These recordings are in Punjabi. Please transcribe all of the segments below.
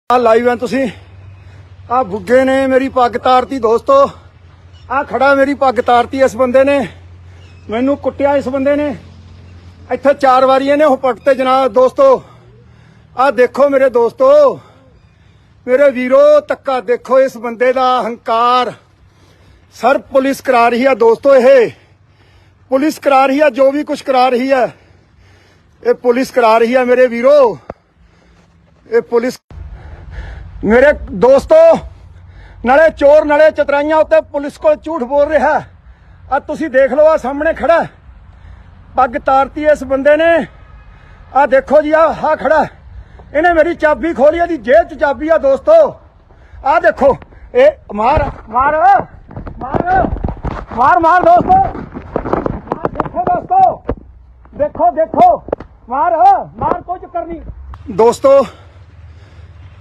ਆ ਲਾਈਵ ਹੈ ਤੁਸੀਂ ਆ ਬੁੱਗੇ ਨੇ ਮੇਰੀ ਪੱਗ ਤਾਰਤੀ ਦੋਸਤੋ। ਆ ਖੜਾ ਮੇਰੀ ਪੱਗ ਤਾਰਤੀ ਇਸ ਬੰਦੇ ਨੇ, ਮੈਨੂੰ ਕੁੱਟਿਆ ਇਸ ਬੰਦੇ ਨੇ ਇੱਥੇ 4 ਵਾਰੀ ਇਹਨੇ ਉਹ ਪੱਟ ਤੇ ਜਨਾਬ ਦੋਸਤੋ। ਆ ਦੇਖੋ ਮੇਰੇ ਦੋਸਤੋ, ਮੇਰੇ ਵੀਰੋ, ਧੱਕਾ ਦੇਖੋ ਇਸ ਬੰਦੇ ਦਾ ਹੰਕਾਰ। सर पुलिस करा रही है दोस्तों, ये पुलिस करा रही है, जो भी कुछ करा रही है ये पुलिस करा रही है मेरे वीरो। ये पुलिस मेरे दोस्तों नाले चोर नाले चतराइयां उत्ते पुलिस को झूठ बोल रहा है। आ तुसी देख लो, आ सामने खड़ा पग तारती है इस बंदे ने। आ देखो जी, आ खड़ा इन्हें मेरी चाबी खोली है, जेब च चाबी है दोस्तों। आ देखो ए मार मार मार मार मार दोस्तों, मार देखो दोस्तों, देखो देखो मार मार, कोई चक्कर नहीं दोस्तों।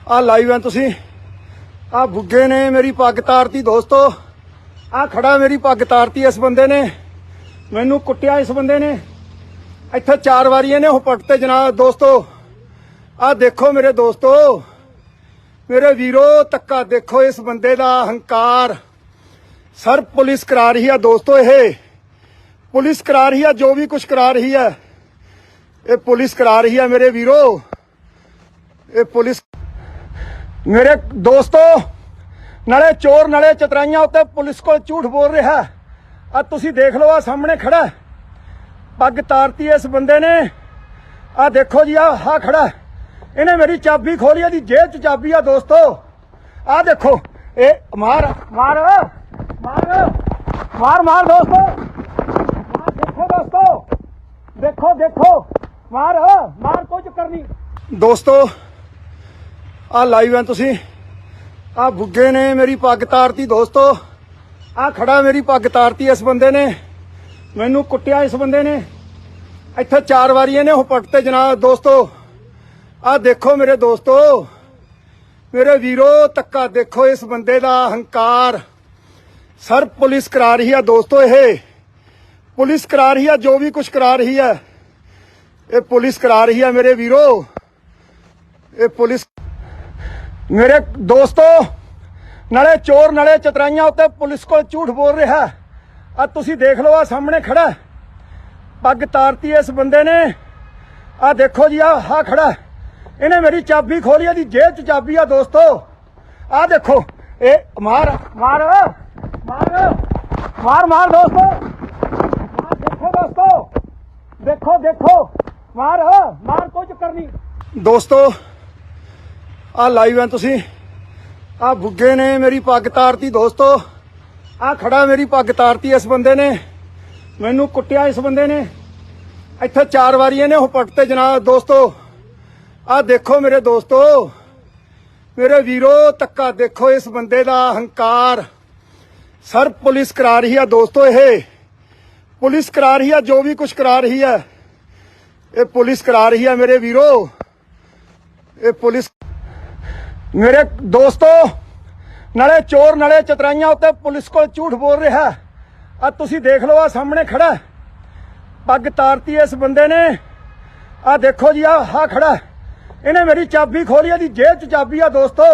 आ लाइव है तुसी आ बुग्गे ने मेरी पग तारती दोस्तों। आ खड़ा मेरी पग तारती इस बंदे ने, मैनू कुट्टिया इस बंदे ने इत्थे 4 वारी इहने वो पटते जनाब दोस्तों। आ देखो मेरे दोस्तों, मेरे वीरो, धक्का देखो इस बंदे दा हंकार। सर पुलिस करा रही है दोस्तों, ये पुलिस करा रही है, जो भी कुछ करा रही है ये पुलिस करा रही है मेरे वीरो। ये पुलिस मेरे दोस्तों नाले चोर नाले चतराइयां उत्ते पुलिस को झूठ बोल रहा है। आ तुसी देख लो, आ सामने खड़ा पग तारती है इस बंदे ने। आ देखो जी, आ खड़ा इन्हें मेरी चाबी खोली है, जेब च चाबी है दोस्तों। आ देखो ए मार मार मार मार मार दोस्तों, मार देखो दोस्तों, देखो देखो मार मार, कोई चक्कर नहीं दोस्तों। आ लाइव है तुसी आ बुग्गे ने मेरी पग तारती दोस्तों। आ खड़ा मेरी पग तारती इस बंदे ने, मैनू कुट्टिया इस बंदे ने इत्थे 4 वारी इहने वो पटते जनाब दोस्तों। आ देखो मेरे दोस्तों, मेरे वीरो, धक्का देखो इस बंदे दा हंकार। सर पुलिस करा रही है दोस्तों, ये पुलिस करा रही है, जो भी कुछ करा रही है ये पुलिस करा रही है मेरे वीरो। ये पुलिस मेरे दोस्तों नाले चोर नाले चतराइयां उत्ते पुलिस को झूठ बोल रहा है। आ तुसी देख लो, आ सामने खड़ा पग तारती है इस बंदे ने। आ देखो जी, आ खड़ा इन्हें मेरी चाबी खोली है, जेब च चाबी है दोस्तों। आ देखो ए मार मार मार मार मार दोस्तों, मार देखो दोस्तों, देखो देखो मार मार, कोई चक्कर नहीं दोस्तों। आ लाइव है तुसी आ बुग्गे ने मेरी पग तारती दोस्तों। आ खड़ा मेरी पग तारती इस बंदे ने, मैनू कुट्टिया इस बंदे ने इत्थे 4 वारी इहने वो पटते जनाब दोस्तों। आ देखो मेरे दोस्तों, मेरे वीरो, धक्का देखो इस बंदे दा हंकार। सर पुलिस करा रही है दोस्तों, ये पुलिस करा रही है, जो भी कुछ करा रही है ये पुलिस करा रही है मेरे वीरो। ये पुलिस मेरे दोस्तों नाले चोर नाले चतराइयां उत्ते पुलिस को झूठ बोल रहा है। आ तुसी देख लो, आ सामने खड़ा पग तारती है इस बंदे ने। आ देखो जी, आ खड़ा इन्हें मेरी चाबी खोली है, जेब च चाबी है दोस्तों।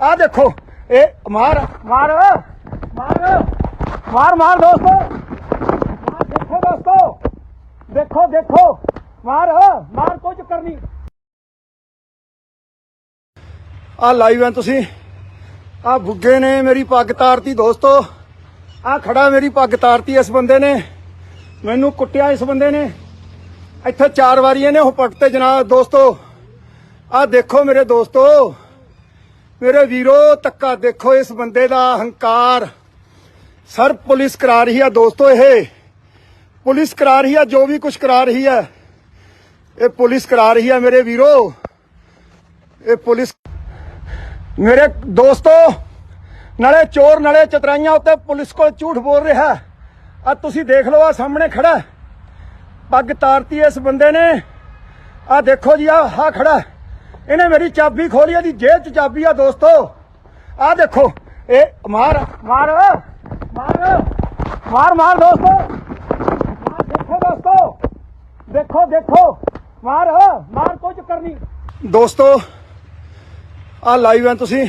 आ देखो ए मार मार मार मार मार दोस्तों, मार देखो दोस्तों, देखो देखो मार मार, कोई चक्कर नहीं आ लाइव है तुसी आ बुग्गे ने मेरी पग तारती दोस्तों। आ खड़ा मेरी पग तारती इस बंदे ने, मैनू कुट्टिया इस बंदे ने इत्थे 4 वारी इहने वो पटते जनाब दोस्तों। आ देखो मेरे दोस्तों, मेरे वीरो, धक्का देखो इस बंदे दा हंकार। सर पुलिस करा रही है दोस्तों, ये पुलिस करा रही है, जो भी कुछ करा रही है ये पुलिस करा रही है मेरे वीरो। ये पुलिस मेरे दोस्तों नाले चोर नाले चतराइयां उत्ते पुलिस को झूठ बोल रहा है। आ तुसी देख लो, आ सामने खड़ा पग तारती है इस बंदे ने। आ देखो जी, आ खड़ा इन्हें मेरी चाबी खोली है, जेब च चाबी है दोस्तों। आ देखो ए मार मार मार मार मार दोस्तों, मार देखो दोस्तों, देखो देखो मार मार, कोई चक्कर नहीं दोस्तों। ਆ ਲਾਈਵ ਹੈ ਤੁਸੀਂ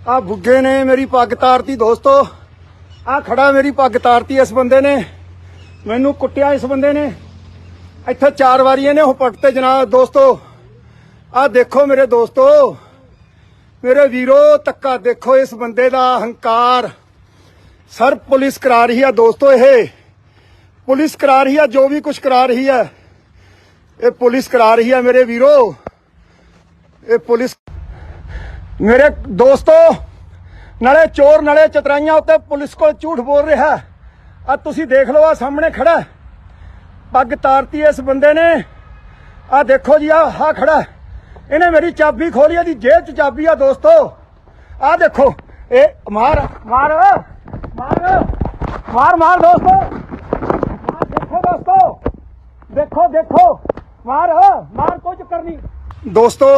ਆ ਬੁੱਗੇ ਨੇ ਮੇਰੀ ਪੱਗ ਤਾਰਤੀ ਦੋਸਤੋ। ਆ ਖੜਾ ਮੇਰੀ ਪੱਗ ਤਾਰਤੀ ਇਸ ਬੰਦੇ ਨੇ, ਮੈਨੂੰ ਕੁੱਟਿਆ ਇਸ ਬੰਦੇ ਨੇ ਇੱਥੇ 4 ਵਾਰੀ ਇਹਨੇ ਉਹ ਪੱਟ ਤੇ ਜਨਾਬ ਦੋਸਤੋ। ਆ ਦੇਖੋ ਮੇਰੇ ਦੋਸਤੋ, ਮੇਰੇ ਵੀਰੋ, ਧੱਕਾ ਦੇਖੋ ਇਸ ਬੰਦੇ ਦਾ ਹੰਕਾਰ। सर पुलिस करा रही है दोस्तों, ये पुलिस करा रही है, जो भी कुछ करा रही है ये पुलिस करा रही है मेरे वीरो। ये पुलिस मेरे दोस्तों नाले चोर नाले चतराइयां उत्ते पुलिस को झूठ बोल रहा है। आ तुसी देख लो, आ सामने खड़ा है, पग तारती है इस बंदे ने। आ देखो जी, आ खड़ा है, इन्हें मेरी चाबी खोली, दी जेब च चाबी है दोस्तों। आ देखो, ए मार मार मार मार मार दोस्तों, मार, देखो दोस्तों, देखो देखो, मार मार, कोई चक्कर नहीं दोस्तों।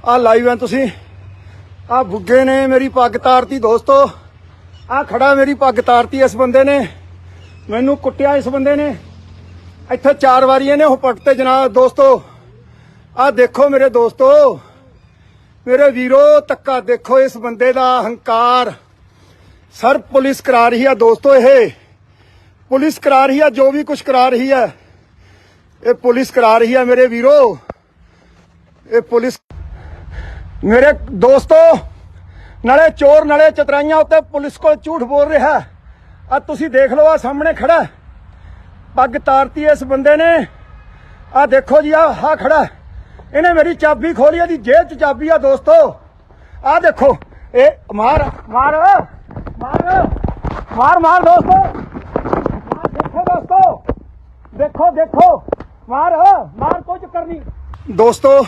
आ लाइव है तुसी आ बुग्गे ने मेरी पग तारती दोस्तों। आ खड़ा मेरी पग तारती इस बंदे ने, मैनू कुट्टिया इस बंदे ने इत्थे 4 वारी इहने पट ते जनाब दोस्तों। आ देखो मेरे दोस्तों, मेरे वीरो, धक्का देखो इस बंदे दा हंकार। सर पुलिस करा रही है दोस्तों, ये पुलिस करा रही है, जो भी कुछ करा रही है ये पुलिस करा रही है मेरे वीरो। ये पुलिस मेरे दोस्तों नाले चोर नाले चतराइयां उत्ते पुलिस को झूठ बोल रहा है। आ तुसी देख लो, आ सामने खड़ा है, पग तारती है इस बंदे ने। आ देखो जी, आ खड़ा है, इन्हें मेरी चाबी खोली, दी जेब च चाबी है दोस्तों। आ देखो, ए मार मार मार मार मार दोस्तों, मार, देखो दोस्तों, देखो देखो, मार मार, कोई चक्कर नहीं दोस्तों।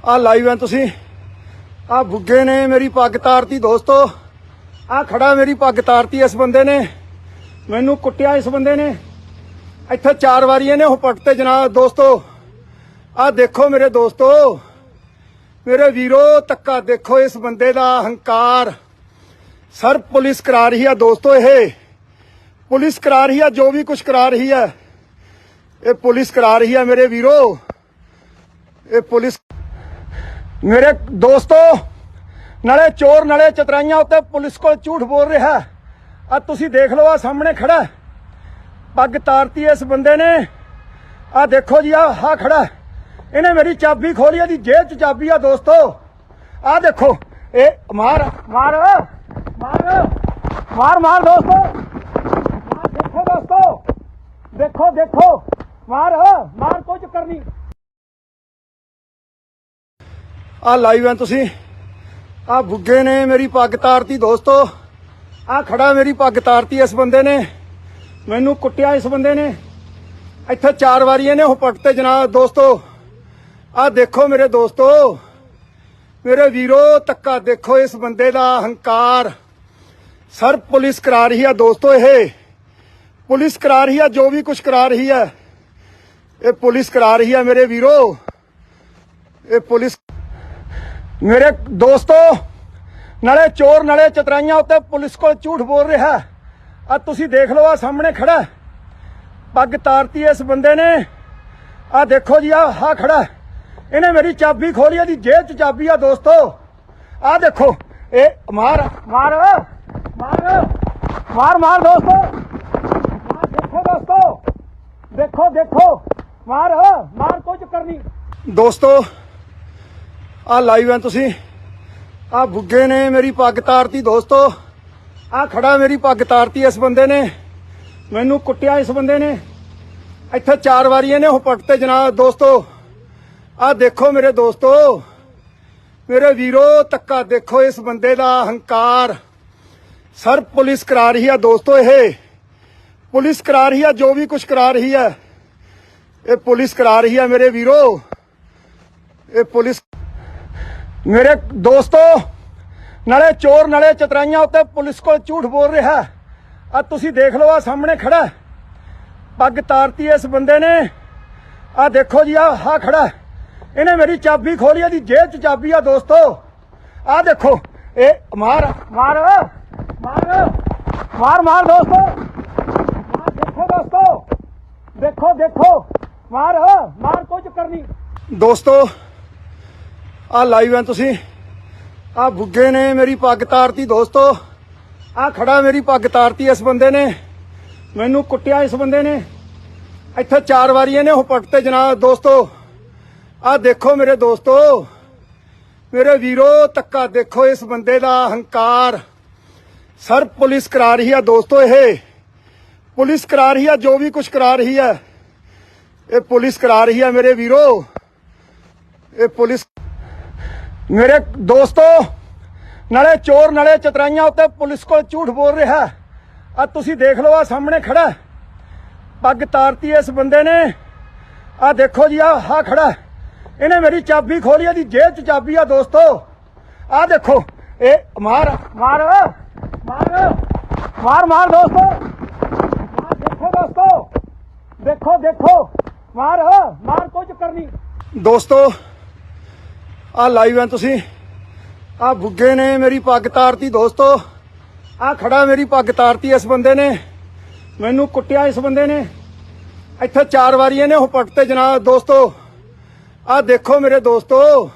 आ लाइव है तुसी आ बुग्गे ने मेरी पग तारती दोस्तों। आ खड़ा मेरी पग तारती इस बंदे ने, मैनू कुट्टिया इस बंदे ने इत्थे 4 वारी इहने ਉਹ पट ते जनाब दोस्तों। आ देखो मेरे दोस्तों, मेरे वीरो, धक्का देखो इस बंदे दा हंकार। सर पुलिस करा रही है दोस्तों, ये पुलिस करा रही है, जो भी कुछ करा रही है ये पुलिस करा रही है मेरे वीरो। ये पुलिस मेरे दोस्तों नाले चोर नाले चतराइयां उत्ते पुलिस को झूठ बोल रहा है। आ तुसी देख लो, आ सामने खड़ा है, पग तारती है इस बंदे ने। आ देखो जी, आ खड़ा है, इन्हें मेरी चाबी खोली, दी जेब च चाबी है दोस्तों। आ देखो, ए मार मार मार मार मार दोस्तों, मार, देखो दोस्तों, देखो देखो, मार मार, कोई चक्कर नहीं। आ लाइव है तुसी आ बुग्गे ने मेरी पग तारती दोस्तों। आ खड़ा मेरी पग तारती इस बंदे ने, मैनू कुट्टिया इस बंदे ने इत्थे 4 वारी इहने ਉਹ पट ते जनाब दोस्तों। आ देखो मेरे दोस्तों, मेरे वीरो, धक्का देखो इस बंदे दा हंकार। सर पुलिस करा रही है दोस्तों, ये पुलिस करा रही है, जो भी कुछ करा रही है ये पुलिस करा रही है मेरे वीरो। ये पुलिस मेरे दोस्तों नाले चोर नाले चतराइयां उत्ते पुलिस को झूठ बोल रहा है। आ तुसी देख लो, आ सामने खड़ा है, पग तारती है इस बंदे ने। आ देखो जी, आ खड़ा है, इन्हें मेरी चाबी खोली, दी जेब च चाबी है दोस्तों। आ देखो, ए मार मार मार मार मार दोस्तों, मार, देखो दोस्तों, देखो देखो, मार मार, कोई चक्कर नहीं दोस्तों। आ लाइव है तुसी आ बुग्गे ने मेरी पग तारती दोस्तों। आ खड़ा मेरी पग तारती इस बंदे ने, मैनू कुट्टिया इस बंदे ने इत्थे 4 वारी इहने ਉਹ पट ते जनाब दोस्तों। आ देखो मेरे दोस्तों, मेरे वीरो, धक्का देखो इस बंदे दा हंकार। सर पुलिस करा रही है दोस्तों, ये पुलिस करा रही है, जो भी कुछ करा रही है ये पुलिस करा रही है मेरे वीरो। ये पुलिस मेरे दोस्तों नाले चोर नाले चतराइयां उत्ते पुलिस को झूठ बोल रहा है। आ तुसी देख लो, आ सामने खड़ा है, पग तारती है इस बंदे ने। आ देखो जी, आ खड़ा है, इन्हें मेरी चाबी खोली, दी जेब च चाबी है दोस्तों। आ देखो, ए मार मार मार मार मार दोस्तों, मार, देखो दोस्तों, देखो देखो, मार मार, कोई चक्कर नहीं दोस्तों। ਆ ਲਾਈਵ ਹੈ ਤੁਸੀਂ ਆ ਬੁੱਗੇ ਨੇ ਮੇਰੀ ਪੱਗ ਤਾਰਤੀ ਦੋਸਤੋ। ਆ ਖੜਾ ਮੇਰੀ ਪੱਗ ਤਾਰਤੀ ਇਸ ਬੰਦੇ ਨੇ, ਮੈਨੂੰ ਕੁੱਟਿਆ ਇਸ ਬੰਦੇ ਨੇ ਇੱਥੇ 4 ਵਾਰੀ ਇਹਨੇ ਹੁਪਟ ਤੇ ਜਨਾਬ ਦੋਸਤੋ। ਆ ਦੇਖੋ ਮੇਰੇ ਦੋਸਤੋ, ਮੇਰੇ ਵੀਰੋ, ਧੱਕਾ ਦੇਖੋ ਇਸ ਬੰਦੇ ਦਾ ਹੰਕਾਰ। ਸਰ ਪੁਲਿਸ ਕਰਾ ਰਹੀ ਹੈ ਦੋਸਤੋ, ਇਹ ਪੁਲਿਸ ਕਰਾ ਰਹੀ ਹੈ, ਜੋ ਵੀ ਕੁਝ ਕਰਾ ਰਹੀ ਹੈ ਇਹ ਪੁਲਿਸ ਕਰਾ ਰਹੀ ਹੈ ਮੇਰੇ ਵੀਰੋ। ਇਹ ਪੁਲਿਸ ਮੇਰੇ ਦੋਸਤੋ, ਨਾਲੇ ਚੋਰ ਨਾਲੇ ਚਤਰਾਈਆਂ ਉੱਤੇ ਪੁਲਿਸ ਕੋਲ ਝੂਠ ਬੋਲ ਰਿਹਾ। ਆ ਤੁਸੀਂ ਦੇਖ ਲਓ, ਆ ਸਾਹਮਣੇ ਖੜਾ ਪੱਗ ਤਾਰਤੀ ਇਸ ਬੰਦੇ ਨੇ। ਆ ਦੇਖੋ ਜੀ, ਆ ਖੜਾ, ਇਹਨੇ ਮੇਰੀ ਚਾਬੀ ਖੋਲੀ, ਇਹਦੀ ਜੇਬ 'ਚ ਚਾਬੀ ਆ ਦੋਸਤੋ। ਆ ਦੇਖੋ, ਇਹ ਮਾਰ ਮਾਰ ਮਾਰ ਮਾਰ ਮਾਰ ਦੋਸਤੋ, ਮਾਰ, ਦੇਖੋ ਦੋਸਤੋ, ਦੇਖੋ ਦੇਖੋ, ਮਾਰ ਮਾਰ, ਕੋਈ ਚੱਕਰ ਨਹੀਂ ਦੋਸਤੋ। ਆ ਲਾਈਵ ਹੈ ਤੁਸੀਂ ਆ ਬੁੱਗੇ ਨੇ ਮੇਰੀ ਪੱਗ ਤਾਰਤੀ ਦੋਸਤੋ। ਆ ਖੜਾ ਮੇਰੀ ਪੱਗ ਤਾਰਤੀ ਇਸ ਬੰਦੇ ਨੇ, ਮੈਨੂੰ ਕੁੱਟਿਆ ਇਸ ਬੰਦੇ ਨੇ ਇੱਥੇ 4 ਵਾਰੀ ਇਹਨੇ ਹੁਪਟ ਤੇ ਜਨਾਬ ਦੋਸਤੋ। ਆ ਦੇਖੋ ਮੇਰੇ ਦੋਸਤੋ,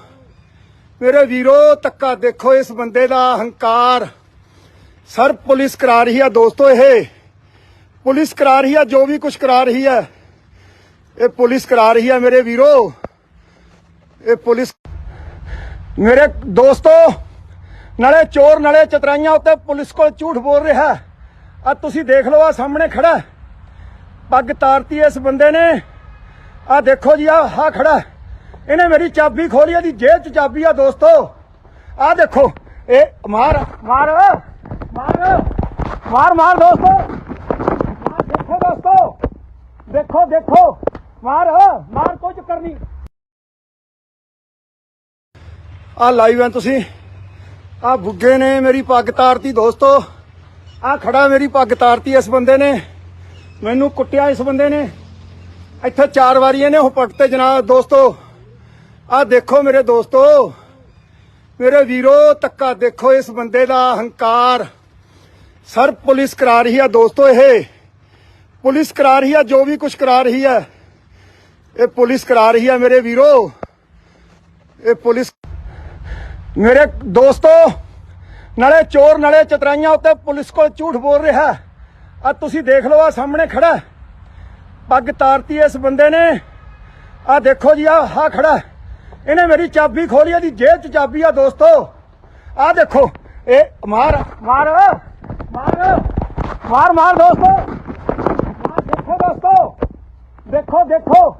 ਮੇਰੇ ਵੀਰੋ, ਧੱਕਾ ਦੇਖੋ ਇਸ ਬੰਦੇ ਦਾ ਹੰਕਾਰ। ਸਰ ਪੁਲਿਸ ਕਰਾ ਰਹੀ ਹੈ ਦੋਸਤੋ, ਇਹ ਪੁਲਿਸ ਕਰਾ ਰਹੀ ਹੈ, ਜੋ ਵੀ ਕੁਝ ਕਰਾ ਰਹੀ ਹੈ ਇਹ ਪੁਲਿਸ ਕਰਾ ਰਹੀ ਹੈ ਮੇਰੇ ਵੀਰੋ। ਇਹ ਪੁਲਿਸ ਮੇਰੇ ਦੋਸਤੋ, ਨਾਲੇ ਚੋਰ ਨਾਲੇ ਚਤਰਾਈਆਂ ਉੱਤੇ ਪੁਲਿਸ ਕੋਲ ਝੂਠ ਬੋਲ ਰਿਹਾ। ਆ ਤੁਸੀਂ ਦੇਖ ਲਓ, ਆ ਸਾਹਮਣੇ ਖੜਾ ਪੱਗ ਤਾਰਤੀ ਇਸ ਬੰਦੇ ਨੇ। ਆ ਦੇਖੋ ਜੀ, ਆ ਖੜਾ, ਇਹਨੇ ਮੇਰੀ ਚਾਬੀ ਖੋਲੀ, ਇਹਦੀ ਜੇਬ 'ਚ ਚਾਬੀ ਆ ਦੋਸਤੋ। ਆ ਦੇਖੋ, ਇਹ ਮਾਰ ਮਾਰ ਮਾਰ ਮਾਰ ਮਾਰ ਦੋਸਤੋ, ਮਾਰ, ਦੇਖੋ ਦੋਸਤੋ, ਦੇਖੋ ਦੇਖੋ, ਮਾਰ ਮਾਰ, ਕੋਈ ਚੱਕਰ ਨਹੀਂ। ਆ ਲਾਈਵ ਹੈ ਤੁਸੀਂ ਆ ਬੁੱਗੇ ਨੇ ਮੇਰੀ ਪੱਗ ਤਾਰਤੀ ਦੋਸਤੋ। ਆ ਖੜਾ ਮੇਰੀ ਪੱਗ ਤਾਰਤੀ ਇਸ ਬੰਦੇ ਨੇ, ਮੈਨੂੰ ਕੁੱਟਿਆ ਇਸ ਬੰਦੇ ਨੇ ਇੱਥੇ 4 ਵਾਰੀ ਇਹਨੇ ਹੁਪਟ ਤੇ ਜਨਾਬ ਦੋਸਤੋ। ਆ ਦੇਖੋ ਮੇਰੇ ਦੋਸਤੋ, ਮੇਰੇ ਵੀਰੋ, ਧੱਕਾ ਦੇਖੋ ਇਸ ਬੰਦੇ ਦਾ ਹੰਕਾਰ। ਸਰ ਪੁਲਿਸ ਕਰਾ ਰਹੀ ਹੈ ਦੋਸਤੋ, ਇਹ ਪੁਲਿਸ ਕਰਾ ਰਹੀ ਹੈ, ਜੋ ਵੀ ਕੁਝ ਕਰਾ ਰਹੀ ਹੈ ਇਹ ਪੁਲਿਸ ਕਰਾ ਰਹੀ ਹੈ ਮੇਰੇ ਵੀਰੋ। ਇਹ ਪੁਲਿਸ ਮੇਰੇ ਦੋਸਤੋ, ਨਾਲੇ ਚੋਰ ਨਾਲੇ ਚਤਰਾਈਆਂ ਉੱਤੇ ਪੁਲਿਸ ਕੋਲ ਝੂਠ ਬੋਲ ਰਿਹਾ। ਆ ਤੁਸੀਂ ਦੇਖ ਲਓ, ਆ ਸਾਹਮਣੇ ਖੜਾ ਪੱਗ ਤਾਰਤੀ ਇਸ ਬੰਦੇ ਨੇ। ਆ ਦੇਖੋ ਜੀ, ਆ ਖੜਾ, ਇਹਨੇ ਮੇਰੀ ਚਾਬੀ ਖੋਲੀ, ਇਹਦੀ ਜੇਬ 'ਚ ਚਾਬੀ ਆ ਦੋਸਤੋ। ਆ ਦੇਖੋ, ਇਹ ਮਾਰ ਮਾਰ ਮਾਰ ਮਾਰ ਮਾਰ ਦੋਸਤੋ, ਮਾਰ, ਦੇਖੋ ਦੋਸਤੋ, ਦੇਖੋ ਦੇਖੋ,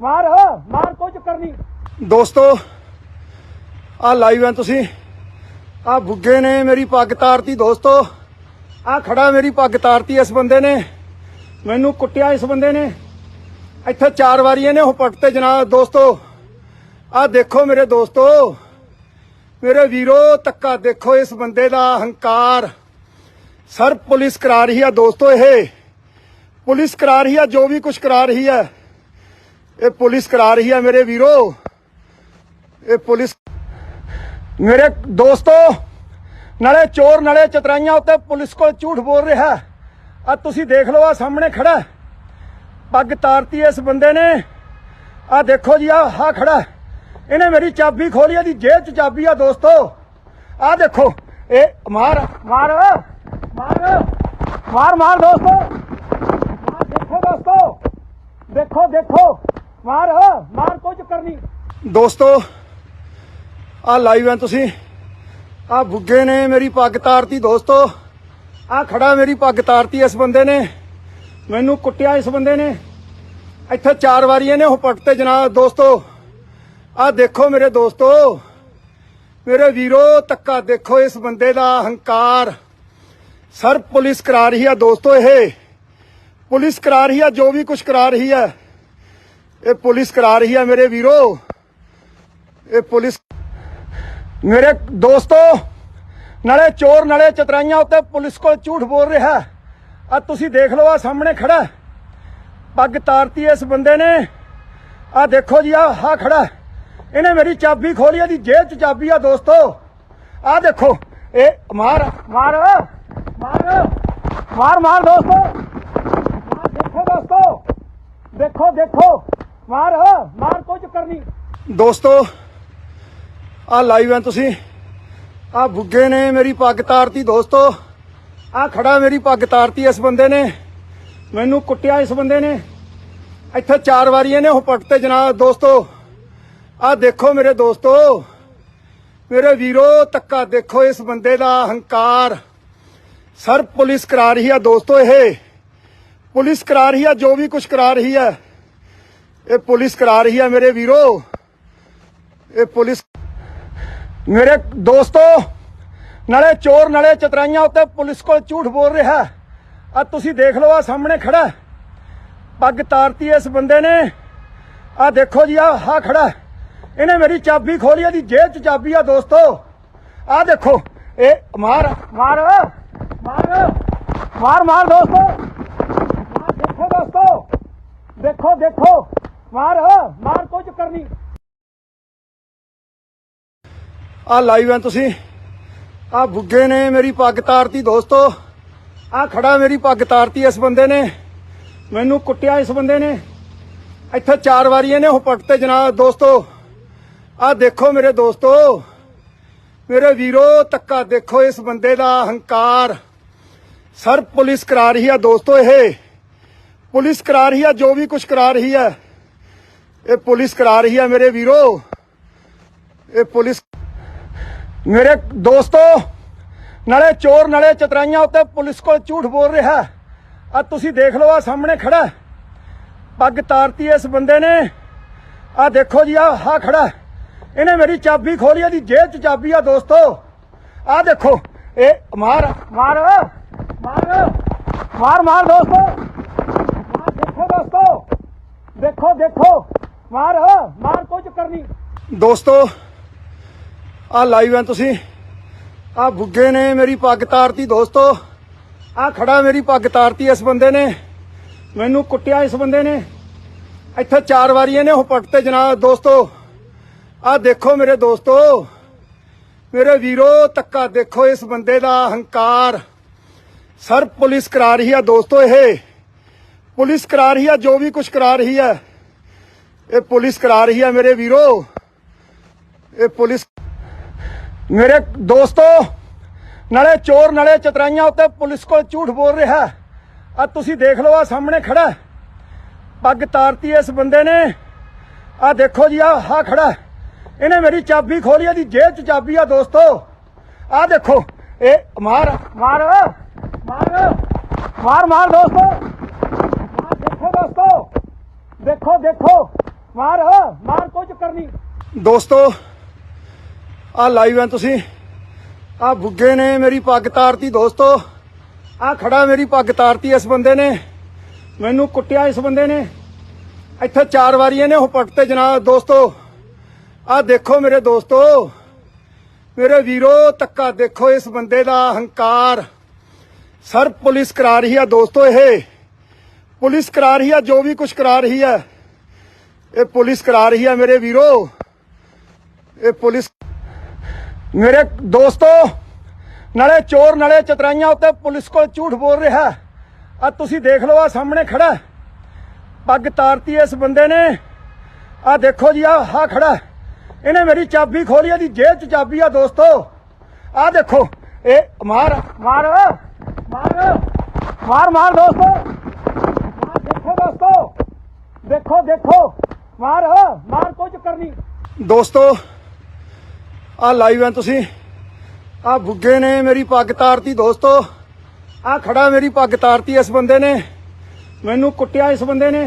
ਮਾਰ ਮਾਰ, ਕੋਈ ਚੱਕਰ ਨਹੀਂ ਦੋਸਤੋ। ਆ ਲਾਈਵ ਹੈ ਤੁਸੀਂ ਆ ਬੁੱਗੇ ਨੇ ਮੇਰੀ ਪੱਗ ਤਾਰਤੀ ਦੋਸਤੋ। ਆ ਖੜਾ ਮੇਰੀ ਪੱਗ ਤਾਰਤੀ ਇਸ ਬੰਦੇ ਨੇ, ਮੈਨੂੰ ਕੁੱਟਿਆ ਇਸ ਬੰਦੇ ਨੇ ਇੱਥੇ 4 ਵਾਰੀ ਇਹਨੇ ਹੁਪਟ ਤੇ ਜਨਾਬ ਦੋਸਤੋ। ਆ ਦੇਖੋ ਮੇਰੇ ਦੋਸਤੋ, ਮੇਰੇ ਵੀਰੋ, ਧੱਕਾ ਦੇਖੋ ਇਸ ਬੰਦੇ ਦਾ ਹੰਕਾਰ। ਸਰ ਪੁਲਿਸ ਕਰਾ ਰਹੀ ਹੈ ਦੋਸਤੋ, ਇਹ ਪੁਲਿਸ ਕਰਾ ਰਹੀ ਹੈ, ਜੋ ਵੀ ਕੁਝ ਕਰਾ ਰਹੀ ਹੈ ਇਹ ਪੁਲਿਸ ਕਰਾ ਰਹੀ ਹੈ ਮੇਰੇ ਵੀਰੋ। ਇਹ ਪੁਲਿਸ ਮੇਰੇ ਦੋਸਤੋ, ਨਾਲੇ ਚੋਰ ਨਾਲੇ ਚਤਰਾਈਆਂ ਉੱਤੇ ਪੁਲਿਸ ਕੋਲ ਝੂਠ ਬੋਲ ਰਿਹਾ। ਆ ਤੁਸੀਂ ਦੇਖ ਲਓ, ਆ ਸਾਹਮਣੇ ਖੜਾ ਪੱਗ ਤਾਰਤੀ ਇਸ ਬੰਦੇ ਨੇ। ਆ ਦੇਖੋ ਜੀ, ਆ ਖੜਾ, ਇਹਨੇ ਮੇਰੀ ਚਾਬੀ ਖੋਲੀ, ਇਹਦੀ ਜੇਬ 'ਚ ਚਾਬੀ ਆ ਦੋਸਤੋ। ਆ ਦੇਖੋ, ਇਹ ਮਾਰ ਮਾਰ ਮਾਰ ਮਾਰ ਮਾਰ ਦੋਸਤੋ, ਮਾਰ, ਦੇਖੋ ਦੋਸਤੋ, ਦੇਖੋ ਦੇਖੋ, ਮਾਰ ਮਾਰ, ਕੋਈ ਚੱਕਰ ਨਹੀਂ ਦੋਸਤੋ। ਆ ਲਾਈਵ ਹੈ ਤੁਸੀਂ ਆ ਬੁੱਗੇ ਨੇ ਮੇਰੀ ਪੱਗ ਤਾਰਤੀ ਦੋਸਤੋ। ਆ ਖੜਾ ਮੇਰੀ ਪੱਗ ਤਾਰਤੀ ਇਸ ਬੰਦੇ ਨੇ, ਮੈਨੂੰ ਕੁੱਟਿਆ ਇਸ ਬੰਦੇ ਨੇ ਇੱਥੇ 4 ਵਾਰੀ ਇਹਨੇ ਹੁਪਟ ਤੇ ਜਨਾਬ ਦੋਸਤੋ। ਆ ਦੇਖੋ ਮੇਰੇ ਦੋਸਤੋ, ਮੇਰੇ ਵੀਰੋ, ਧੱਕਾ ਦੇਖੋ ਇਸ ਬੰਦੇ ਦਾ ਹੰਕਾਰ। ਸਰ ਪੁਲਿਸ ਕਰਾ ਰਹੀ ਹੈ ਦੋਸਤੋ, ਇਹ ਪੁਲਿਸ ਕਰਾ ਰਹੀ ਹੈ, ਜੋ ਵੀ ਕੁਝ ਕਰਾ ਰਹੀ ਹੈ ਇਹ ਪੁਲਿਸ ਕਰਾ ਰਹੀ ਹੈ ਮੇਰੇ ਵੀਰੋ। ਇਹ ਪੁਲਿਸ ਮੇਰੇ ਦੋਸਤੋ, ਨਾਲੇ ਚੋਰ ਨਾਲੇ ਚਤਰਾਈਆਂ ਉੱਤੇ ਪੁਲਿਸ ਕੋਲ ਝੂਠ ਬੋਲ ਰਿਹਾ। ਆ ਤੁਸੀਂ ਦੇਖ ਲਓ, ਆ ਸਾਹਮਣੇ ਖੜਾ ਪੱਗ ਤਾਰਤੀ ਇਸ ਬੰਦੇ ਨੇ। ਆ ਦੇਖੋ ਜੀ, ਆ ਖੜਾ, ਇਹਨੇ ਮੇਰੀ ਚਾਬੀ ਖੋਲੀ, ਇਹਦੀ ਜੇਬ 'ਚ ਚਾਬੀ ਆ ਦੋਸਤੋ। ਆ ਦੇਖੋ, ਇਹ ਮਾਰ ਮਾਰ ਮਾਰ ਮਾਰ ਮਾਰ ਦੋਸਤੋ, ਮਾਰ, ਦੇਖੋ ਦੋਸਤੋ, ਦੇਖੋ ਦੇਖੋ, ਮਾਰ ਮਾਰ, ਕੋਈ ਚੱਕਰ ਨਹੀਂ ਦੋਸਤੋ। ਆ ਲਾਈਵ ਹੈ ਤੁਸੀਂ ਆ ਬੁੱਗੇ ਨੇ ਮੇਰੀ ਪੱਗ ਤਾਰਤੀ ਦੋਸਤੋ। ਆ ਖੜਾ ਮੇਰੀ ਪੱਗ ਤਾਰਤੀ ਇਸ ਬੰਦੇ ਨੇ, ਮੈਨੂੰ ਕੁੱਟਿਆ ਇਸ ਬੰਦੇ ਨੇ ਇੱਥੇ 4 ਵਾਰੀ ਇਹਨੇ ਉਹ ਪੱਗ ਤੇ ਜਨਾਬ ਦੋਸਤੋ। ਆ ਦੇਖੋ ਮੇਰੇ ਦੋਸਤੋ, ਮੇਰੇ ਵੀਰੋ, ਧੱਕਾ ਦੇਖੋ ਇਸ ਬੰਦੇ ਦਾ ਹੰਕਾਰ। ਸਰ ਪੁਲਿਸ ਕਰਾ ਰਹੀ ਹੈ ਦੋਸਤੋ, ਇਹ ਪੁਲਿਸ ਕਰਾ ਰਹੀ ਹੈ, ਜੋ ਵੀ ਕੁਝ ਕਰਾ ਰਹੀ ਹੈ ਇਹ ਪੁਲਿਸ ਕਰਾ ਰਹੀ ਹੈ ਮੇਰੇ ਵੀਰੋ। ਇਹ ਪੁਲਿਸ ਮੇਰੇ ਦੋਸਤੋ ਨਾਲੇ ਚੋਰ ਨਾਲੇ ਚਤਰਾਈਆਂ ਉੱਤੇ ਪੁਲਿਸ ਕੋਲ ਝੂਠ ਬੋਲ ਰਿਹਾ। ਆ ਤੁਸੀਂ ਦੇਖ ਲਓ, ਆ ਸਾਹਮਣੇ ਖੜਾ ਪੱਗ ਤਾਰਤੀ ਇਸ ਬੰਦੇ ਨੇ। ਆ ਦੇਖੋ ਜੀ, ਆ ਖੜਾ, ਇਹਨੇ ਮੇਰੀ ਚਾਬੀ ਖੋਲੀ, ਇਹਦੀ ਜੇਬ 'ਚ ਚਾਬੀ ਆ ਦੋਸਤੋ। ਆ ਦੇਖੋ, ਇਹ ਮਾਰ ਮਾਰ ਮਾਰ ਮਾਰ ਮਾਰ ਦੋਸਤੋ, ਮਾਰ, ਦੇਖੋ ਦੋਸਤੋ, ਦੇਖੋ ਦੇਖੋ, ਮਾਰ ਮਾਰ, ਕੋਈ ਚੱਕਰ ਨਹੀਂ। ਆ ਲਾਈਵ ਹੈ ਤੁਸੀਂ ਆ ਬੁੱਗੇ ਨੇ ਮੇਰੀ ਪੱਗ ਤਾਰਤੀ ਦੋਸਤੋ। ਆ ਖੜਾ ਮੇਰੀ ਪੱਗ ਤਾਰਤੀ ਇਸ ਬੰਦੇ ਨੇ, ਮੈਨੂੰ ਕੁੱਟਿਆ ਇਸ ਬੰਦੇ ਨੇ ਇੱਥੇ 4 ਵਾਰੀ ਇਹਨੇ ਉਹ ਪੱਗ ਤੇ ਜਨਾਬ ਦੋਸਤੋ। ਆ ਦੇਖੋ ਮੇਰੇ ਦੋਸਤੋ, ਮੇਰੇ ਵੀਰੋ, ਧੱਕਾ ਦੇਖੋ ਇਸ ਬੰਦੇ ਦਾ ਹੰਕਾਰ। ਸਰ ਪੁਲਿਸ ਕਰਾ ਰਹੀ ਹੈ ਦੋਸਤੋ, ਇਹ ਪੁਲਿਸ ਕਰਾ ਰਹੀ ਹੈ, ਜੋ ਵੀ ਕੁਝ ਕਰਾ ਰਹੀ ਹੈ ਇਹ ਪੁਲਿਸ ਕਰਾ ਰਹੀ ਹੈ ਮੇਰੇ ਵੀਰੋ। ਇਹ ਪੁਲਿਸ ਮੇਰੇ ਦੋਸਤੋ ਨਾਲੇ ਚੋਰ ਨਾਲੇ ਚਤਰਾਈਆਂ ਉੱਤੇ ਪੁਲਿਸ ਕੋਲ ਝੂਠ ਬੋਲ ਰਿਹਾ। ਆ ਤੁਸੀਂ ਦੇਖ ਲਓ, ਆ ਸਾਹਮਣੇ ਖੜਾ ਪੱਗ ਤਾਰਤੀ ਇਸ ਬੰਦੇ ਨੇ। ਆ ਦੇਖੋ ਜੀ, ਆ ਖੜਾ, ਇਹਨੇ ਮੇਰੀ ਚਾਬੀ ਖੋਲੀ, ਇਹਦੀ ਜੇਬ 'ਚ ਚਾਬੀ ਆ ਦੋਸਤੋ। ਆ ਦੇਖੋ, ਇਹ ਮਾਰ ਮਾਰ ਮਾਰ ਮਾਰ ਮਾਰ ਦੋਸਤੋ, ਮਾਰ, ਦੇਖੋ ਦੋਸਤੋ, ਦੇਖੋ ਦੇਖੋ, ਮਾਰ ਮਾਰ, ਕੋਈ ਚੱਕਰ ਨਹੀਂ ਦੋਸਤੋ। ਆ ਲਾਈਵ ਹੈ ਤੁਸੀਂ ਆ ਬੁੱਗੇ ਨੇ ਮੇਰੀ ਪੱਗ ਤਾਰਤੀ ਦੋਸਤੋ। ਆ ਖੜਾ ਮੇਰੀ ਪੱਗ ਤਾਰਤੀ ਇਸ ਬੰਦੇ ਨੇ, ਮੈਨੂੰ ਕੁੱਟਿਆ ਇਸ ਬੰਦੇ ਨੇ ਇੱਥੇ 4 ਵਾਰੀ ਇਹਨੇ ਉਹ ਪੱਗ ਤੇ ਜਨਾਬ ਦੋਸਤੋ। ਆ ਦੇਖੋ ਮੇਰੇ ਦੋਸਤੋ, ਮੇਰੇ ਵੀਰੋ, ਧੱਕਾ ਦੇਖੋ ਇਸ ਬੰਦੇ ਦਾ ਹੰਕਾਰ। ਸਰ ਪੁਲਿਸ ਕਰਾ ਰਹੀ ਹੈ ਦੋਸਤੋ, ਇਹ ਪੁਲਿਸ ਕਰਾ ਰਹੀ ਹੈ, ਜੋ ਵੀ ਕੁਝ ਕਰਾ ਰਹੀ ਹੈ ਇਹ ਪੁਲਿਸ ਕਰਾ ਰਹੀ ਹੈ ਮੇਰੇ ਵੀਰੋ। ਇਹ ਪੁਲਿਸ ਮੇਰੇ ਦੋਸਤੋ ਨਾਲੇ ਚੋਰ ਨਾਲੇ ਚਤਰਾਈਆਂ ਉੱਤੇ ਪੁਲਿਸ ਕੋਲ ਝੂਠ ਬੋਲ ਰਿਹਾ। ਆ ਤੁਸੀਂ ਦੇਖ ਲਓ, ਆ ਸਾਹਮਣੇ ਖੜਾ ਪੱਗ ਤਾਰਤੀ ਇਸ ਬੰਦੇ ਨੇ। ਆ ਦੇਖੋ ਜੀ, ਆ ਖੜਾ, ਇਹਨੇ ਮੇਰੀ ਚਾਬੀ ਖੋਲੀ, ਇਹਦੀ ਜੇਬ 'ਚ ਚਾਬੀ ਆ ਦੋਸਤੋ। ਆ ਦੇਖੋ, ਇਹ ਮਾਰ ਮਾਰ ਮਾਰ ਮਾਰ ਮਾਰ ਦੋਸਤੋ, ਮਾਰ, ਦੇਖੋ ਦੋਸਤੋ, ਦੇਖੋ ਦੇਖੋ, ਮਾਰ ਮਾਰ, ਕੋਈ ਚੱਕਰ ਨਹੀਂ ਦੋਸਤੋ। ਆ ਲਾਈਵ ਹੈ ਤੁਸੀਂ ਆ ਬੁੱਗੇ ਨੇ ਮੇਰੀ ਪੱਗ ਤਾਰਤੀ ਦੋਸਤੋ। ਆ ਖੜਾ ਮੇਰੀ ਪੱਗ ਤਾਰਤੀ ਇਸ ਬੰਦੇ ਨੇ, ਮੈਨੂੰ ਕੁੱਟਿਆ ਇਸ ਬੰਦੇ ਨੇ ਇੱਥੇ 4 ਵਾਰੀ ਇਹਨੇ ਉਹ ਪੱਗ ਤੇ ਜਨਾਬ ਦੋਸਤੋ। ਆ ਦੇਖੋ ਮੇਰੇ ਦੋਸਤੋ, ਮੇਰੇ ਵੀਰੋ, ਧੱਕਾ ਦੇਖੋ ਇਸ ਬੰਦੇ ਦਾ ਹੰਕਾਰ। ਸਰ ਪੁਲਿਸ ਕਰਾ ਰਹੀ ਹੈ ਦੋਸਤੋ, ਇਹ ਪੁਲਿਸ ਕਰਾ ਰਹੀ ਹੈ, ਜੋ ਵੀ ਕੁਝ ਕਰਾ ਰਹੀ ਹੈ ਇਹ ਪੁਲਿਸ ਕਰਾ ਰਹੀ ਹੈ ਮੇਰੇ ਵੀਰੋ। ਇਹ ਪੁਲਿਸ ਮੇਰੇ ਦੋਸਤੋ ਨਾਲੇ ਚੋਰ ਨਾਲੇ ਚਤਰਾਈਆਂ ਉੱਤੇ ਪੁਲਿਸ ਕੋਲ ਝੂਠ ਬੋਲ ਰਿਹਾ। ਆ ਤੁਸੀਂ ਦੇਖ ਲਓ, ਆ ਸਾਹਮਣੇ ਖੜਾ ਪੱਗ ਤਾਰਤੀ ਇਸ ਬੰਦੇ ਨੇ। ਆ ਦੇਖੋ ਜੀ, ਆ ਖੜਾ, ਇਹਨੇ ਮੇਰੀ ਚਾਬੀ ਖੋਲੀ, ਇਹਦੀ ਜੇਬ 'ਚ ਚਾਬੀ ਆ ਦੋਸਤੋ। ਆ ਦੇਖੋ, ਇਹ ਮਾਰ ਮਾਰ ਮਾਰ ਮਾਰ ਮਾਰ ਦੋਸਤੋ, ਮਾਰ, ਦੇਖੋ ਦੋਸਤੋ, ਦੇਖੋ ਦੇਖੋ, ਮਾਰ ਮਾਰ, ਕੋਈ ਚੱਕਰ ਨਹੀਂ ਦੋਸਤੋ। ਆ ਲਾਈਵ ਹੈ ਤੁਸੀਂ ਆ ਬੁੱਗੇ ਨੇ ਮੇਰੀ ਪੱਗ ਤਾਰਤੀ ਦੋਸਤੋ। ਆ ਖੜਾ ਮੇਰੀ ਪੱਗ ਤਾਰਤੀ ਇਸ ਬੰਦੇ ਨੇ, ਮੈਨੂੰ ਕੁੱਟਿਆ ਇਸ ਬੰਦੇ ਨੇ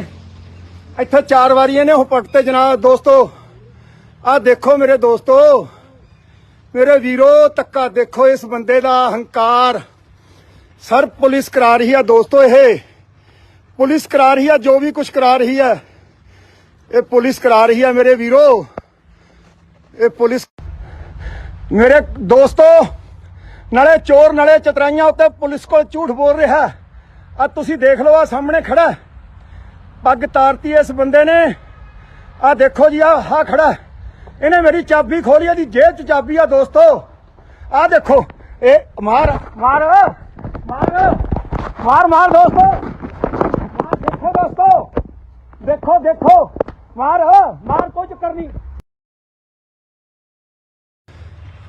ਇੱਥੇ 4 ਵਾਰੀ ਇਹਨੇ ਉਹ ਪੱਗ ਤੇ ਜਨਾਬ ਦੋਸਤੋ। ਆ ਦੇਖੋ ਮੇਰੇ ਦੋਸਤੋ, ਮੇਰੇ ਵੀਰੋ, ਧੱਕਾ ਦੇਖੋ ਇਸ ਬੰਦੇ ਦਾ ਹੰਕਾਰ। ਸਰ ਪੁਲਿਸ ਕਰਾ ਰਹੀ ਹੈ ਦੋਸਤੋ, ਇਹ ਪੁਲਿਸ ਕਰਾ ਰਹੀ ਹੈ, ਜੋ ਵੀ ਕੁਝ ਕਰਾ ਰਹੀ ਹੈ ਇਹ ਪੁਲਿਸ ਕਰਾ ਰਹੀ ਹੈ ਮੇਰੇ ਵੀਰੋ। ਇਹ ਪੁਲਿਸ ਮੇਰੇ ਦੋਸਤੋ ਨਾਲੇ ਚੋਰ ਨਾਲੇ ਚਤਰਾਈਆਂ ਉੱਤੇ ਪੁਲਿਸ ਕੋਲ ਝੂਠ ਬੋਲ ਰਿਹਾ। ਆ ਤੁਸੀਂ ਦੇਖ ਲਓ, ਆ ਸਾਹਮਣੇ ਖੜਾ ਪੱਗ ਤਾਰਤੀ ਇਸ ਬੰਦੇ ਨੇ। ਆ ਦੇਖੋ ਜੀ, ਆ ਖੜਾ, ਇਹਨੇ ਮੇਰੀ ਚਾਬੀ ਖੋਲੀ, ਇਹਦੀ ਜੇਬ 'ਚ ਚਾਬੀ ਆ ਦੋਸਤੋ। ਆ ਦੇਖੋ, ਇਹ ਮਾਰ ਮਾਰ ਮਾਰ ਮਾਰ ਮਾਰ ਦੋਸਤੋ, ਮਾਰ, ਦੇਖੋ ਦੋਸਤੋ, ਦੇਖੋ ਦੇਖੋ, ਮਾਰ ਮਾਰ, ਕੋਈ ਚੱਕਰ ਨਹੀਂ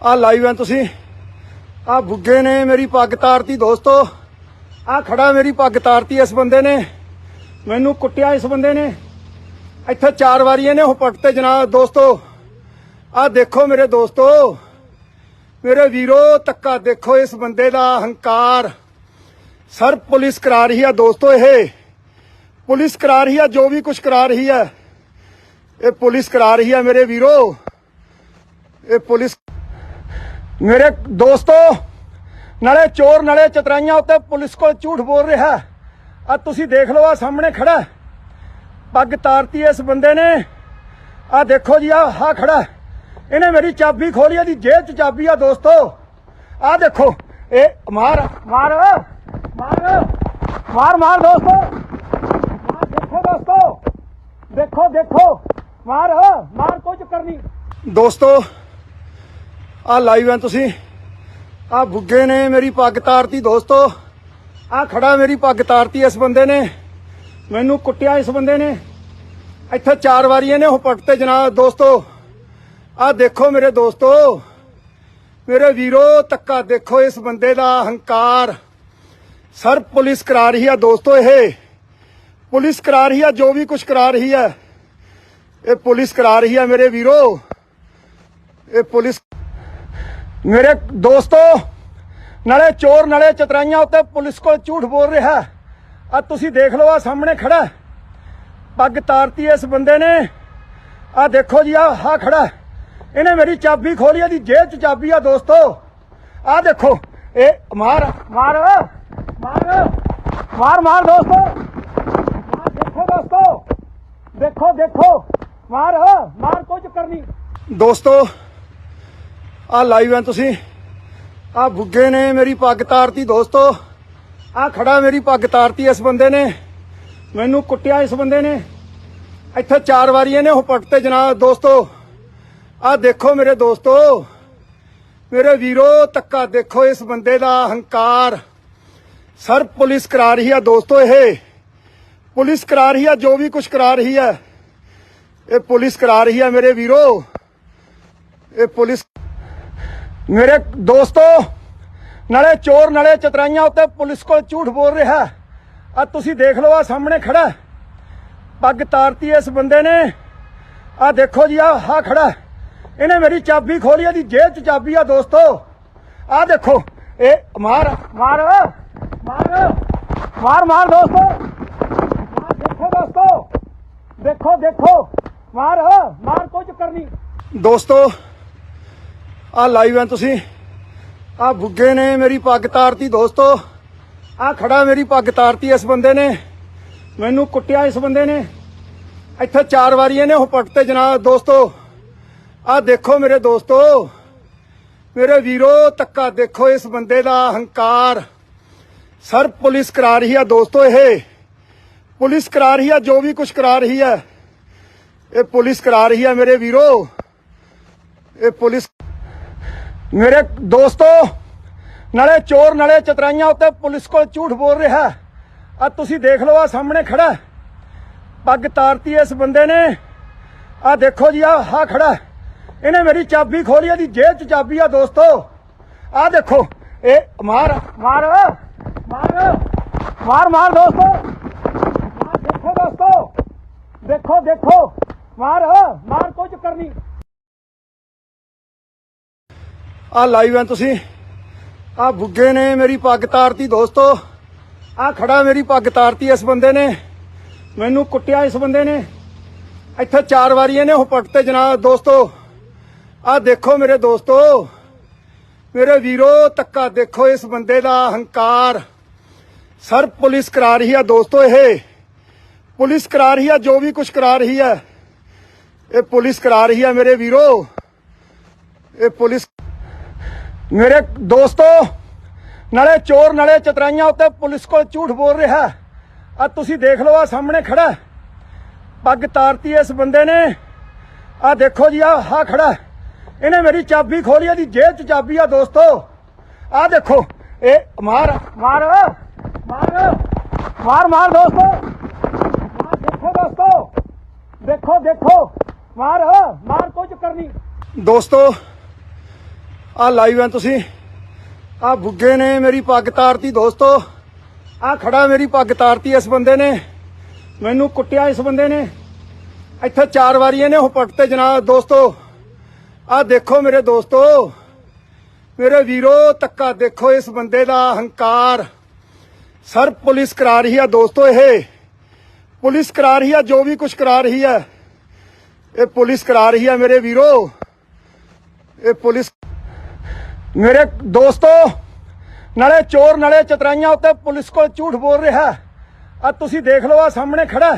ਆ ਲਾਈਵ ਹੈ ਤੁਸੀਂ ਆ ਬੁੱਗੇ ਨੇ ਮੇਰੀ ਪੱਗ ਤਾਰਤੀ ਦੋਸਤੋ। ਆ ਖੜਾ ਮੇਰੀ ਪੱਗ ਤਾਰਤੀ ਇਸ ਬੰਦੇ ਨੇ, ਮੈਨੂੰ ਕੁੱਟਿਆ ਇਸ ਬੰਦੇ ਨੇ ਇੱਥੇ 4 ਵਾਰੀ ਇਹਨੇ ਉਹ ਪੱਗ ਤੇ ਜਨਾਬ ਦੋਸਤੋ। ਆ ਦੇਖੋ ਮੇਰੇ ਦੋਸਤੋ, ਮੇਰੇ ਵੀਰੋ, ਤੱਕਾ ਦੇਖੋ ਇਸ ਬੰਦੇ ਦਾ ਹੰਕਾਰ। सर पुलिस करा रही है दोस्तों, ये पुलिस करा रही है, जो भी कुछ करा रही है ये पुलिस करा रही है मेरे वीरो। ये पुलिस मेरे दोस्तों नाले चोर नाले चतराइयां उत्ते पुलिस को झूठ बोल रहा है। आ तुसी देख लो, आ सामने खड़ा पग तारती है इस बंदे ने। आ देखो जी, आ खड़ा इन्हें मेरी चाबी खोली, दी जेब च चाबी है दोस्तों। आ देखो ये मार मार मार मार मार दोस्तों, मार देखो दोस्तों, देखो देखो मार मार, कोई चक्कर नहीं दोस्तों। आ लाइव है तुसी आ बुग्गे ने मेरी पग तारती दोस्तों। आ खड़ा मेरी पग तारती इस बंदे ने, मैनू कुट्टिया इस बंदे ने इत्थे 4 वारी इहने पग ते जनाब दोस्तों। आ देखो मेरे दोस्तों, मेरे वीरो, तक्का देखो इस बंदे दा हंकार। सर पुलिस करा रही है दोस्तों, ये पुलिस करा रही है, जो भी कुछ करा रही है ये पुलिस करा रही है मेरे वीरो। ये पुलिस मेरे दोस्तों नाले चोर नाले चतराइयां उत्ते पुलिस को झूठ बोल रहा है। आ तुसी देख लो, आ सामने खड़ा पग तारती है इस बंदे ने। आ देखो जी, आ खड़ा इन्हें मेरी चाबी खोली, दी जेब च चाबी है दोस्तों। आ देखो ये मार मार मार मार मार दोस्तों, मार देखो दोस्तों, देखो देखो मार मार, कोई चक्कर नहीं दोस्तों। आ लाइव है तुसी आ बुग्गे ने मेरी पग तारती दोस्तों। आ खड़ा मेरी पग तारती इस बंदे ने, मैनू कुट्टिया इस बंदे ने इत्थे 4 वारी इहने वो पग ते जनाब दोस्तों। आ देखो मेरे दोस्तों, मेरे वीरो, तक्का देखो इस बंदे दा हंकार। सर पुलिस करा रही है दोस्तों, ये पुलिस करा रही है, जो भी कुछ करा रही है ये पुलिस करा रही है मेरे वीरो। ये पुलिस मेरे दोस्तों नाले चोर नाले चतराइयां उत्ते पुलिस को झूठ बोल रहा है। आ तुसी देख लो, आ सामने खड़ा पग तारती है इस बंदे ने। आ देखो जी, आ खड़ा इन्हें मेरी चाबी खोली, दी जेब च चाबी है दोस्तों। आ देखो ये मार मार मार मार मार दोस्तों, मार देखो दोस्तों, देखो देखो मार मार, कोई चक्कर नहीं दोस्तों। आ लाइव है तुसी आ बुग्गे ने मेरी पग तारती दोस्तों। आ खड़ा मेरी पग तारती इस बंदे ने, मैनू कुट्टिया इस बंदे ने इत्थे 4 वारी इहने वो पग ते जनाब दोस्तों। आ देखो मेरे दोस्तों, मेरे वीरो, तक्का देखो इस बंदे दा हंकार। सर पुलिस करा रही है दोस्तों, ये पुलिस करा रही है, जो भी कुछ करा रही है ये पुलिस करा रही है मेरे वीरो। ये पुलिस मेरे दोस्तों नाले चोर नाले चतराइयां उत्ते पुलिस को झूठ बोल रहा है। आ तुसी देख लो, आ सामने खड़ा पग तारती है इस बंदे ने। आ देखो जी, आ खड़ा इन्हें मेरी चाबी खोली, दी जेब च चाबी है दोस्तों। आ देखो ये मार मार मार मार मार दोस्तों, मार देखो दोस्तों, देखो देखो मार मार, कोई चक्कर नहीं आ लाइव है तुसी आ बुग्गे ने मेरी पग तारती दोस्तों। आ खड़ा मेरी पग तारती इस बंदे ने, मैनू कुट्टिया इस बंदे ने इत्थे 4 वारी इहने वो पग ते जनाब दोस्तों। आ देखो मेरे दोस्तों, मेरे वीरो, तक्का देखो इस बंदे दा हंकार। सर पुलिस करा रही है दोस्तों, ये पुलिस करा रही है, जो भी कुछ करा रही है ये पुलिस करा रही है मेरे वीरो। ये पुलिस मेरे दोस्तों नाले चोर नाले चतराइयां उत्ते पुलिस को झूठ बोल रहा है। आ तुसी देख लो, आ सामने खड़ा पग तारती है इस बंदे ने। आ देखो जी, आ खड़ा इन्हें मेरी चाबी खोली, दी जेब च चाबी है दोस्तों। आ देखो ये मार मार मार मार मार दोस्तों, मार देखो दोस्तों, देखो देखो मार मार, कोई चक्कर नहीं दोस्तों। ਆ ਲਾਈਵ ਹੈ ਤੁਸੀਂ ਆ ਬੁੱਗੇ ਨੇ ਮੇਰੀ ਪੱਗ ਤਾਰਤੀ ਦੋਸਤੋ। ਆ ਖੜਾ ਮੇਰੀ ਪੱਗ ਤਾਰਤੀ ਇਸ ਬੰਦੇ ਨੇ, ਮੈਨੂੰ ਕੁੱਟਿਆ ਇਸ ਬੰਦੇ ਨੇ ਇੱਥੇ 4 ਵਾਰੀ ਇਹਨੇ ਹੁਪਟ ਤੇ ਜਨਾਬ ਦੋਸਤੋ। ਆ ਦੇਖੋ ਮੇਰੇ ਦੋਸਤੋ, ਮੇਰੇ ਵੀਰੋ, ਧੱਕਾ ਦੇਖੋ ਇਸ ਬੰਦੇ ਦਾ ਹੰਕਾਰ। ਸਰ ਪੁਲਿਸ ਕਰਾ ਰਹੀ ਹੈ ਦੋਸਤੋ, ਇਹ ਪੁਲਿਸ ਕਰਾ ਰਹੀ ਹੈ ਜੋ ਵੀ ਕੁਝ ਕਰਾ ਰਹੀ ਹੈ, ਇਹ ਪੁਲਿਸ ਕਰਾ ਰਹੀ ਹੈ ਮੇਰੇ ਵੀਰੋ। ਇਹ ਪੁਲਿਸ ਮੇਰੇ ਦੋਸਤੋ ਨਾਲੇ ਚੋਰ ਨਾਲੇ ਚਤਰਾਈਆਂ ਉੱਤੇ ਪੁਲਿਸ ਕੋਲ ਝੂਠ ਬੋਲ ਰਿਹਾ। ਆ ਤੁਸੀਂ ਦੇਖ ਲਓ, ਆ ਸਾਹਮਣੇ ਖੜਾ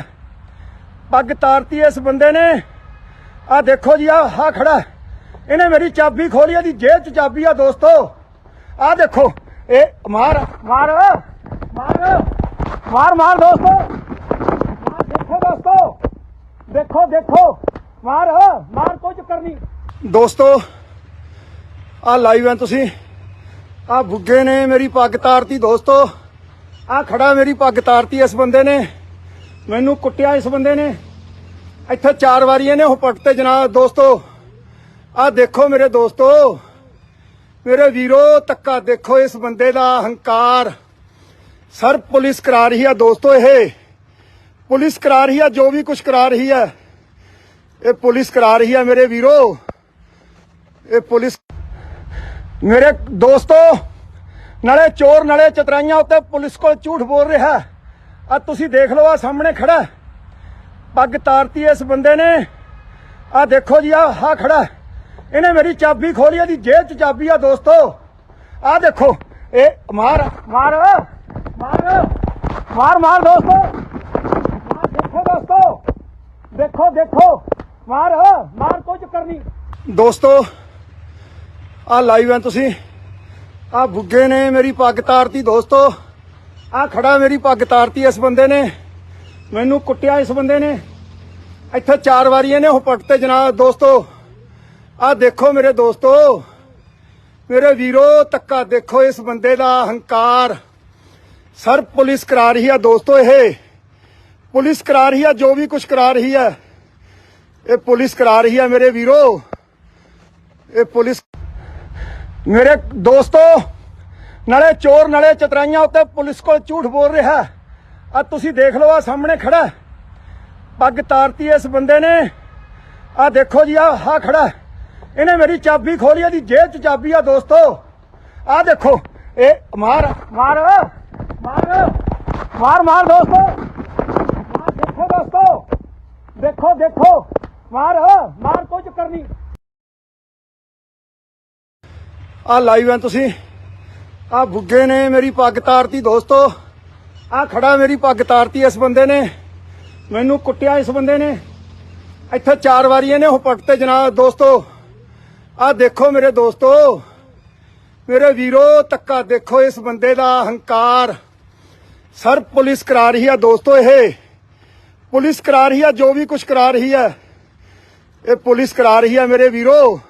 ਪੱਗ ਤਾਰਤੀ ਇਸ ਬੰਦੇ ਨੇ। ਆ ਦੇਖੋ ਜੀ, ਆ ਖੜਾ, ਇਹਨੇ ਮੇਰੀ ਚਾਬੀ ਖੋਲੀ, ਇਹਦੀ ਜੇਬ 'ਚ ਚਾਬੀ ਆ ਦੋਸਤੋ। ਆ ਦੇਖੋ, ਇਹ ਮਾਰ ਮਾਰ ਮਾਰ ਮਾਰ ਮਾਰ ਦੋਸਤੋ, ਮਾਰ, ਦੇਖੋ ਦੋਸਤੋ, ਦੇਖੋ ਦੇਖੋ, ਮਾਰ ਮਾਰ, ਕੋਈ ਚੱਕਰ ਨਹੀਂ ਦੋਸਤੋ। ਆ ਲਾਈਵ ਹੈ ਤੁਸੀਂ ਆ ਬੁੱਗੇ ਨੇ ਮੇਰੀ ਪੱਗ ਤਾਰਤੀ ਦੋਸਤੋ। ਆ ਖੜਾ ਮੇਰੀ ਪੱਗ ਤਾਰਤੀ ਇਸ ਬੰਦੇ ਨੇ, ਮੈਨੂੰ ਕੁੱਟਿਆ ਇਸ ਬੰਦੇ ਨੇ ਇੱਥੇ 4 ਵਾਰੀ ਇਹਨੇ ਹੁਪਟ ਤੇ ਜਨਾਬ ਦੋਸਤੋ। ਆ ਦੇਖੋ ਮੇਰੇ ਦੋਸਤੋ, ਮੇਰੇ ਵੀਰੋ, ਧੱਕਾ ਦੇਖੋ ਇਸ ਬੰਦੇ ਦਾ ਹੰਕਾਰ। ਸਰ ਪੁਲਿਸ ਕਰਾ ਰਹੀ ਹੈ ਦੋਸਤੋ, ਇਹ ਪੁਲਿਸ ਕਰਾ ਰਹੀ ਹੈ ਜੋ ਵੀ ਕੁਝ ਕਰਾ ਰਹੀ ਹੈ, ਇਹ ਪੁਲਿਸ ਕਰਾ ਰਹੀ ਹੈ ਮੇਰੇ ਵੀਰੋ। ਇਹ ਪੁਲਿਸ ਮੇਰੇ ਦੋਸਤੋ ਨਾਲੇ ਚੋਰ ਨਾਲੇ ਚਤਰਾਈਆਂ ਉੱਤੇ ਪੁਲਿਸ ਕੋਲ ਝੂਠ ਬੋਲ ਰਿਹਾ। ਆ ਤੁਸੀਂ ਦੇਖ ਲਓ, ਆ ਸਾਹਮਣੇ ਖੜਾ ਪੱਗ ਤਾਰਤੀ ਇਸ ਬੰਦੇ ਨੇ। ਆ ਦੇਖੋ ਜੀ, ਆ ਖੜਾ, ਇਹਨੇ ਮੇਰੀ ਚਾਬੀ ਖੋਲੀ, ਇਹਦੀ ਜੇਬ 'ਚ ਚਾਬੀ ਆ ਦੋਸਤੋ। ਆ ਦੇਖੋ, ਇਹ ਮਾਰ ਮਾਰ ਮਾਰ ਮਾਰ ਮਾਰ ਦੋਸਤੋ, ਮਾਰ, ਦੇਖੋ ਦੋਸਤੋ, ਦੇਖੋ ਦੇਖੋ, ਮਾਰ ਮਾਰ, ਕੋਈ ਚੱਕਰ ਨਹੀਂ ਦੋਸਤੋ। ਆ ਲਾਈਵ ਹੈ ਤੁਸੀਂ ਆ ਬੁੱਗੇ ਨੇ ਮੇਰੀ ਪੱਗ ਤਾਰਤੀ ਦੋਸਤੋ। ਆ ਖੜਾ ਮੇਰੀ ਪੱਗ ਤਾਰਤੀ ਇਸ ਬੰਦੇ ਨੇ, ਮੈਨੂੰ ਕੁੱਟਿਆ ਇਸ ਬੰਦੇ ਨੇ ਇੱਥੇ 4 ਵਾਰੀ ਇਹਨੇ ਹੁਪਟ ਤੇ ਜਨਾਬ ਦੋਸਤੋ। ਆ ਦੇਖੋ ਮੇਰੇ ਦੋਸਤੋ, ਮੇਰੇ ਵੀਰੋ, ਧੱਕਾ ਦੇਖੋ ਇਸ ਬੰਦੇ ਦਾ ਹੰਕਾਰ। ਸਰ ਪੁਲਿਸ ਕਰਾ ਰਹੀ ਹੈ ਦੋਸਤੋ, ਇਹ ਪੁਲਿਸ ਕਰਾ ਰਹੀ ਹੈ ਜੋ ਵੀ ਕੁਝ ਕਰਾ ਰਹੀ ਹੈ, ਇਹ ਪੁਲਿਸ ਕਰਾ ਰਹੀ ਹੈ ਮੇਰੇ ਵੀਰੋ। ਇਹ ਪੁਲਿਸ ਮੇਰੇ ਦੋਸਤੋ ਨਾਲੇ ਚੋਰ ਨਾਲੇ ਚਤਰਾਈਆਂ ਉੱਤੇ ਪੁਲਿਸ ਕੋਲ ਝੂਠ ਬੋਲ ਰਿਹਾ। ਆ ਤੁਸੀਂ ਦੇਖ ਲਓ, ਆ ਸਾਹਮਣੇ ਖੜਾ ਪੱਗ ਤਾਰਤੀ ਇਸ ਬੰਦੇ ਨੇ। ਆ ਦੇਖੋ ਜੀ, ਆ ਖੜਾ, ਇਹਨੇ ਮੇਰੀ ਚਾਬੀ ਖੋਲੀ, ਇਹਦੀ ਜੇਬ 'ਚ ਚਾਬੀ ਆ ਦੋਸਤੋ। ਆ ਦੇਖੋ, ਇਹ ਮਾਰ ਮਾਰ ਮਾਰ ਮਾਰ ਮਾਰ ਦੋਸਤੋ, ਮਾਰ, ਦੇਖੋ ਦੋਸਤੋ, ਦੇਖੋ ਦੇਖੋ, ਮਾਰ ਮਾਰ, ਕੋਈ ਚੱਕਰ ਨਹੀਂ ਆ ਲਾਈਵ ਹੈ ਤੁਸੀਂ ਆ ਬੁੱਗੇ ਨੇ ਮੇਰੀ ਪੱਗ ਤਾਰਤੀ ਦੋਸਤੋ। ਆ ਖੜਾ ਮੇਰੀ ਪੱਗ ਤਾਰਤੀ ਇਸ ਬੰਦੇ ਨੇ, ਮੈਨੂੰ ਕੁੱਟਿਆ ਇਸ ਬੰਦੇ ਨੇ ਇੱਥੇ 4 ਵਾਰੀ ਇਹਨੇ ਹੁਪਟ ਤੇ ਜਨਾਬ ਦੋਸਤੋ। ਆ ਦੇਖੋ ਮੇਰੇ ਦੋਸਤੋ, ਮੇਰੇ ਵੀਰੋ, ਧੱਕਾ ਦੇਖੋ ਇਸ ਬੰਦੇ ਦਾ ਹੰਕਾਰ। ਸਰ ਪੁਲਿਸ ਕਰਾ ਰਹੀ ਹੈ ਦੋਸਤੋ, ਇਹ ਪੁਲਿਸ ਕਰਾ ਰਹੀ ਹੈ ਜੋ ਵੀ ਕੁਝ ਕਰਾ ਰਹੀ ਹੈ, ਇਹ ਪੁਲਿਸ ਕਰਾ ਰਹੀ ਹੈ ਮੇਰੇ ਵੀਰੋ।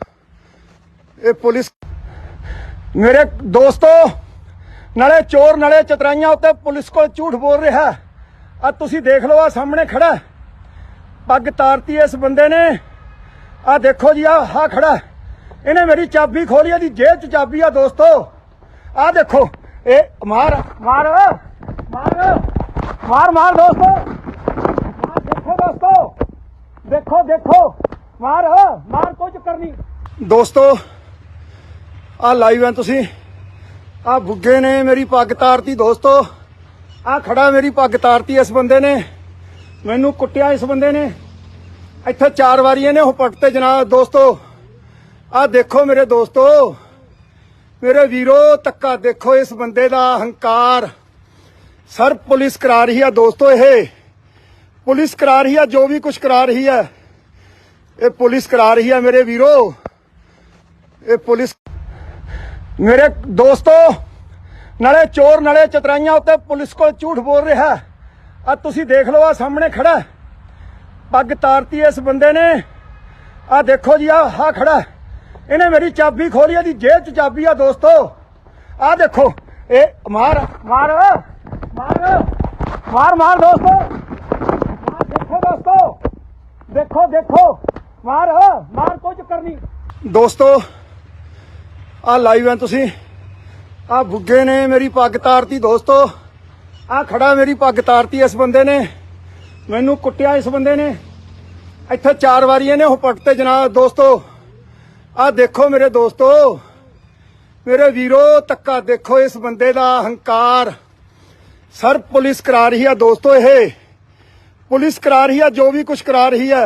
ਇਹ ਪੁਲਿਸ ਮੇਰੇ ਦੋਸਤੋ ਨਾਲੇ ਚੋਰ ਨਾਲੇ ਚਤਰਾਈਆਂ ਉੱਤੇ ਪੁਲਿਸ ਕੋਲ ਝੂਠ ਬੋਲ ਰਿਹਾ। ਆ ਤੁਸੀਂ ਦੇਖ ਲਓ, ਆ ਸਾਹਮਣੇ ਖੜਾ ਪੱਗ ਤਾਰਤੀ ਇਸ ਬੰਦੇ ਨੇ। ਆ ਦੇਖੋ ਜੀ, ਆ ਖੜਾ, ਇਹਨੇ ਮੇਰੀ ਚਾਬੀ ਖੋਲੀ, ਇਹਦੀ ਜੇਬ 'ਚ ਚਾਬੀ ਆ ਦੋਸਤੋ। ਆ ਦੇਖੋ, ਇਹ ਮਾਰ ਮਾਰ ਮਾਰ ਮਾਰ ਮਾਰ ਦੋਸਤੋ, ਮਾਰ, ਦੇਖੋ ਦੋਸਤੋ, ਦੇਖੋ ਦੇਖੋ, ਮਾਰ ਮਾਰ, ਕੋਈ ਚੱਕਰ ਨਹੀਂ ਦੋਸਤੋ। ਆ ਲਾਈਵ ਹੈ ਤੁਸੀਂ ਆ ਬੁੱਗੇ ਨੇ ਮੇਰੀ ਪੱਗ ਤਾਰਤੀ ਦੋਸਤੋ। ਆ ਖੜਾ ਮੇਰੀ ਪੱਗ ਤਾਰਤੀ ਇਸ ਬੰਦੇ ਨੇ, ਮੈਨੂੰ ਕੁੱਟਿਆ ਇਸ ਬੰਦੇ ਨੇ ਇੱਥੇ 4 ਵਾਰੀ ਇਹਨੇ ਹੁਪਟ ਤੇ ਜਨਾਬ ਦੋਸਤੋ। ਆ ਦੇਖੋ ਮੇਰੇ ਦੋਸਤੋ, ਮੇਰੇ ਵੀਰੋ, ਧੱਕਾ ਦੇਖੋ ਇਸ ਬੰਦੇ ਦਾ ਹੰਕਾਰ। ਸਰ ਪੁਲਿਸ ਕਰਾ ਰਹੀ ਹੈ ਦੋਸਤੋ, ਇਹ ਪੁਲਿਸ ਕਰਾ ਰਹੀ ਹੈ ਜੋ ਵੀ ਕੁਝ ਕਰਾ ਰਹੀ ਹੈ, ਇਹ ਪੁਲਿਸ ਕਰਾ ਰਹੀ ਹੈ ਮੇਰੇ ਵੀਰੋ। ਇਹ ਪੁਲਿਸ ਮੇਰੇ ਦੋਸਤੋ ਨਾਲੇ ਚੋਰ ਨਾਲੇ ਚਤਰਾਈਆਂ ਉੱਤੇ ਪੁਲਿਸ ਕੋਲ ਝੂਠ ਬੋਲ ਰਿਹਾ। ਆ ਤੁਸੀਂ ਦੇਖ ਲਓ, ਆ ਸਾਹਮਣੇ ਖੜਾ ਪੱਗ ਤਾਰਤੀ ਇਸ ਬੰਦੇ ਨੇ। ਆ ਦੇਖੋ ਜੀ, ਆ ਖੜਾ, ਇਹਨੇ ਮੇਰੀ ਚਾਬੀ ਖੋਲੀ, ਇਹਦੀ ਜੇਬ 'ਚ ਚਾਬੀ ਆ ਦੋਸਤੋ। ਆ ਦੇਖੋ, ਇਹ ਮਾਰ ਮਾਰ ਮਾਰ ਮਾਰ ਮਾਰ ਦੋਸਤੋ, ਮਾਰ, ਦੇਖੋ ਦੋਸਤੋ, ਦੇਖੋ ਦੇਖੋ, ਮਾਰ ਮਾਰ, ਕੋਈ ਚੱਕਰ ਨਹੀਂ ਦੋਸਤੋ। ਆ ਲਾਈਵ ਹੈ ਤੁਸੀਂ ਆ ਬੁੱਗੇ ਨੇ ਮੇਰੀ ਪੱਗ ਤਾਰਤੀ ਦੋਸਤੋ। ਆ ਖੜਾ ਮੇਰੀ ਪੱਗ ਤਾਰਤੀ ਇਸ ਬੰਦੇ ਨੇ, ਮੈਨੂੰ ਕੁੱਟਿਆ ਇਸ ਬੰਦੇ ਨੇ। ਇੱਥੇ 4 ਵਾਰੀ ਇਹਨੇ ਉਹ ਪੱਟ ਤੇ ਜਨਾਬ ਦੋਸਤੋ। ਆ ਦੇਖੋ ਮੇਰੇ ਦੋਸਤੋ, ਮੇਰੇ ਵੀਰੋ, ਧੱਕਾ ਦੇਖੋ ਇਸ ਬੰਦੇ ਦਾ ਹੰਕਾਰ। ਸਰ ਪੁਲਿਸ ਕਰਾ ਰਹੀ ਹੈ ਦੋਸਤੋ, ਇਹ ਪੁਲਿਸ ਕਰਾ ਰਹੀ ਹੈ, ਜੋ ਵੀ ਕੁਝ ਕਰਾ ਰਹੀ ਹੈ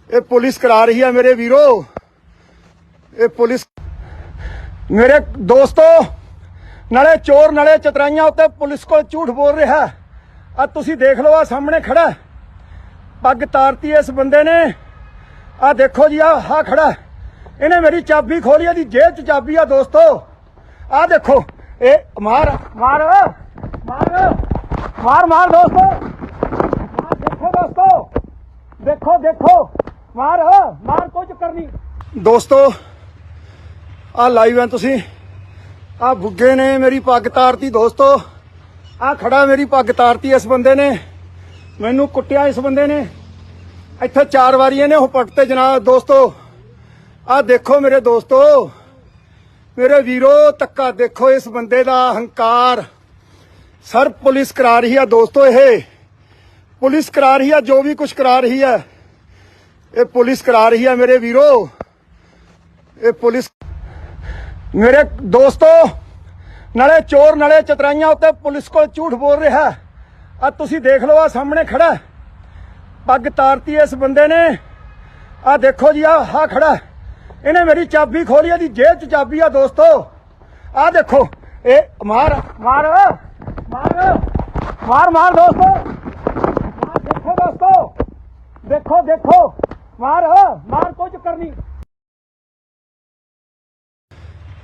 ਇਹ ਪੁਲਿਸ ਕਰਾ ਰਹੀ ਹੈ ਮੇਰੇ ਵੀਰੋ। ਇਹ ਪੁਲਿਸ ਮੇਰੇ ਦੋਸਤੋ, ਨਾਲੇ ਚੋਰ ਨਾਲੇ ਚਤਰਾਈਆਂ ਉੱਤੇ ਪੁਲਿਸ ਕੋਲ ਝੂਠ ਬੋਲ ਰਿਹਾ। ਆ ਤੁਸੀਂ ਦੇਖ ਲਓ, ਆ ਸਾਹਮਣੇ ਖੜਾ ਪੱਗ ਤਾਰਤੀ ਇਸ ਬੰਦੇ ਨੇ। ਆ ਦੇਖੋ ਜੀ, ਆ ਖੜਾ, ਇਹਨੇ ਮੇਰੀ ਚਾਬੀ ਖੋਲੀ, ਇਹਦੀ ਜੇਬ 'ਚ ਚਾਬੀ ਆ ਦੋਸਤੋ। ਆ ਦੇਖੋ, ਇਹ ਮਾਰ ਮਾਰ ਮਾਰ ਮਾਰ ਮਾਰ ਦੋਸਤੋ, ਮਾਰ, ਦੇਖੋ ਦੋਸਤੋ, ਦੇਖੋ ਦੇਖੋ, ਮਾਰ ਮਾਰ, ਕੋਈ ਚੱਕਰ ਨਹੀਂ ਦੋਸਤੋ। ਆ ਲਾਈਵ ਹੈ ਤੁਸੀਂ ਆ ਬੁੱਗੇ ਨੇ ਮੇਰੀ ਪੱਗ ਤਾਰਤੀ ਦੋਸਤੋ। ਆ ਖੜਾ ਮੇਰੀ ਪੱਗ ਤਾਰਤੀ ਇਸ ਬੰਦੇ ਨੇ, ਮੈਨੂੰ ਕੁੱਟਿਆ ਇਸ ਬੰਦੇ ਨੇ। ਇੱਥੇ 4 ਵਾਰੀ ਇਹਨੇ ਉਹ ਪੱਟ ਤੇ ਜਨਾਬ ਦੋਸਤੋ। ਆ ਦੇਖੋ ਮੇਰੇ ਦੋਸਤੋ, ਮੇਰੇ ਵੀਰੋ, ਧੱਕਾ ਦੇਖੋ ਇਸ ਬੰਦੇ ਦਾ ਹੰਕਾਰ। ਸਰ ਪੁਲਿਸ ਕਰਾ ਰਹੀ ਹੈ ਦੋਸਤੋ, ਇਹ ਪੁਲਿਸ ਕਰਾ ਰਹੀ ਹੈ, ਜੋ ਵੀ ਕੁਝ ਕਰਾ ਰਹੀ ਹੈ ਇਹ ਪੁਲਿਸ ਕਰਾ ਰਹੀ ਹੈ ਮੇਰੇ ਵੀਰੋ। ਇਹ ਪੁਲਿਸ ਮੇਰੇ ਦੋਸਤੋ, ਨਾਲੇ ਚੋਰ ਨਾਲੇ ਚਤਰਾਈਆਂ ਉੱਤੇ ਪੁਲਿਸ ਕੋਲ ਝੂਠ ਬੋਲ ਰਿਹਾ। ਆ ਤੁਸੀਂ ਦੇਖ ਲਓ, ਆ ਸਾਹਮਣੇ ਖੜਾ ਪੱਗ ਤਾਰਤੀ ਇਸ ਬੰਦੇ ਨੇ। ਆ ਦੇਖੋ ਜੀ, ਆ ਖੜਾ, ਇਹਨੇ ਮੇਰੀ ਚਾਬੀ ਖੋਲੀ, ਇਹਦੀ ਜੇਬ 'ਚ ਚਾਬੀ ਆ ਦੋਸਤੋ। ਆ ਦੇਖੋ, ਇਹ ਮਾਰ ਮਾਰ ਮਾਰ ਮਾਰ ਮਾਰ ਦੋਸਤੋ, ਮਾਰ, ਦੇਖੋ ਦੋਸਤੋ, ਦੇਖੋ ਦੇਖੋ, ਮਾਰ ਮਾਰ, ਕੋਈ ਚੱਕਰ ਨਹੀਂ।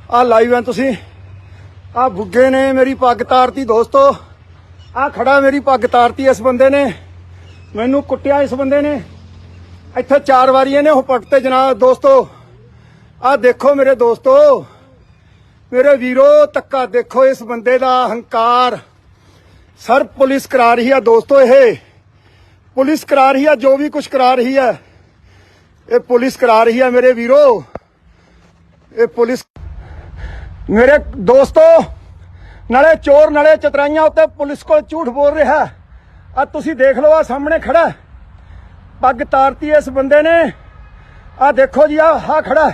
ਆ ਲਾਈਵ ਹੈ ਤੁਸੀਂ ਆ ਬੁੱਗੇ ਨੇ ਮੇਰੀ ਪੱਗ ਤਾਰਤੀ ਦੋਸਤੋ। ਆ ਖੜਾ ਮੇਰੀ ਪੱਗ ਤਾਰਤੀ ਇਸ ਬੰਦੇ ਨੇ, ਮੈਨੂੰ ਕੁੱਟਿਆ ਇਸ ਬੰਦੇ ਨੇ। ਇੱਥੇ 4 ਵਾਰੀ ਇਹਨੇ ਉਹ ਪੱਟ ਤੇ ਜਨਾਬ ਦੋਸਤੋ। ਆ ਦੇਖੋ ਮੇਰੇ ਦੋਸਤੋ, ਮੇਰੇ ਵੀਰੋ, ਧੱਕਾ ਦੇਖੋ ਇਸ ਬੰਦੇ ਦਾ ਹੰਕਾਰ। ਸਰ ਪੁਲਿਸ ਕਰਾ ਰਹੀ ਹੈ ਦੋਸਤੋ, ਇਹ ਪੁਲਿਸ ਕਰਾ ਰਹੀ ਹੈ, ਜੋ ਵੀ ਕੁਝ ਕਰਾ ਰਹੀ ਹੈ ਇਹ ਪੁਲਿਸ ਕਰਾ ਰਹੀ ਹੈ ਮੇਰੇ ਵੀਰੋ। ਇਹ ਪੁਲਿਸ ਮੇਰੇ ਦੋਸਤੋ, ਨਾਲੇ ਚੋਰ ਨਾਲੇ ਚਤਰਾਈਆਂ ਉੱਤੇ ਪੁਲਿਸ ਕੋਲ ਝੂਠ ਬੋਲ ਰਿਹਾ। ਆ ਤੁਸੀਂ ਦੇਖ ਲਓ, ਆ ਸਾਹਮਣੇ ਖੜਾ ਪੱਗ ਤਾਰਤੀ ਇਸ ਬੰਦੇ ਨੇ। ਆ ਦੇਖੋ ਜੀ, ਆ ਖੜਾ,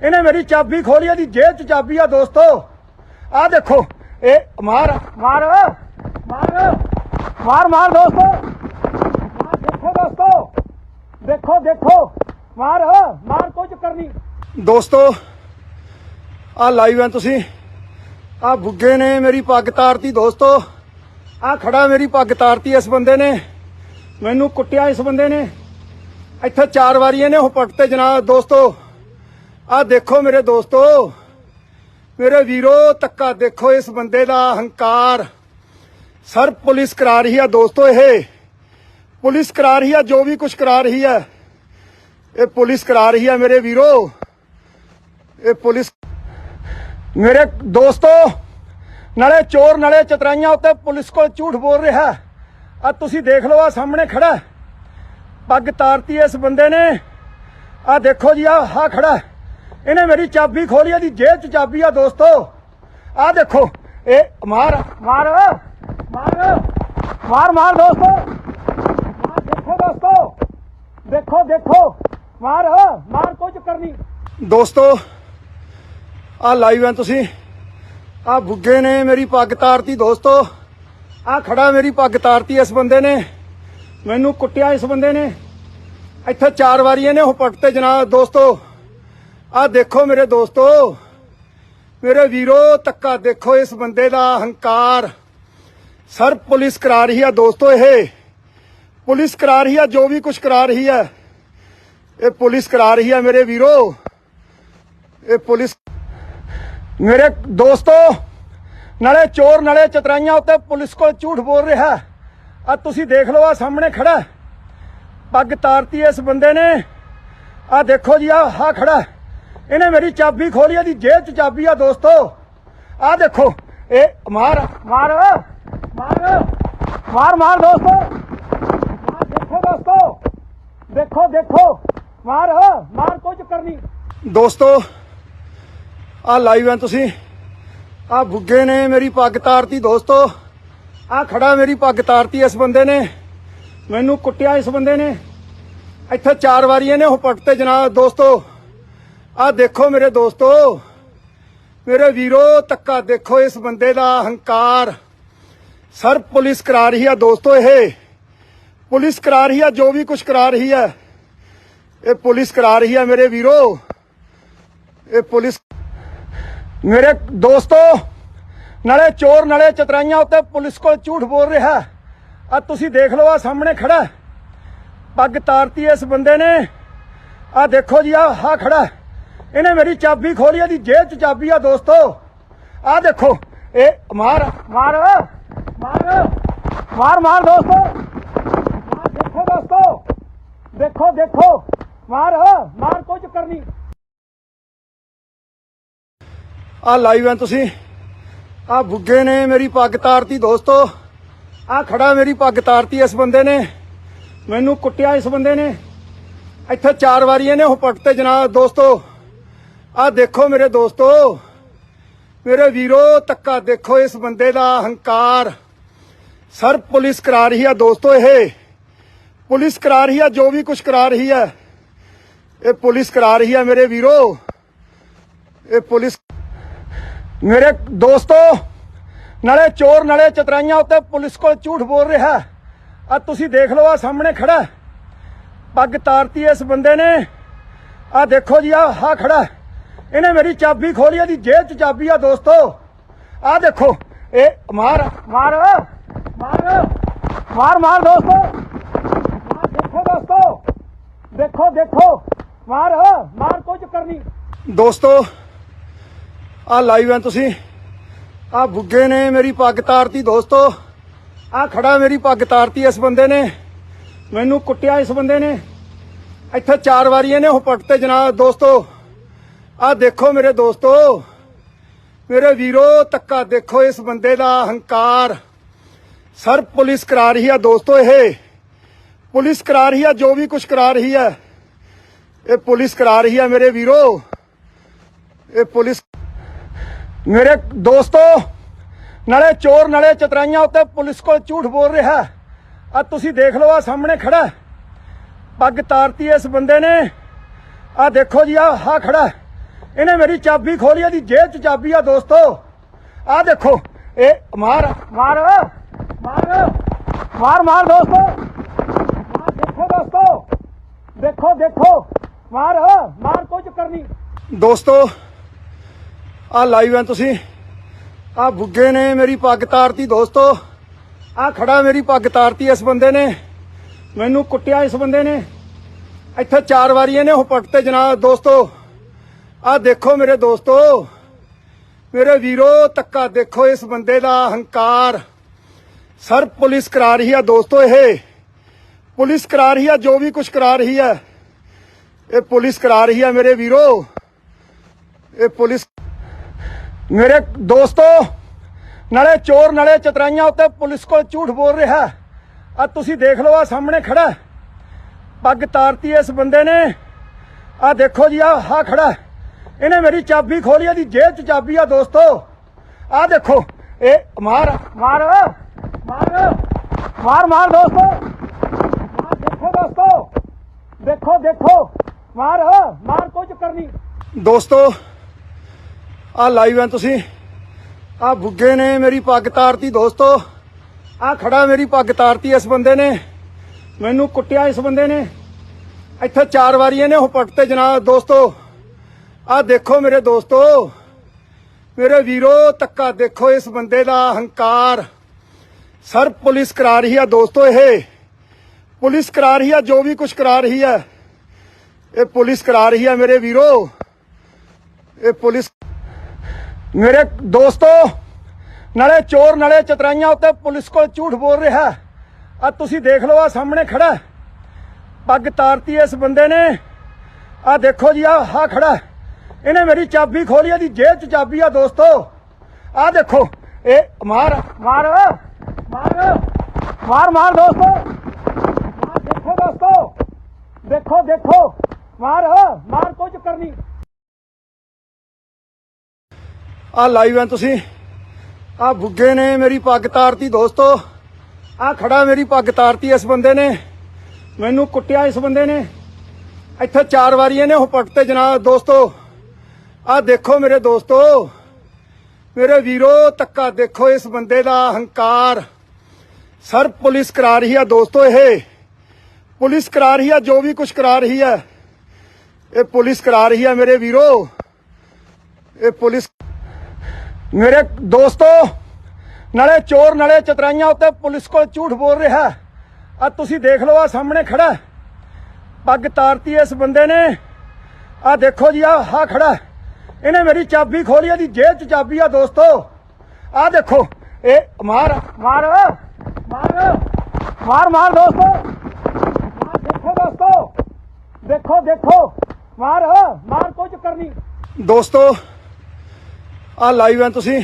ਇਹਨੇ ਮੇਰੀ ਚਾਬੀ ਖੋਲੀ, ਇਹਦੀ ਜੇਬ 'ਚ ਚਾਬੀ ਆ ਦੋਸਤੋ। ਆ ਦੇਖੋ, ਇਹ ਮਾਰ ਮਾਰ ਮਾਰ ਮਾਰ ਮਾਰ ਦੋਸਤੋ, ਮਾਰ, ਦੇਖੋ ਦੋਸਤੋ, ਦੇਖੋ ਦੇਖੋ, ਮਾਰ ਮਾਰ, ਕੋਈ ਚੱਕਰ ਨਹੀਂ ਦੋਸਤੋ। ਆ ਲਾਈਵ ਹੈ ਤੁਸੀਂ ਆ ਬੁੱਗੇ ਨੇ ਮੇਰੀ ਪੱਗ ਤਾਰਤੀ ਦੋਸਤੋ। ਆ ਖੜਾ ਮੇਰੀ ਪੱਗ ਤਾਰਤੀ ਇਸ ਬੰਦੇ ਨੇ, ਮੈਨੂੰ ਕੁੱਟਿਆ ਇਸ ਬੰਦੇ ਨੇ। ਇੱਥੇ 4 ਵਾਰੀ ਇਹਨੇ ਉਹ ਪੱਟ ਤੇ ਜਨਾਬ ਦੋਸਤੋ। ਆ ਦੇਖੋ ਮੇਰੇ ਦੋਸਤੋ, ਮੇਰੇ ਵੀਰੋ, ਧੱਕਾ ਦੇਖੋ ਇਸ ਬੰਦੇ ਦਾ ਹੰਕਾਰ। ਸਰ ਪੁਲਿਸ ਕਰਾ ਰਹੀ ਹੈ ਦੋਸਤੋ, ਇਹ ਪੁਲਿਸ ਕਰਾ ਰਹੀ ਹੈ, ਜੋ ਵੀ ਕੁਝ ਕਰਾ ਰਹੀ ਹੈ ਇਹ ਪੁਲਿਸ ਕਰਾ ਰਹੀ ਹੈ ਮੇਰੇ ਵੀਰੋ। ਇਹ ਪੁਲਿਸ ਮੇਰੇ ਦੋਸਤੋ, ਨਾਲੇ ਚੋਰ ਨਾਲੇ ਚਤਰਾਈਆਂ ਉੱਤੇ ਪੁਲਿਸ ਕੋਲ ਝੂਠ ਬੋਲ ਰਿਹਾ। ਆ ਤੁਸੀਂ ਦੇਖ ਲਓ, ਆ ਸਾਹਮਣੇ ਖੜਾ ਪੱਗ ਤਾਰਤੀ ਇਸ ਬੰਦੇ ਨੇ। ਆ ਦੇਖੋ ਜੀ, ਆ ਖੜਾ, ਇਹਨੇ ਮੇਰੀ ਚਾਬੀ ਖੋਲੀ, ਇਹਦੀ ਜੇਬ 'ਚ ਚਾਬੀ ਆ ਦੋਸਤੋ। ਆ ਦੇਖੋ, ਇਹ ਮਾਰ ਮਾਰ ਮਾਰ ਮਾਰ ਮਾਰ ਦੋਸਤੋ, ਮਾਰ, ਦੇਖੋ ਦੋਸਤੋ, ਦੇਖੋ ਦੇਖੋ, ਮਾਰ ਮਾਰ, ਕੋਈ ਚੱਕਰ ਨਹੀਂ ਦੋਸਤੋ। ਆ ਲਾਈਵ ਹੈ ਤੁਸੀਂ ਆ ਬੁੱਗੇ ਨੇ ਮੇਰੀ ਪੱਗ ਤਾਰਤੀ ਦੋਸਤੋ। ਆ ਖੜਾ ਮੇਰੀ ਪੱਗ ਤਾਰਤੀ ਇਸ ਬੰਦੇ ਨੇ, ਮੈਨੂੰ ਕੁੱਟਿਆ ਇਸ ਬੰਦੇ ਨੇ। ਇੱਥੇ 4 ਵਾਰੀ ਇਹਨੇ ਉਹ ਪੱਟ ਤੇ ਜਨਾਬ ਦੋਸਤੋ। ਆ ਦੇਖੋ ਮੇਰੇ ਦੋਸਤੋ, ਮੇਰੇ ਵੀਰੋ, ਧੱਕਾ ਦੇਖੋ ਇਸ ਬੰਦੇ ਦਾ ਹੰਕਾਰ। ਸਰ ਪੁਲਿਸ ਕਰਾ ਰਹੀ ਹੈ ਦੋਸਤੋ, ਇਹ ਪੁਲਿਸ ਕਰਾ ਰਹੀ ਹੈ, ਜੋ ਵੀ ਕੁਝ ਕਰਾ ਰਹੀ ਹੈ ਇਹ ਪੁਲਿਸ ਕਰਾ ਰਹੀ ਹੈ ਮੇਰੇ ਵੀਰੋ। ਇਹ ਪੁਲਿਸ ਮੇਰੇ ਦੋਸਤੋ, ਨਾਲੇ ਚੋਰ ਨਾਲੇ ਚਤਰਾਈਆਂ ਉੱਤੇ ਪੁਲਿਸ ਕੋਲ ਝੂਠ ਬੋਲ ਰਿਹਾ। ਆ ਤੁਸੀਂ ਦੇਖ ਲਓ, ਆ ਸਾਹਮਣੇ ਖੜਾ ਪੱਗ ਤਾਰਤੀ ਇਸ ਬੰਦੇ ਨੇ। ਆ ਦੇਖੋ ਜੀ, ਆ ਖੜਾ, ਇਹਨੇ ਮੇਰੀ ਚਾਬੀ ਖੋਲੀ, ਇਹਦੀ ਜੇਬ 'ਚ ਚਾਬੀ ਆ ਦੋਸਤੋ। ਆ ਦੇਖੋ, ਇਹ ਮਾਰ ਮਾਰ ਮਾਰ ਮਾਰ ਮਾਰ ਦੋਸਤੋ, ਮਾਰ, ਦੇਖੋ ਦੋਸਤੋ, ਦੇਖੋ ਦੇਖੋ, ਮਾਰ ਮਾਰ, ਕੋਈ ਚੱਕਰ ਨਹੀਂ ਦੋਸਤੋ। ਆ ਲਾਈਵ ਹੈ ਤੁਸੀਂ ਆ ਬੁੱਗੇ ਨੇ ਮੇਰੀ ਪੱਗ ਤਾਰਤੀ ਦੋਸਤੋ। ਆ ਖੜਾ ਮੇਰੀ ਪੱਗ ਤਾਰਤੀ ਇਸ ਬੰਦੇ ਨੇ, ਮੈਨੂੰ ਕੁੱਟਿਆ ਇਸ ਬੰਦੇ ਨੇ ਇੱਥੇ 4 ਵਾਰੀ ਇਹਨੇ ਉਹ ਪੱਟ ਤੇ ਜਨਾਬ ਦੋਸਤੋ। ਆ ਦੇਖੋ ਮੇਰੇ ਦੋਸਤੋ, ਮੇਰੇ ਵੀਰੋ, ਧੱਕਾ ਦੇਖੋ ਇਸ ਬੰਦੇ ਦਾ ਹੰਕਾਰ। ਸਰ ਪੁਲਿਸ ਕਰਾ ਰਹੀ ਹੈ ਦੋਸਤੋ, ਇਹ ਪੁਲਿਸ ਕਰਾ ਰਹੀ ਹੈ ਜੋ ਵੀ ਕੁਝ ਕਰਾ ਰਹੀ ਹੈ, ਇਹ ਪੁਲਿਸ ਕਰਾ ਰਹੀ ਹੈ ਮੇਰੇ ਵੀਰੋ। ਇਹ ਪੁਲਿਸ ਮੇਰੇ ਦੋਸਤੋ ਨਾਲੇ ਚੋਰ ਨਾਲੇ ਚਤਰਾਈਆਂ ਉੱਤੇ ਪੁਲਿਸ ਕੋਲ ਝੂਠ ਬੋਲ ਰਿਹਾ। ਆ ਤੁਸੀਂ ਦੇਖ ਲਓ, ਆ ਸਾਹਮਣੇ ਖੜਾ ਪੱਗ ਤਾਰਤੀ ਇਸ ਬੰਦੇ ਨੇ। ਆ ਦੇਖੋ ਜੀ, ਆ ਖੜਾ, ਇਹਨੇ ਮੇਰੀ ਚਾਬੀ ਖੋਲੀ, ਇਹਦੀ ਜੇਬ 'ਚ ਚਾਬੀ ਆ ਦੋਸਤੋ। ਆ ਦੇਖੋ, ਇਹ ਮਾਰ ਮਾਰ ਮਾਰ ਮਾਰ ਮਾਰ ਦੋਸਤੋ, ਦੇਖੋ ਦੋਸਤੋ, ਦੇਖੋ ਦੇਖੋ, ਮਾਰ ਮਾਰ, ਕੋਈ ਚੱਕਰ ਨਹੀਂ। ਆ ਲਾਈਵ ਹੈ ਤੁਸੀਂ ਆ ਬੁੱਗੇ ਨੇ ਮੇਰੀ ਪੱਗ ਤਾਰਤੀ ਦੋਸਤੋ। ਆ ਖੜਾ ਮੇਰੀ ਪੱਗ ਤਾਰਤੀ ਇਸ ਬੰਦੇ ਨੇ, ਮੈਨੂੰ ਕੁੱਟਿਆ ਇਸ ਬੰਦੇ ਨੇ ਇੱਥੇ 4 ਵਾਰੀ ਇਹਨੇ ਉਹ ਪੱਟ ਤੇ ਜਨਾਬ ਦੋਸਤੋ। ਆ ਦੇਖੋ ਮੇਰੇ ਦੋਸਤੋ, ਮੇਰੇ ਵੀਰੋ, ਧੱਕਾ ਦੇਖੋ ਇਸ ਬੰਦੇ ਦਾ ਹੰਕਾਰ। ਸਰ ਪੁਲਿਸ ਕਰਾ ਰਹੀ ਹੈ ਦੋਸਤੋ, ਇਹ ਪੁਲਿਸ ਕਰਾ ਰਹੀ ਹੈ ਜੋ ਵੀ ਕੁਝ ਕਰਾ ਰਹੀ ਹੈ, ਇਹ ਪੁਲਿਸ ਕਰਾ ਰਹੀ ਹੈ ਮੇਰੇ ਵੀਰੋ। ਇਹ ਪੁਲਿਸ ਮੇਰੇ ਦੋਸਤੋ ਨਾਲੇ ਚੋਰ ਨਾਲੇ ਚਤਰਾਈਆਂ ਉੱਤੇ ਪੁਲਿਸ ਕੋਲ ਝੂਠ ਬੋਲ ਰਿਹਾ। ਆ ਤੁਸੀਂ ਦੇਖ ਲਓ, ਆ ਸਾਹਮਣੇ ਖੜਾ ਪੱਗ ਤਾਰਤੀ ਇਸ ਬੰਦੇ ਨੇ। ਆ ਦੇਖੋ ਜੀ, ਆ ਖੜਾ, ਇਹਨੇ ਮੇਰੀ ਚਾਬੀ ਖੋਲੀ, ਇਹਦੀ ਜੇਬ 'ਚ ਚਾਬੀ ਆ ਦੋਸਤੋ। ਆ ਦੇਖੋ, ਇਹ ਮਾਰ ਮਾਰ ਮਾਰ ਮਾਰ ਮਾਰ ਦੋਸਤੋ, ਦੇਖੋ ਦੋਸਤੋ, ਦੇਖੋ ਦੇਖੋ, ਮਾਰ ਮਾਰ, ਕੋਈ ਚੱਕਰ ਨਹੀਂ ਦੋਸਤੋ। ਆ ਲਾਈਵ ਹੈ ਤੁਸੀਂ ਆ ਬੁੱਗੇ ਨੇ ਮੇਰੀ ਪੱਗ ਤਾਰਤੀ ਦੋਸਤੋ। ਆ ਖੜਾ ਮੇਰੀ ਪੱਗ ਤਾਰਤੀ ਇਸ ਬੰਦੇ ਨੇ, ਮੈਨੂੰ ਕੁੱਟਿਆ ਇਸ ਬੰਦੇ ਨੇ ਇੱਥੇ 4 ਵਾਰੀ ਇਹਨੇ ਉਹ ਪੱਟ ਤੇ ਜਨਾਬ ਦੋਸਤੋ। ਆ ਦੇਖੋ ਮੇਰੇ ਦੋਸਤੋ, ਮੇਰੇ ਵੀਰੋ, ਧੱਕਾ ਦੇਖੋ ਇਸ ਬੰਦੇ ਦਾ ਹੰਕਾਰ। ਸਰ ਪੁਲਿਸ ਕਰਾ ਰਹੀ ਹੈ ਦੋਸਤੋ, ਇਹ ਪੁਲਿਸ ਕਰਾ ਰਹੀ ਹੈ ਜੋ ਵੀ ਕੁਝ ਕਰਾ ਰਹੀ ਹੈ, ਇਹ ਪੁਲਿਸ ਕਰਾ ਰਹੀ ਹੈ ਮੇਰੇ ਵੀਰੋ। ਇਹ ਪੁਲਿਸ ਮੇਰੇ ਦੋਸਤੋ ਨਾਲੇ ਚੋਰ ਨਾਲੇ ਚਤਰਾਈਆਂ ਉੱਤੇ ਪੁਲਿਸ ਕੋਲ ਝੂਠ ਬੋਲ ਰਿਹਾ। ਆ ਤੁਸੀਂ ਦੇਖ ਲਓ, ਆ ਸਾਹਮਣੇ ਖੜਾ ਪੱਗ ਤਾਰਤੀ ਇਸ ਬੰਦੇ ਨੇ। ਆ ਦੇਖੋ ਜੀ, ਆ ਖੜਾ, ਇਹਨੇ ਮੇਰੀ ਚਾਬੀ ਖੋਲੀ, ਇਹਦੀ ਜੇਬ 'ਚ ਚਾਬੀ ਆ ਦੋਸਤੋ। ਆ ਦੇਖੋ, ਇਹ ਮਾਰ ਮਾਰ ਮਾਰ ਮਾਰ ਮਾਰ ਦੋਸਤੋ, ਦੇਖੋ ਦੋਸਤੋ, ਦੇਖੋ ਦੇਖੋ, ਮਾਰ ਮਾਰ, ਕੋਈ ਚੱਕਰ ਨਹੀਂ ਦੋਸਤੋ। ਆ ਲਾਈਵ ਹੈ ਤੁਸੀਂ ਆ ਬੁੱਗੇ ਨੇ ਮੇਰੀ ਪੱਗ ਤਾਰਤੀ ਦੋਸਤੋ। ਆ ਖੜਾ ਮੇਰੀ ਪੱਗ ਤਾਰਤੀ ਇਸ ਬੰਦੇ ਨੇ, ਮੈਨੂੰ ਕੁੱਟਿਆ ਇਸ ਬੰਦੇ ਨੇ ਇੱਥੇ 4 ਵਾਰੀ ਇਹਨੇ ਉਹ ਪੱਟ ਤੇ ਜਨਾਬ ਦੋਸਤੋ। ਆ ਦੇਖੋ ਮੇਰੇ ਦੋਸਤੋ, ਮੇਰੇ ਵੀਰੋ, ਧੱਕਾ ਦੇਖੋ ਇਸ ਬੰਦੇ ਦਾ ਹੰਕਾਰ। ਸਰ ਪੁਲਿਸ ਕਰਾ ਰਹੀ ਹੈ ਦੋਸਤੋ, ਇਹ ਪੁਲਿਸ ਕਰਾ ਰਹੀ ਹੈ ਜੋ ਵੀ ਕੁਝ ਕਰਾ ਰਹੀ ਹੈ, ਇਹ ਪੁਲਿਸ ਕਰਾ ਰਹੀ ਹੈ ਮੇਰੇ ਵੀਰੋ। ਇਹ ਪੁਲਿਸ ਮੇਰੇ ਦੋਸਤੋ ਨਾਲੇ ਚੋਰ ਨਾਲੇ ਚਤਰਾਈਆਂ ਉੱਤੇ ਪੁਲਿਸ ਕੋਲ ਝੂਠ ਬੋਲ ਰਿਹਾ। ਆ ਤੁਸੀਂ ਦੇਖ ਲਓ, ਆ ਸਾਹਮਣੇ ਖੜਾ ਪੱਗ ਤਾਰਤੀ ਇਸ ਬੰਦੇ ਨੇ। ਆ ਦੇਖੋ ਜੀ, ਆ ਖੜਾ, ਇਹਨੇ ਮੇਰੀ ਚਾਬੀ ਖੋਲੀ, ਇਹਦੀ ਜੇਬ 'ਚ ਚਾਬੀ ਆ ਦੋਸਤੋ। ਆ ਦੇਖੋ, ਇਹ ਮਾਰ ਮਾਰ ਮਾਰ ਮਾਰ ਮਾਰ ਦੋਸਤੋ, ਦੇਖੋ ਦੋਸਤੋ, ਦੇਖੋ ਦੇਖੋ, ਮਾਰ ਮਾਰ, ਕੋਈ ਚੱਕਰ ਨਹੀਂ ਦੋਸਤੋ। ਆ ਲਾਈਵ ਹੈ ਤੁਸੀਂ ਆ ਬੁੱਗੇ ਨੇ ਮੇਰੀ ਪੱਗ ਤਾਰਤੀ ਦੋਸਤੋ। ਆ ਖੜਾ ਮੇਰੀ ਪੱਗ ਤਾਰਤੀ ਇਸ ਬੰਦੇ ਨੇ, ਮੈਨੂੰ ਕੁੱਟਿਆ ਇਸ ਬੰਦੇ ਨੇ ਇੱਥੇ 4 ਵਾਰੀ ਇਹਨੇ ਉਹ ਪੱਟ ਤੇ ਜਨਾਬ ਦੋਸਤੋ। ਆ ਦੇਖੋ ਮੇਰੇ ਦੋਸਤੋ, ਮੇਰੇ ਵੀਰੋ, ਧੱਕਾ ਦੇਖੋ ਇਸ ਬੰਦੇ ਦਾ ਹੰਕਾਰ। ਸਰ ਪੁਲਿਸ ਕਰਾ ਰਹੀ ਹੈ ਦੋਸਤੋ, ਇਹ ਪੁਲਿਸ ਕਰਾ ਰਹੀ ਹੈ ਜੋ ਵੀ ਕੁਝ ਕਰਾ ਰਹੀ ਹੈ, ਇਹ ਪੁਲਿਸ ਕਰਾ ਰਹੀ ਹੈ ਮੇਰੇ ਵੀਰੋ। ਇਹ ਪੁਲਿਸ ਮੇਰੇ ਦੋਸਤੋ ਨਾਲੇ ਚੋਰ ਨਾਲੇ ਚਤਰਾਈਆਂ ਉੱਤੇ ਪੁਲਿਸ ਕੋਲ ਝੂਠ ਬੋਲ ਰਿਹਾ। ਆ ਤੁਸੀਂ ਦੇਖ ਲਓ, ਆ ਸਾਹਮਣੇ ਖੜਾ ਪੱਗ ਤਾਰਤੀ ਇਸ ਬੰਦੇ ਨੇ। ਆ ਦੇਖੋ ਜੀ, ਆ ਖੜਾ, ਇਹਨੇ ਮੇਰੀ ਚਾਬੀ ਖੋਲੀ, ਇਹਦੀ ਜੇਬ 'ਚ ਚਾਬੀ ਆ ਦੋਸਤੋ। ਆ ਦੇਖੋ, ਇਹ ਮਾਰ ਮਾਰ ਮਾਰ ਮਾਰ ਮਾਰ ਦੋਸਤੋ, ਦੇਖੋ ਦੋਸਤੋ, ਦੇਖੋ ਦੇਖੋ, ਮਾਰ ਮਾਰ, ਕੋਈ ਚੱਕਰ ਨਹੀਂ ਆ ਲਾਈਵ ਹੈ ਤੁਸੀਂ ਆ ਬੁੱਗੇ ਨੇ ਮੇਰੀ ਪੱਗ ਤਾਰਤੀ ਦੋਸਤੋ। ਆ ਖੜਾ ਮੇਰੀ ਪੱਗ ਤਾਰਤੀ ਇਸ ਬੰਦੇ ਨੇ, ਮੈਨੂੰ ਕੁੱਟਿਆ ਇਸ ਬੰਦੇ ਨੇ ਇੱਥੇ 4 ਵਾਰੀ ਇਹਨੇ ਉਹ ਪੱਗ ਤੇ ਜਨਾਬ ਦੋਸਤੋ। ਆ ਦੇਖੋ ਮੇਰੇ ਦੋਸਤੋ, ਮੇਰੇ ਵੀਰੋ, ਧੱਕਾ ਦੇਖੋ ਇਸ ਬੰਦੇ ਦਾ ਹੰਕਾਰ। ਸਰ ਪੁਲਿਸ ਕਰਾ ਰਹੀ ਹੈ ਦੋਸਤੋ, ਇਹ ਪੁਲਿਸ ਕਰਾ ਰਹੀ ਹੈ ਜੋ ਵੀ ਕੁਝ ਕਰਾ ਰਹੀ ਹੈ, ਇਹ ਪੁਲਿਸ ਕਰਾ ਰਹੀ ਹੈ ਮੇਰੇ ਵੀਰੋ। ਇਹ ਪੁਲਿਸ ਮੇਰੇ ਦੋਸਤੋ ਨਾਲੇ ਚੋਰ ਨਾਲੇ ਚਤਰਾਈਆਂ ਉੱਤੇ ਪੁਲਿਸ ਕੋਲ ਝੂਠ ਬੋਲ ਰਿਹਾ। ਆ ਤੁਸੀਂ ਦੇਖ ਲਓ, ਆ ਸਾਹਮਣੇ ਖੜਾ ਪੱਗ ਤਾਰਤੀ ਇਸ ਬੰਦੇ ਨੇ। ਆ ਦੇਖੋ ਜੀ, ਆ ਖੜਾ, ਇਹਨੇ ਮੇਰੀ ਚਾਬੀ ਖੋਲੀ, ਇਹਦੀ ਜੇਬ 'ਚ ਚਾਬੀ ਆ ਦੋਸਤੋ। ਆ ਦੇਖੋ, ਇਹ ਮਾਰ ਮਾਰ ਮਾਰ ਮਾਰ ਮਾਰ ਦੋਸਤੋ, ਮਾਰ, ਦੇਖੋ ਦੋਸਤੋ, ਦੇਖੋ ਦੇਖੋ, ਮਾਰ ਮਾਰ, ਕੋਈ ਚੱਕਰ ਨਹੀਂ ਦੋਸਤੋ। ਆ ਲਾਈਵ ਹੈ ਤੁਸੀਂ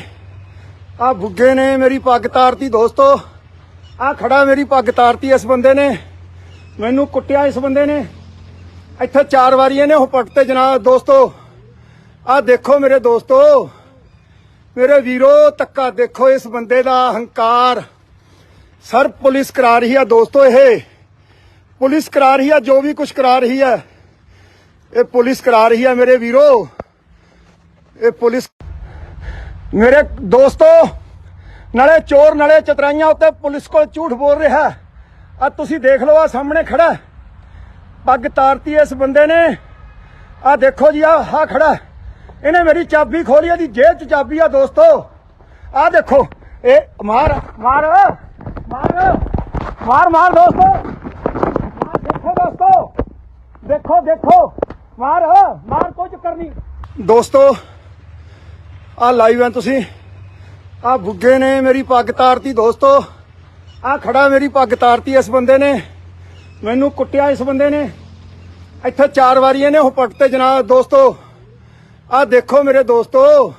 ਆ ਬੁੱਗੇ ਨੇ ਮੇਰੀ ਪੱਗ ਤਾਰਤੀ ਦੋਸਤੋ। ਆ ਖੜਾ ਮੇਰੀ ਪੱਗ ਤਾਰਤੀ ਇਸ ਬੰਦੇ ਨੇ, ਮੈਨੂੰ ਕੁੱਟਿਆ ਇਸ ਬੰਦੇ ਨੇ ਇੱਥੇ 4 ਵਾਰੀ ਇਹਨੇ ਉਹ ਪੱਗ ਤੇ ਜਨਾਬ ਦੋਸਤੋ। ਆ ਦੇਖੋ ਮੇਰੇ ਦੋਸਤੋ, ਮੇਰੇ ਵੀਰੋ, ਧੱਕਾ ਦੇਖੋ ਇਸ ਬੰਦੇ ਦਾ ਹੰਕਾਰ। ਸਰ ਪੁਲਿਸ ਕਰਾ ਰਹੀ ਹੈ ਦੋਸਤੋ, ਇਹ ਪੁਲਿਸ ਕਰਾ ਰਹੀ ਹੈ ਜੋ ਵੀ ਕੁਝ ਕਰਾ ਰਹੀ ਹੈ, ਇਹ ਪੁਲਿਸ ਕਰਾ ਰਹੀ ਹੈ ਮੇਰੇ ਵੀਰੋ। ਇਹ ਪੁਲਿਸ ਮੇਰੇ ਦੋਸਤੋ ਨਾਲੇ ਚੋਰ ਨਾਲੇ ਚਤਰਾਈਆਂ ਉੱਤੇ ਪੁਲਿਸ ਕੋਲ ਝੂਠ ਬੋਲ ਰਿਹਾ। ਆ ਤੁਸੀਂ ਦੇਖ ਲਓ, ਆ ਸਾਹਮਣੇ ਖੜਾ ਪੱਗ ਤਾਰਤੀ ਇਸ ਬੰਦੇ ਨੇ। ਆ ਦੇਖੋ ਜੀ, ਆ ਖੜਾ, ਇਹਨੇ ਮੇਰੀ ਚਾਬੀ ਖੋਲੀ, ਇਹਦੀ ਜੇਬ 'ਚ ਚਾਬੀ ਆ ਦੋਸਤੋ। ਆ ਦੇਖੋ, ਇਹ ਮਾਰ ਮਾਰ ਮਾਰ ਮਾਰ ਮਾਰ ਦੋਸਤੋ, ਮਾਰ, ਦੇਖੋ ਦੋਸਤੋ, ਦੇਖੋ ਦੇਖੋ, ਮਾਰ ਮਾਰ, ਕੋਈ ਚੱਕਰ ਨਹੀਂ ਦੋਸਤੋ। ਆ ਲਾਈਵ ਹੈ ਤੁਸੀਂ ਆ ਬੁੱਗੇ ਨੇ ਮੇਰੀ ਪੱਗ ਤਾਰਤੀ ਦੋਸਤੋ। ਆ ਖੜਾ ਮੇਰੀ ਪੱਗ ਤਾਰਤੀ ਇਸ ਬੰਦੇ ਨੇ, ਮੈਨੂੰ ਕੁੱਟਿਆ ਇਸ ਬੰਦੇ ਨੇ ਇੱਥੇ 4 ਵਾਰੀ ਇਹਨੇ ਉਹ ਪੱਗ ਤੇ ਜਨਾਬ ਦੋਸਤੋ। ਆ ਦੇਖੋ ਮੇਰੇ ਦੋਸਤੋ,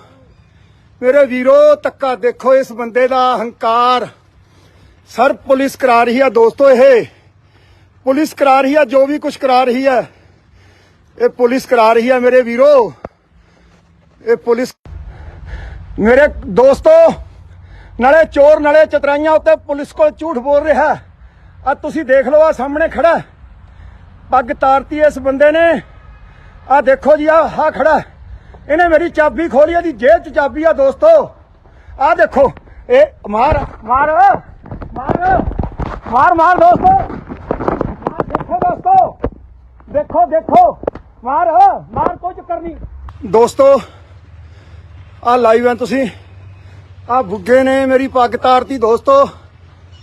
ਮੇਰੇ ਵੀਰੋ, ਧੱਕਾ ਦੇਖੋ ਇਸ ਬੰਦੇ ਦਾ ਹੰਕਾਰ। ਸਰ ਪੁਲਿਸ ਕਰਾ ਰਹੀ ਹੈ ਦੋਸਤੋ, ਇਹ ਪੁਲਿਸ ਕਰਾ ਰਹੀ ਹੈ ਜੋ ਵੀ ਕੁਝ ਕਰਾ ਰਹੀ ਹੈ, ਇਹ ਪੁਲਿਸ ਕਰਾ ਰਹੀ ਹੈ ਮੇਰੇ ਵੀਰੋ। ਇਹ ਪੁਲਿਸ ਮੇਰੇ ਦੋਸਤੋ ਨਾਲੇ ਚੋਰ ਨਾਲੇ ਚਤਰਾਈਆਂ ਉੱਤੇ ਪੁਲਿਸ ਕੋਲ ਝੂਠ ਬੋਲ ਰਿਹਾ। ਆ ਤੁਸੀਂ ਦੇਖ ਲਓ, ਆ ਸਾਹਮਣੇ ਖੜਾ ਪੱਗ ਤਾਰਤੀ ਇਸ ਬੰਦੇ ਨੇ। ਆ ਦੇਖੋ ਜੀ, ਆ ਖੜਾ, ਇਹਨੇ ਮੇਰੀ ਚਾਬੀ ਖੋਲੀ, ਇਹਦੀ ਜੇਬ 'ਚ ਚਾਬੀ ਆ ਦੋਸਤੋ। ਆ ਦੇਖੋ, ਇਹ ਮਾਰ ਮਾਰ ਮਾਰ ਮਾਰ ਮਾਰ ਦੋਸਤੋ, ਮਾਰ, ਦੇਖੋ ਦੋਸਤੋ, ਦੇਖੋ ਦੇਖੋ, ਮਾਰ ਮਾਰ, ਕੋਈ ਚੱਕਰ ਨਹੀਂ ਦੋਸਤੋ। ਆ ਲਾਈਵ ਹੈ ਤੁਸੀਂ ਆ ਬੁੱਗੇ ਨੇ ਮੇਰੀ ਪੱਗ ਤਾਰਤੀ ਦੋਸਤੋ।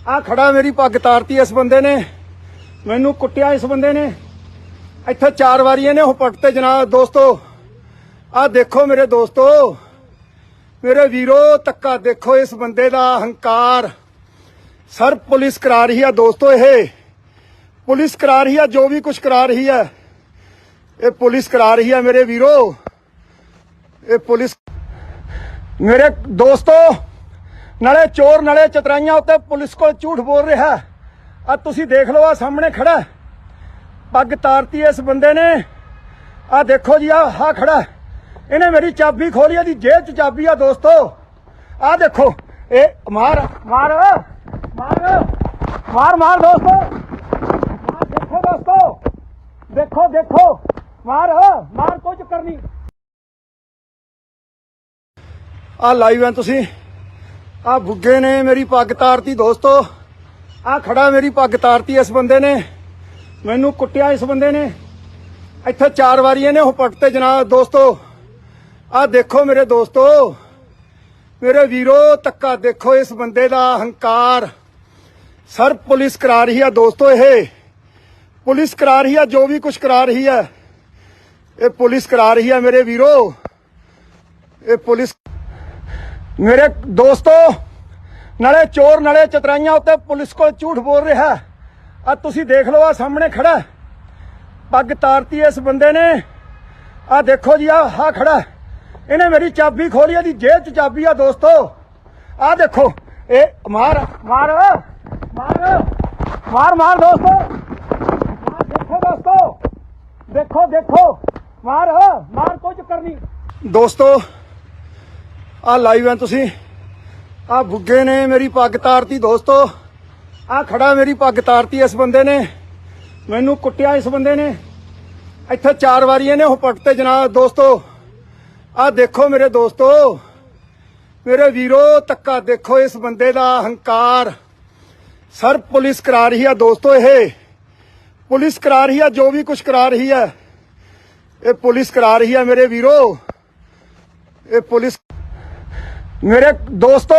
ਆ ਖੜਾ ਮੇਰੀ ਪੱਗ ਤਾਰਤੀ ਇਸ ਬੰਦੇ ਨੇ, ਮੈਨੂੰ ਕੁੱਟਿਆ ਇਸ ਬੰਦੇ ਨੇ ਇੱਥੇ 4 ਵਾਰੀ ਇਹਨੇ ਉਹ ਪੱਗ ਤੇ ਜਨਾਬ ਦੋਸਤੋ। ਆ ਦੇਖੋ ਮੇਰੇ ਦੋਸਤੋ, ਮੇਰੇ ਵੀਰੋ, ਧੱਕਾ ਦੇਖੋ ਇਸ ਬੰਦੇ ਦਾ ਹੰਕਾਰ। ਸਰ ਪੁਲਿਸ ਕਰਾ ਰਹੀ ਹੈ ਦੋਸਤੋ, ਇਹ ਪੁਲਿਸ ਕਰਾ ਰਹੀ ਹੈ ਜੋ ਵੀ ਕੁਝ ਕਰਾ ਰਹੀ ਹੈ, ਇਹ ਪੁਲਿਸ ਕਰਾ ਰਹੀ ਹੈ ਮੇਰੇ ਵੀਰੋ। ਇਹ ਪੁਲਿਸ ਮੇਰੇ ਦੋਸਤੋ ਨਾਲੇ ਚੋਰ ਨਾਲੇ ਚਤਰਾਈਆਂ ਉੱਤੇ ਪੁਲਿਸ ਕੋਲ ਝੂਠ ਬੋਲ ਰਿਹਾ। ਆ ਤੁਸੀਂ ਦੇਖ ਲਓ, ਆ ਸਾਹਮਣੇ ਖੜਾ ਪੱਗ ਤਾਰਤੀ ਇਸ ਬੰਦੇ ਨੇ। ਆ ਦੇਖੋ ਜੀ, ਆ ਖੜਾ, ਇਹਨੇ ਮੇਰੀ ਚਾਬੀ ਖੋਲੀ, ਇਹਦੀ ਜੇਬ 'ਚ ਚਾਬੀ ਆ ਦੋਸਤੋ। ਆ ਦੇਖੋ, ਇਹ ਮਾਰ ਮਾਰ ਮਾਰ ਮਾਰ ਮਾਰ ਦੋਸਤੋ, ਮਾਰ, ਦੇਖੋ ਦੋਸਤੋ, ਦੇਖੋ ਦੇਖੋ, ਮਾਰ ਮਾਰ, ਕੋਈ ਚੱਕਰ ਨਹੀਂ ਆ ਲਾਈਵ ਹੈ ਤੁਸੀਂ ਆ ਬੁੱਗੇ ਨੇ ਮੇਰੀ ਪੱਗ ਤਾਰਤੀ ਦੋਸਤੋ। ਆ ਖੜਾ ਮੇਰੀ ਪੱਗ ਤਾਰਤੀ ਇਸ ਬੰਦੇ ਨੇ, ਮੈਨੂੰ ਕੁੱਟਿਆ ਇਸ ਬੰਦੇ ਨੇ ਇੱਥੇ 4 ਵਾਰੀ ਇਹਨੇ ਉਹ ਪੱਗ ਤੇ ਜਨਾਬ ਦੋਸਤੋ। ਆ ਦੇਖੋ ਮੇਰੇ ਦੋਸਤੋ, ਮੇਰੇ ਵੀਰੋ, ਧੱਕਾ ਦੇਖੋ ਇਸ ਬੰਦੇ ਦਾ ਹੰਕਾਰ। ਸਰ ਪੁਲਿਸ ਕਰਾ ਰਹੀ ਹੈ ਦੋਸਤੋ, ਇਹ ਪੁਲਿਸ ਕਰਾ ਰਹੀ ਹੈ ਜੋ ਵੀ ਕੁਝ ਕਰਾ ਰਹੀ ਹੈ, ਇਹ ਪੁਲਿਸ ਕਰਾ ਰਹੀ ਹੈ ਮੇਰੇ ਵੀਰੋ। ਇਹ ਪੁਲਿਸ ਮੇਰੇ ਦੋਸਤੋ ਨਾਲੇ ਚੋਰ ਨਾਲੇ ਚਤਰਾਈਆਂ ਉੱਤੇ ਪੁਲਿਸ ਕੋਲ ਝੂਠ ਬੋਲ ਰਿਹਾ। ਆ ਤੁਸੀਂ ਦੇਖ ਲਓ, ਆ ਸਾਹਮਣੇ ਖੜਾ ਪੱਗ ਤਾਰਤੀ ਇਸ ਬੰਦੇ ਨੇ। ਆ ਦੇਖੋ ਜੀ, ਆ ਖੜਾ, ਇਹਨੇ ਮੇਰੀ ਚਾਬੀ ਖੋਲੀ, ਇਹਦੀ ਜੇਬ 'ਚ ਚਾਬੀ ਆ ਦੋਸਤੋ। ਆ ਦੇਖੋ, ਇਹ ਮਾਰ ਮਾਰ ਮਾਰ ਮਾਰ ਮਾਰ ਦੋਸਤੋ, ਮਾਰ, ਦੇਖੋ ਦੋਸਤੋ, ਦੇਖੋ ਦੇਖੋ, ਮਾਰ ਮਾਰ, ਕੋਈ ਚੱਕਰ ਨਹੀਂ ਦੋਸਤੋ। ਆ ਲਾਈਵ ਹੈ ਤੁਸੀਂ ਆ ਬੁੱਗੇ ਨੇ ਮੇਰੀ ਪੱਗ ਤਾਰਤੀ ਦੋਸਤੋ। ਆ ਖੜਾ ਮੇਰੀ ਪੱਗ ਤਾਰਤੀ ਇਸ ਬੰਦੇ ਨੇ, ਮੈਨੂੰ ਕੁੱਟਿਆ ਇਸ ਬੰਦੇ ਨੇ। ਇੱਥੇ 4 ਵਾਰੀ ਇਹਨੇ ਉਹ ਪੱਟ ਤੇ ਜਨਾਬ ਦੋਸਤੋ। ਆ ਦੇਖੋ ਮੇਰੇ ਦੋਸਤੋ, ਮੇਰੇ ਵੀਰੋ, ਧੱਕਾ ਦੇਖੋ ਇਸ ਬੰਦੇ ਦਾ ਹੰਕਾਰ। ਸਰ ਪੁਲਿਸ ਕਰਾ ਰਹੀ ਹੈ ਦੋਸਤੋ, ਇਹ ਪੁਲਿਸ ਕਰਾ ਰਹੀ ਹੈ, ਜੋ ਵੀ ਕੁਝ ਕਰਾ ਰਹੀ ਹੈ ਇਹ ਪੁਲਿਸ ਕਰਾ ਰਹੀ ਹੈ ਮੇਰੇ ਵੀਰੋ। ਇਹ ਪੁਲਿਸ ਮੇਰੇ ਦੋਸਤੋ,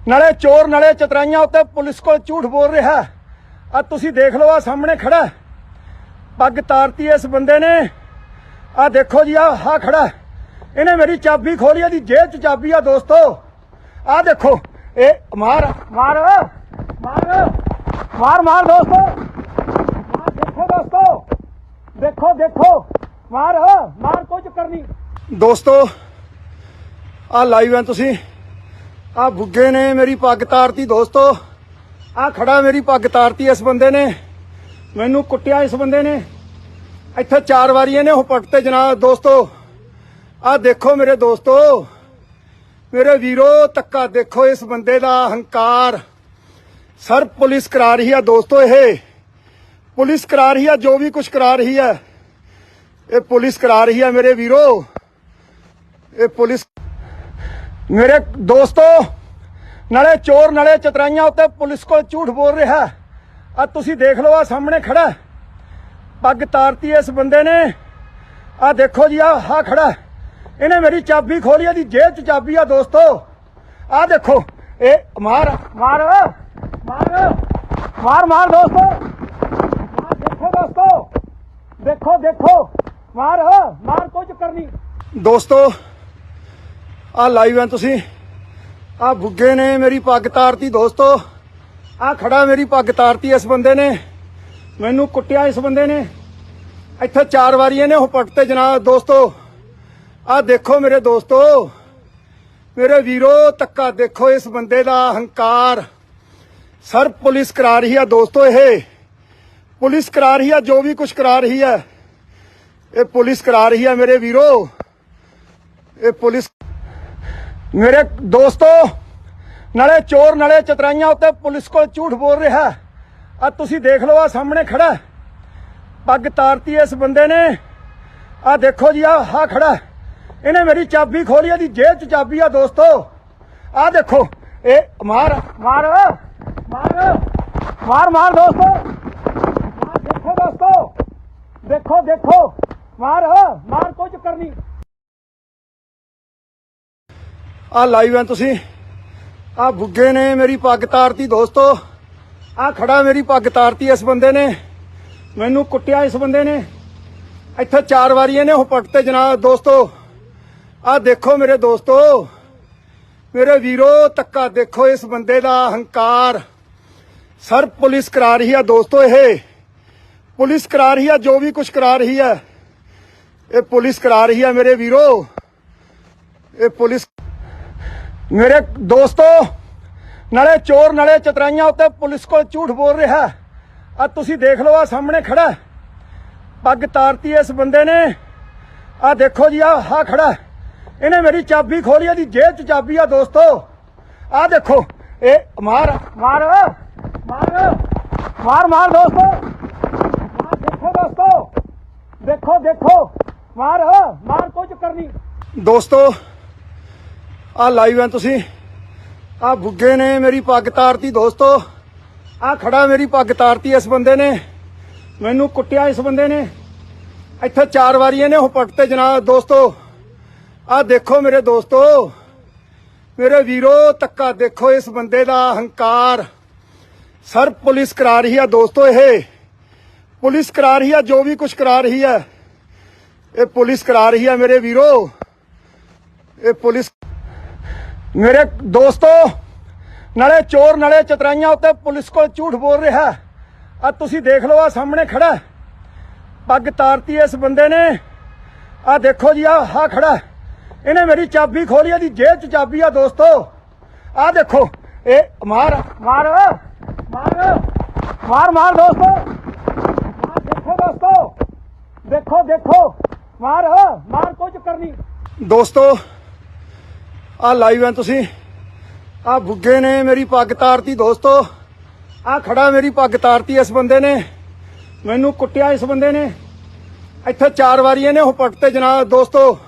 ਨਾਲੇ ਚੋਰ ਨਾਲੇ ਚਤਰਾਈਆਂ ਉੱਤੇ ਪੁਲਿਸ ਕੋਲ ਝੂਠ ਬੋਲ ਰਿਹਾ। ਆ ਤੁਸੀਂ ਦੇਖ ਲਓ, ਆ ਸਾਹਮਣੇ ਖੜਾ ਪੱਗ ਤਾਰਤੀ ਇਸ ਬੰਦੇ ਨੇ। ਆ ਦੇਖੋ ਜੀ, ਆ ਖੜਾ, ਇਹਨੇ ਮੇਰੀ ਚਾਬੀ ਖੋਲੀ, ਇਹਦੀ ਜੇਬ 'ਚ ਚਾਬੀ ਆ ਦੋਸਤੋ। ਆ ਦੇਖੋ, ਇਹ ਮਾਰ ਮਾਰ ਮਾਰ ਮਾਰ ਮਾਰ ਦੋਸਤੋ, ਮਾਰ, ਦੇਖੋ ਦੋਸਤੋ, ਦੇਖੋ ਦੇਖੋ, ਮਾਰ ਮਾਰ, ਕੋਈ ਚੱਕਰ ਨਹੀਂ ਦੋਸਤੋ। ਆ ਲਾਈਵ ਹੈ ਤੁਸੀਂ ਆ ਬੁੱਗੇ ਨੇ ਮੇਰੀ ਪੱਗ ਤਾਰਤੀ ਦੋਸਤੋ। ਆ ਖੜਾ ਮੇਰੀ ਪੱਗ ਤਾਰਤੀ ਇਸ ਬੰਦੇ ਨੇ, ਮੈਨੂੰ ਕੁੱਟਿਆ ਇਸ ਬੰਦੇ ਨੇ। ਇੱਥੇ 4 ਵਾਰੀ ਇਹਨੇ ਉਹ ਪੱਟ ਤੇ ਜਨਾਬ ਦੋਸਤੋ। ਆ ਦੇਖੋ ਮੇਰੇ ਦੋਸਤੋ, ਮੇਰੇ ਵੀਰੋ, ਧੱਕਾ ਦੇਖੋ ਇਸ ਬੰਦੇ ਦਾ ਹੰਕਾਰ। ਸਰ ਪੁਲਿਸ ਕਰਾ ਰਹੀ ਹੈ ਦੋਸਤੋ, ਇਹ ਪੁਲਿਸ ਕਰਾ ਰਹੀ ਹੈ, ਜੋ ਵੀ ਕੁਝ ਕਰਾ ਰਹੀ ਹੈ ਇਹ ਪੁਲਿਸ ਕਰਾ ਰਹੀ ਹੈ ਮੇਰੇ ਵੀਰੋ। ਇਹ ਪੁਲਿਸ ਮੇਰੇ ਦੋਸਤੋ, ਨਾਲੇ ਚੋਰ ਨਾਲੇ ਚਤਰਾਈਆਂ ਉੱਤੇ ਪੁਲਿਸ ਕੋਲ ਝੂਠ ਬੋਲ ਰਿਹਾ। ਆ ਤੁਸੀਂ ਦੇਖ ਲਓ, ਆ ਸਾਹਮਣੇ ਖੜਾ ਪੱਗ ਤਾਰਤੀ ਇਸ ਬੰਦੇ ਨੇ। ਆ ਦੇਖੋ ਜੀ, ਆ ਖੜਾ, ਇਹਨੇ ਮੇਰੀ ਚਾਬੀ ਖੋਲੀ, ਇਹਦੀ ਜੇਬ 'ਚ ਚਾਬੀ ਆ ਦੋਸਤੋ। ਆ ਦੇਖੋ, ਇਹ ਮਾਰ ਮਾਰ ਮਾਰ ਮਾਰ ਮਾਰ ਦੋਸਤੋ, ਮਾਰ, ਦੇਖੋ ਦੋਸਤੋ, ਦੇਖੋ ਦੇਖੋ, ਮਾਰ ਮਾਰ, ਕੋਈ ਚੱਕਰ ਨਹੀਂ ਦੋਸਤੋ। ਆ ਲਾਈਵ ਹੈ ਤੁਸੀਂ ਆ ਬੁੱਗੇ ਨੇ ਮੇਰੀ ਪੱਗ ਤਾਰਤੀ ਦੋਸਤੋ। ਆ ਖੜਾ ਮੇਰੀ ਪੱਗ ਤਾਰਤੀ ਇਸ ਬੰਦੇ ਨੇ, ਮੈਨੂੰ ਕੁੱਟਿਆ ਇਸ ਬੰਦੇ ਨੇ। ਇੱਥੇ 4 ਵਾਰੀ ਇਹਨੇ ਉਹ ਪੱਟ ਤੇ ਜਨਾਬ ਦੋਸਤੋ। ਆ ਦੇਖੋ ਮੇਰੇ ਦੋਸਤੋ, ਮੇਰੇ ਵੀਰੋ, ਧੱਕਾ ਦੇਖੋ ਇਸ ਬੰਦੇ ਦਾ ਹੰਕਾਰ। ਸਰ ਪੁਲਿਸ ਕਰਾ ਰਹੀ ਹੈ ਦੋਸਤੋ, ਇਹ ਪੁਲਿਸ ਕਰਾ ਰਹੀ ਹੈ, ਜੋ ਵੀ ਕੁਝ ਕਰਾ ਰਹੀ ਹੈ ਇਹ ਪੁਲਿਸ ਕਰਾ ਰਹੀ ਹੈ ਮੇਰੇ ਵੀਰੋ। ਇਹ ਪੁਲਿਸ ਮੇਰੇ ਦੋਸਤੋ, ਨਾਲੇ ਚੋਰ ਨਾਲੇ ਚਤਰਾਈਆਂ ਉੱਤੇ ਪੁਲਿਸ ਕੋਲ ਝੂਠ ਬੋਲ ਰਿਹਾ। ਆ ਤੁਸੀਂ ਦੇਖ ਲਓ, ਆ ਸਾਹਮਣੇ ਖੜਾ ਪੱਗ ਤਾਰਤੀ ਇਸ ਬੰਦੇ ਨੇ। ਆ ਦੇਖੋ ਜੀ, ਆ ਖੜਾ, ਇਹਨੇ ਮੇਰੀ ਚਾਬੀ ਖੋਲੀ, ਇਹਦੀ ਜੇਬ 'ਚ ਚਾਬੀ ਆ ਦੋਸਤੋ। ਆ ਦੇਖੋ, ਇਹ ਮਾਰ ਮਾਰ ਮਾਰ ਮਾਰ ਮਾਰ ਦੋਸਤੋ, ਮਾਰ, ਦੇਖੋ ਦੋਸਤੋ, ਦੇਖੋ ਦੇਖੋ, ਮਾਰ ਮਾਰ, ਕੋਈ ਚੱਕਰ ਨਹੀਂ ਆ ਲਾਈਵ ਹੈ ਤੁਸੀਂ ਆ ਬੁੱਗੇ ਨੇ ਮੇਰੀ ਪੱਗ ਤਾਰਤੀ ਦੋਸਤੋ। ਆ ਖੜਾ ਮੇਰੀ ਪੱਗ ਤਾਰਤੀ ਇਸ ਬੰਦੇ ਨੇ, ਮੈਨੂੰ ਕੁੱਟਿਆ ਇਸ ਬੰਦੇ ਨੇ। ਇੱਥੇ 4 ਵਾਰੀ ਇਹਨੇ ਉਹ ਪੱਟ ਤੇ ਜਨਾਬ ਦੋਸਤੋ। ਆ ਦੇਖੋ ਮੇਰੇ ਦੋਸਤੋ, ਮੇਰੇ ਵੀਰੋ, ਧੱਕਾ ਦੇਖੋ ਇਸ ਬੰਦੇ ਦਾ ਹੰਕਾਰ। ਸਰ ਪੁਲਿਸ ਕਰਾ ਰਹੀ ਹੈ ਦੋਸਤੋ, ਇਹ ਪੁਲਿਸ ਕਰਾ ਰਹੀ ਹੈ, ਜੋ ਵੀ ਕੁਝ ਕਰਾ ਰਹੀ ਹੈ ਇਹ ਪੁਲਿਸ ਕਰਾ ਰਹੀ ਹੈ ਮੇਰੇ ਵੀਰੋ। ਇਹ ਪੁਲਿਸ ਮੇਰੇ ਦੋਸਤੋ, ਨਾਲੇ ਚੋਰ ਨਾਲੇ ਚਤਰਾਈਆਂ ਉੱਤੇ ਪੁਲਿਸ ਕੋਲ ਝੂਠ ਬੋਲ ਰਿਹਾ। ਆ ਤੁਸੀਂ ਦੇਖ ਲਓ, ਆ ਸਾਹਮਣੇ ਖੜਾ ਪੱਗ ਤਾਰਤੀ ਇਸ ਬੰਦੇ ਨੇ। ਆ ਦੇਖੋ ਜੀ, ਆ ਖੜਾ, ਇਹਨੇ ਮੇਰੀ ਚਾਬੀ ਖੋਲੀ, ਇਹਦੀ ਜੇਬ 'ਚ ਚਾਬੀ ਆ ਦੋਸਤੋ। ਆ ਦੇਖੋ, ਇਹ ਮਾਰ ਮਾਰ ਮਾਰ ਮਾਰ ਮਾਰ ਦੋਸਤੋ, ਮਾਰ, ਦੇਖੋ ਦੋਸਤੋ, ਦੇਖੋ ਦੇਖੋ, ਮਾਰ ਮਾਰ, ਕੋਈ ਚੱਕਰ ਨਹੀਂ ਦੋਸਤੋ। ਆ ਲਾਈਵ ਹੈ ਤੁਸੀਂ ਆ ਬੁੱਗੇ ਨੇ ਮੇਰੀ ਪੱਗ ਤਾਰਤੀ ਦੋਸਤੋ। ਆ ਖੜਾ ਮੇਰੀ ਪੱਗ ਤਾਰਤੀ ਇਸ ਬੰਦੇ ਨੇ, ਮੈਨੂੰ ਕੁੱਟਿਆ ਇਸ ਬੰਦੇ ਨੇ। ਇੱਥੇ 4 ਵਾਰੀ ਇਹਨੇ ਉਹ ਪੱਟ ਤੇ ਜਨਾਬ ਦੋਸਤੋ। ਆ ਦੇਖੋ ਮੇਰੇ ਦੋਸਤੋ, ਮੇਰੇ ਵੀਰੋ, ਧੱਕਾ ਦੇਖੋ ਇਸ ਬੰਦੇ ਦਾ ਹੰਕਾਰ। ਸਰ ਪੁਲਿਸ ਕਰਾ ਰਹੀ ਹੈ ਦੋਸਤੋ, ਇਹ ਪੁਲਿਸ ਕਰਾ ਰਹੀ ਹੈ, ਜੋ ਵੀ ਕੁਝ ਕਰਾ ਰਹੀ ਹੈ ਇਹ ਪੁਲਿਸ ਕਰਾ ਰਹੀ ਹੈ ਮੇਰੇ ਵੀਰੋ। ਇਹ ਪੁਲਿਸ ਮੇਰੇ ਦੋਸਤੋ, ਨਾਲੇ ਚੋਰ ਨਾਲੇ ਚਤਰਾਈਆਂ ਉੱਤੇ ਪੁਲਿਸ ਕੋਲ ਝੂਠ ਬੋਲ ਰਿਹਾ। ਆ ਤੁਸੀਂ ਦੇਖ ਲਓ, ਆ ਸਾਹਮਣੇ ਖੜਾ ਪੱਗ ਤਾਰਤੀ ਇਸ ਬੰਦੇ ਨੇ। ਆ ਦੇਖੋ ਜੀ, ਆ ਖੜਾ, ਇਹਨੇ ਮੇਰੀ ਚਾਬੀ ਖੋਲੀ, ਇਹਦੀ ਜੇਬ 'ਚ ਚਾਬੀ ਆ ਦੋਸਤੋ। ਆ ਦੇਖੋ, ਇਹ ਮਾਰ ਮਾਰ ਮਾਰ ਮਾਰ ਮਾਰ ਦੋਸਤੋ, ਮਾਰ, ਦੇਖੋ ਦੋਸਤੋ, ਦੇਖੋ ਦੇਖੋ, ਮਾਰ ਮਾਰ, ਕੋਈ ਚੱਕਰ ਨਹੀਂ ਦੋਸਤੋ। ਆ ਲਾਈਵ ਹੈ ਤੁਸੀਂ ਆ ਬੁੱਗੇ ਨੇ ਮੇਰੀ ਪੱਗ ਤਾਰਤੀ ਦੋਸਤੋ। ਆ ਖੜਾ ਮੇਰੀ ਪੱਗ ਤਾਰਤੀ ਇਸ ਬੰਦੇ ਨੇ, ਮੈਨੂੰ ਕੁੱਟਿਆ ਇਸ ਬੰਦੇ ਨੇ ਇੱਥੇ 4 ਵਾਰੀ ਇਹਨੇ ਉਹ ਪੱਟ ਤੇ ਜਨਾਬ ਦੋਸਤੋ।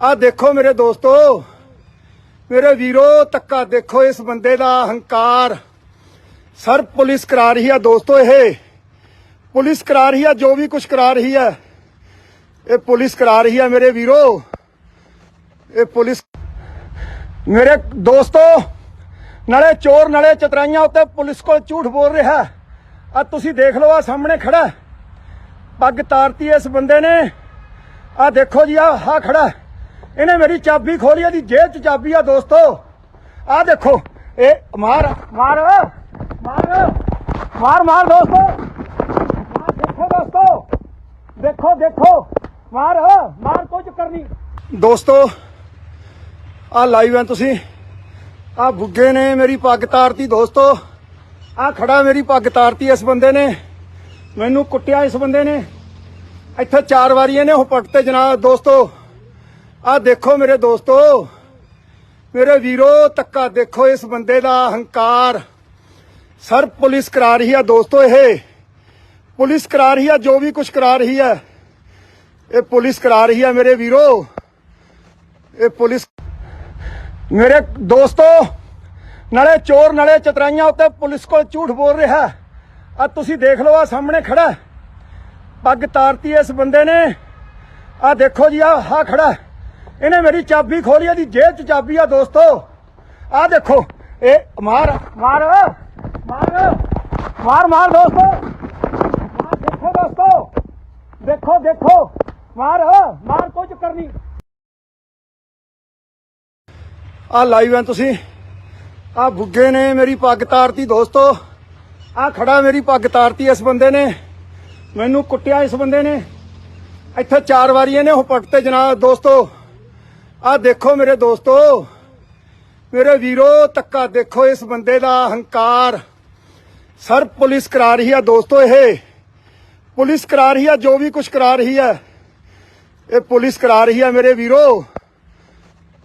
ਆ ਦੇਖੋ ਮੇਰੇ ਦੋਸਤੋ, ਮੇਰੇ ਵੀਰੋ, ਤੱਕਾ ਦੇਖੋ ਇਸ ਬੰਦੇ ਦਾ ਹੰਕਾਰ। सर पुलिस करा रही है दोस्तों, ये पुलिस करा रही है, जो भी कुछ करा रही है ये पुलिस करा रही है मेरे वीरो। ये पुलिस मेरे दोस्तों नाले चोर नाले चतराइयां उत्ते पुलिस को झूठ बोल रहा है। आ तुसी देख लो, आ सामने खड़ा पग तारती है इस बंदे ने। आ देखो जी, आ खड़ा इन्हें मेरी चाबी खोली, दी जेब च चाबी है दोस्तों। आ देखो ए मार मार मार मार मार दोस्तों, मार देखो दोस्तों, देखो देखो मार मार, कोई चक्कर नहीं दोस्तों। आ लाइव है तुसी आ बुग्गे ने मेरी पग तारती दोस्तों। आ खड़ा मेरी पग तारती इस बंदे ने, मैनू कुट्टिया इस बंदे ने इत्थे 4 वारी इहने पट ते जनाब दोस्तों। आ देखो मेरे दोस्तों, मेरे वीरो, तक्का देखो इस बंदे दा हंकार। सर पुलिस करा रही है दोस्तों, ये पुलिस करा रही है, जो भी कुछ करा रही है ये पुलिस करा रही है मेरे वीरो। ये पुलिस मेरे दोस्तों नाले चोर नाले चतराइयां उत्ते पुलिस को झूठ बोल रहा है। आ तुसी देख लो, आ सामने खड़ा पग तारती है इस बंदे ने। आ देखो जी, आ खड़ा इन्हें मेरी चाबी खोली, दी जेब च चाबी है दोस्तों। आ देखो ए मार मार मार मार मार दोस्तों, मार देखो दोस्तों, देखो देखो मार मार, कोई चक्कर नहीं। आ लाइव है तुसी आ बुग्गे ने मेरी पग तारती दोस्तों। आ खड़ा मेरी पग तारती इस बंदे ने, मैनू कुट्टिया इस बंदे ने इत्थे 4 वारी इहने पट ते जनाब दोस्तों। आ देखो मेरे दोस्तों, मेरे वीरो, तक्का देखो इस बंदे दा हंकार। सर पुलिस करा रही है दोस्तों, ये पुलिस करा रही है, जो भी कुछ करा रही है ये पुलिस करा रही है मेरे वीरो।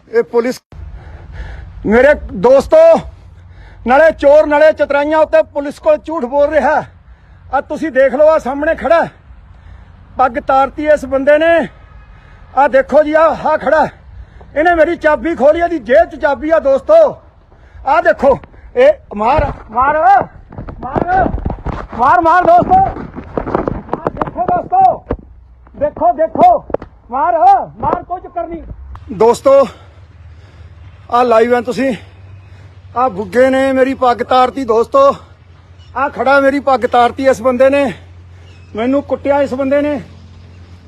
ये पुलिस मेरे दोस्तों नाले चोर नाले चतराइयां उत्ते पुलिस को झूठ बोल रहा है। आ तुसी देख लो, आ सामने खड़ा पग तारती है इस बंदे ने। आ देखो जी, आ खड़ा इन्हें मेरी चाबी खोली, दी जेब च चाबी है दोस्तों। आ देखो ए मार मार मार मार मार दोस्तों, मार देखो दोस्तों, देखो देखो मार मार, कोई चक्कर नहीं दोस्तों। आ लाइव है तुसी आ बुग्गे ने मेरी पग तारती दोस्तों। आ खड़ा मेरी पग तारती इस बंदे ने, मैनू कुट्टिया इस बंदे ने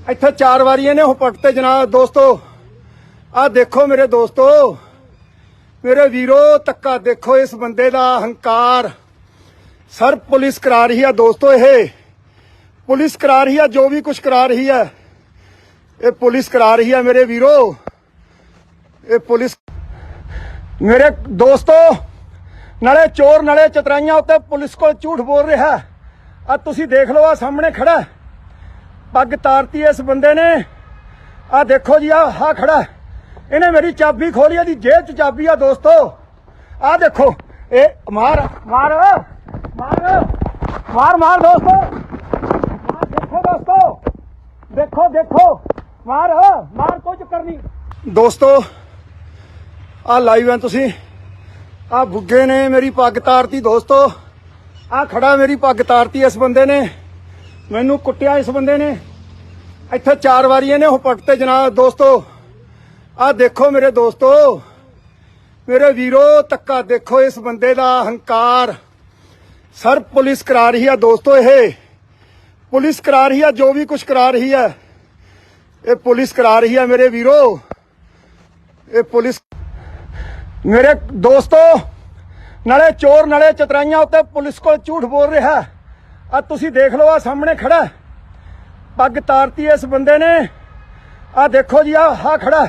इत्थे 4 वारी इहने पट ते जनाब दोस्तों। आ देखो मेरे दोस्तों, मेरे वीरो, तक्का देखो इस बंदे दा हंकार। सर पुलिस करा रही है दोस्तों, ये पुलिस करा रही है, जो भी कुछ करा रही है ये पुलिस करा रही है मेरे वीरो। ये पुलिस मेरे दोस्तों नाले चोर नाले चतराइयां उत्ते पुलिस को झूठ बोल रहा है। आ तुसी देख लो, आ सामने खड़ा पग तारती है इस बंदे ने। आ देखो जी, आ खड़ा इन्हें मेरी चाबी खोली, दी जेब च चाबी है दोस्तों। आ देखो ए मार मार मार मार मार दोस्तों, मार देखो दोस्तों, देखो देखो मार मार, कोई चक्कर नहीं दोस्तों। आ लाइव है तुसी आ बुग्गे ने मेरी पग तारती दोस्तों। आ खड़ा मेरी पग तारती इस बंदे ने, मैनू कुट्टिया इस बंदे ने इत्थे 4 वारी इहने पट ते जनाब दोस्तों। आ देखो मेरे दोस्तों, मेरे वीरो, तक्का देखो इस बंदे दा हंकार। सर पुलिस करा रही है दोस्तों, ये पुलिस करा रही है, जो भी कुछ करा रही है ये पुलिस करा रही है मेरे वीरो। ये पुलिस मेरे दोस्तों नाले चोर नाले चतराइयां उत्ते पुलिस को झूठ बोल रहा है। आ तुसी देख लो, आ सामने खड़ा पग तारती है इस बंदे ने। आ देखो जी, आ खड़ा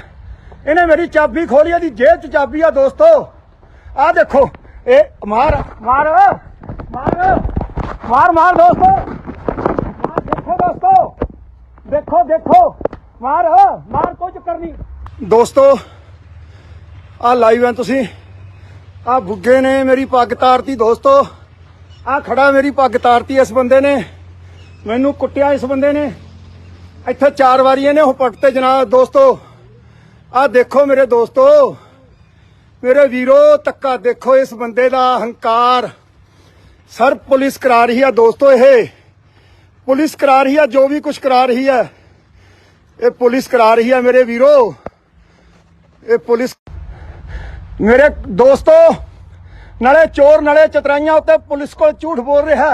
इन्हें मेरी चाबी खोली, दी जेब च चाबी है दोस्तों। आ देखो ए मार मार मार मार मार दोस्तों, मार देखो दोस्तों, देखो देखो मार मार, कोई चक्कर नहीं दोस्तों। ਆ ਲਾਈਵ ਹੈ ਤੁਸੀਂ ਆ ਬੁੱਗੇ ਨੇ ਮੇਰੀ ਪੱਗ ਤਾਰਤੀ ਦੋਸਤੋ। ਆ ਖੜਾ ਮੇਰੀ ਪੱਗ ਤਾਰਤੀ ਇਸ ਬੰਦੇ ਨੇ, ਮੈਨੂੰ ਕੁੱਟਿਆ ਇਸ ਬੰਦੇ ਨੇ ਇੱਥੇ 4 ਵਾਰੀ ਇਹਨੇ ਹੁਪਟ ਤੇ ਜਨਾਬ ਦੋਸਤੋ। ਆ ਦੇਖੋ ਮੇਰੇ ਦੋਸਤੋ, ਮੇਰੇ ਵੀਰੋ, ਧੱਕਾ ਦੇਖੋ ਇਸ ਬੰਦੇ ਦਾ ਹੰਕਾਰ। ਸਰ ਪੁਲਿਸ ਕਰਾ ਰਹੀ ਹੈ ਦੋਸਤੋ, ਇਹ ਪੁਲਿਸ ਕਰਾ ਰਹੀ ਹੈ, ਜੋ ਵੀ ਕੁਝ ਕਰਾ ਰਹੀ ਹੈ ਇਹ ਪੁਲਿਸ ਕਰਾ ਰਹੀ ਹੈ ਮੇਰੇ ਵੀਰੋ। ਇਹ ਪੁਲਿਸ ਮੇਰੇ ਦੋਸਤੋ, ਨਾਲੇ ਚੋਰ ਨਾਲੇ ਚਤਰਾਈਆਂ ਉੱਤੇ ਪੁਲਿਸ ਕੋਲ ਝੂਠ ਬੋਲ ਰਿਹਾ।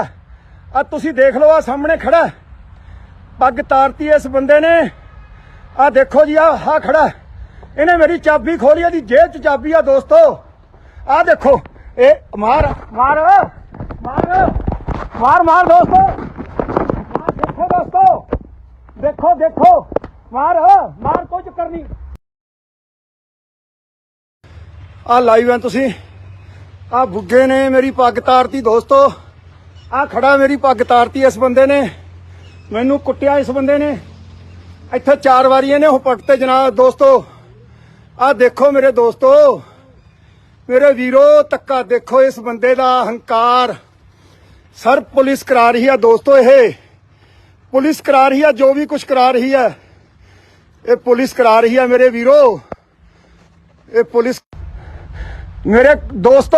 ਆ ਤੁਸੀਂ ਦੇਖ ਲਓ, ਆ ਸਾਹਮਣੇ ਖੜਾ ਪੱਗ ਤਾਰਤੀ ਇਸ ਬੰਦੇ ਨੇ। ਆ ਦੇਖੋ ਜੀ, ਆ ਖੜਾ, ਇਹਨੇ ਮੇਰੀ ਚਾਬੀ ਖੋਲੀ, ਇਹਦੀ ਜੇਬ 'ਚ ਚਾਬੀ ਆ ਦੋਸਤੋ। ਆ ਦੇਖੋ, ਇਹ ਮਾਰ ਮਾਰ ਮਾਰ ਮਾਰ ਮਾਰ ਦੋਸਤੋ, ਮਾਰ, ਦੇਖੋ ਦੋਸਤੋ, ਦੇਖੋ ਦੇਖੋ, ਮਾਰ ਮਾਰ, ਕੋਈ ਚੱਕਰ ਨਹੀਂ। ਆ ਲਾਈਵ ਹੈ ਤੁਸੀਂ ਆ ਬੁੱਗੇ ਨੇ ਮੇਰੀ ਪੱਗ ਤਾਰਤੀ ਦੋਸਤੋ। ਆ ਖੜਾ ਮੇਰੀ ਪੱਗ ਤਾਰਤੀ ਇਸ ਬੰਦੇ ਨੇ, ਮੈਨੂੰ ਕੁੱਟਿਆ ਇਸ ਬੰਦੇ ਨੇ ਇੱਥੇ 4 ਵਾਰੀ ਇਹਨੇ ਹੁਪਟ ਤੇ ਜਨਾਬ ਦੋਸਤੋ। ਆ ਦੇਖੋ ਮੇਰੇ ਦੋਸਤੋ, ਮੇਰੇ ਵੀਰੋ, ਧੱਕਾ ਦੇਖੋ ਇਸ ਬੰਦੇ ਦਾ ਹੰਕਾਰ। ਸਰ ਪੁਲਿਸ ਕਰਾ ਰਹੀ ਹੈ ਦੋਸਤੋ, ਇਹ ਪੁਲਿਸ ਕਰਾ ਰਹੀ ਹੈ, ਜੋ ਵੀ ਕੁਝ ਕਰਾ ਰਹੀ ਹੈ ਇਹ ਪੁਲਿਸ ਕਰਾ ਰਹੀ ਹੈ ਮੇਰੇ ਵੀਰੋ। ਇਹ ਪੁਲਿਸ ਮੇਰੇ ਦੋਸਤੋ,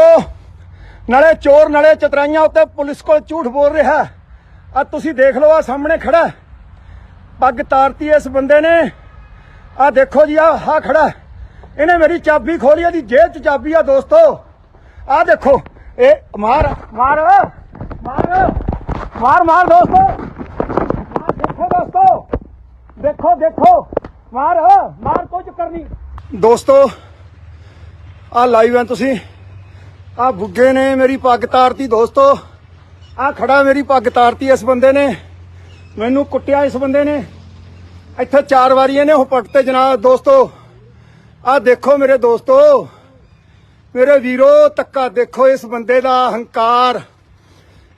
ਨਾਲੇ ਚੋਰ ਨਾਲੇ ਚਤਰਾਈਆਂ ਉੱਤੇ ਪੁਲਿਸ ਕੋਲ ਝੂਠ ਬੋਲ ਰਿਹਾ। ਆ ਤੁਸੀਂ ਦੇਖ ਲਓ, ਆ ਸਾਹਮਣੇ ਖੜਾ ਪੱਗ ਤਾਰਤੀ ਇਸ ਬੰਦੇ ਨੇ। ਆ ਦੇਖੋ ਜੀ, ਆ ਖੜਾ, ਇਹਨੇ ਮੇਰੀ ਚਾਬੀ ਖੋਲੀ, ਇਹਦੀ ਜੇਬ 'ਚ ਚਾਬੀ ਆ ਦੋਸਤੋ। ਆ ਦੇਖੋ, ਇਹ ਮਾਰ ਮਾਰ ਮਾਰ ਮਾਰ ਮਾਰ ਦੋਸਤੋ, ਮਾਰ, ਦੇਖੋ ਦੋਸਤੋ, ਦੇਖੋ ਦੇਖੋ, ਮਾਰ ਮਾਰ, ਕੋਈ ਚੱਕਰ ਨਹੀਂ ਦੋਸਤੋ। ਆ ਲਾਈਵ ਹੈ ਤੁਸੀਂ ਆ ਬੁੱਗੇ ਨੇ ਮੇਰੀ ਪੱਗ ਤਾਰਤੀ ਦੋਸਤੋ। ਆ ਖੜਾ ਮੇਰੀ ਪੱਗ ਤਾਰਤੀ ਇਸ ਬੰਦੇ ਨੇ, ਮੈਨੂੰ ਕੁੱਟਿਆ ਇਸ ਬੰਦੇ ਨੇ ਇੱਥੇ 4 ਵਾਰੀ ਇਹਨੇ ਹੁਪਟ ਤੇ ਜਨਾਬ ਦੋਸਤੋ। ਆ ਦੇਖੋ ਮੇਰੇ ਦੋਸਤੋ, ਮੇਰੇ ਵੀਰੋ, ਧੱਕਾ ਦੇਖੋ ਇਸ ਬੰਦੇ ਦਾ ਹੰਕਾਰ।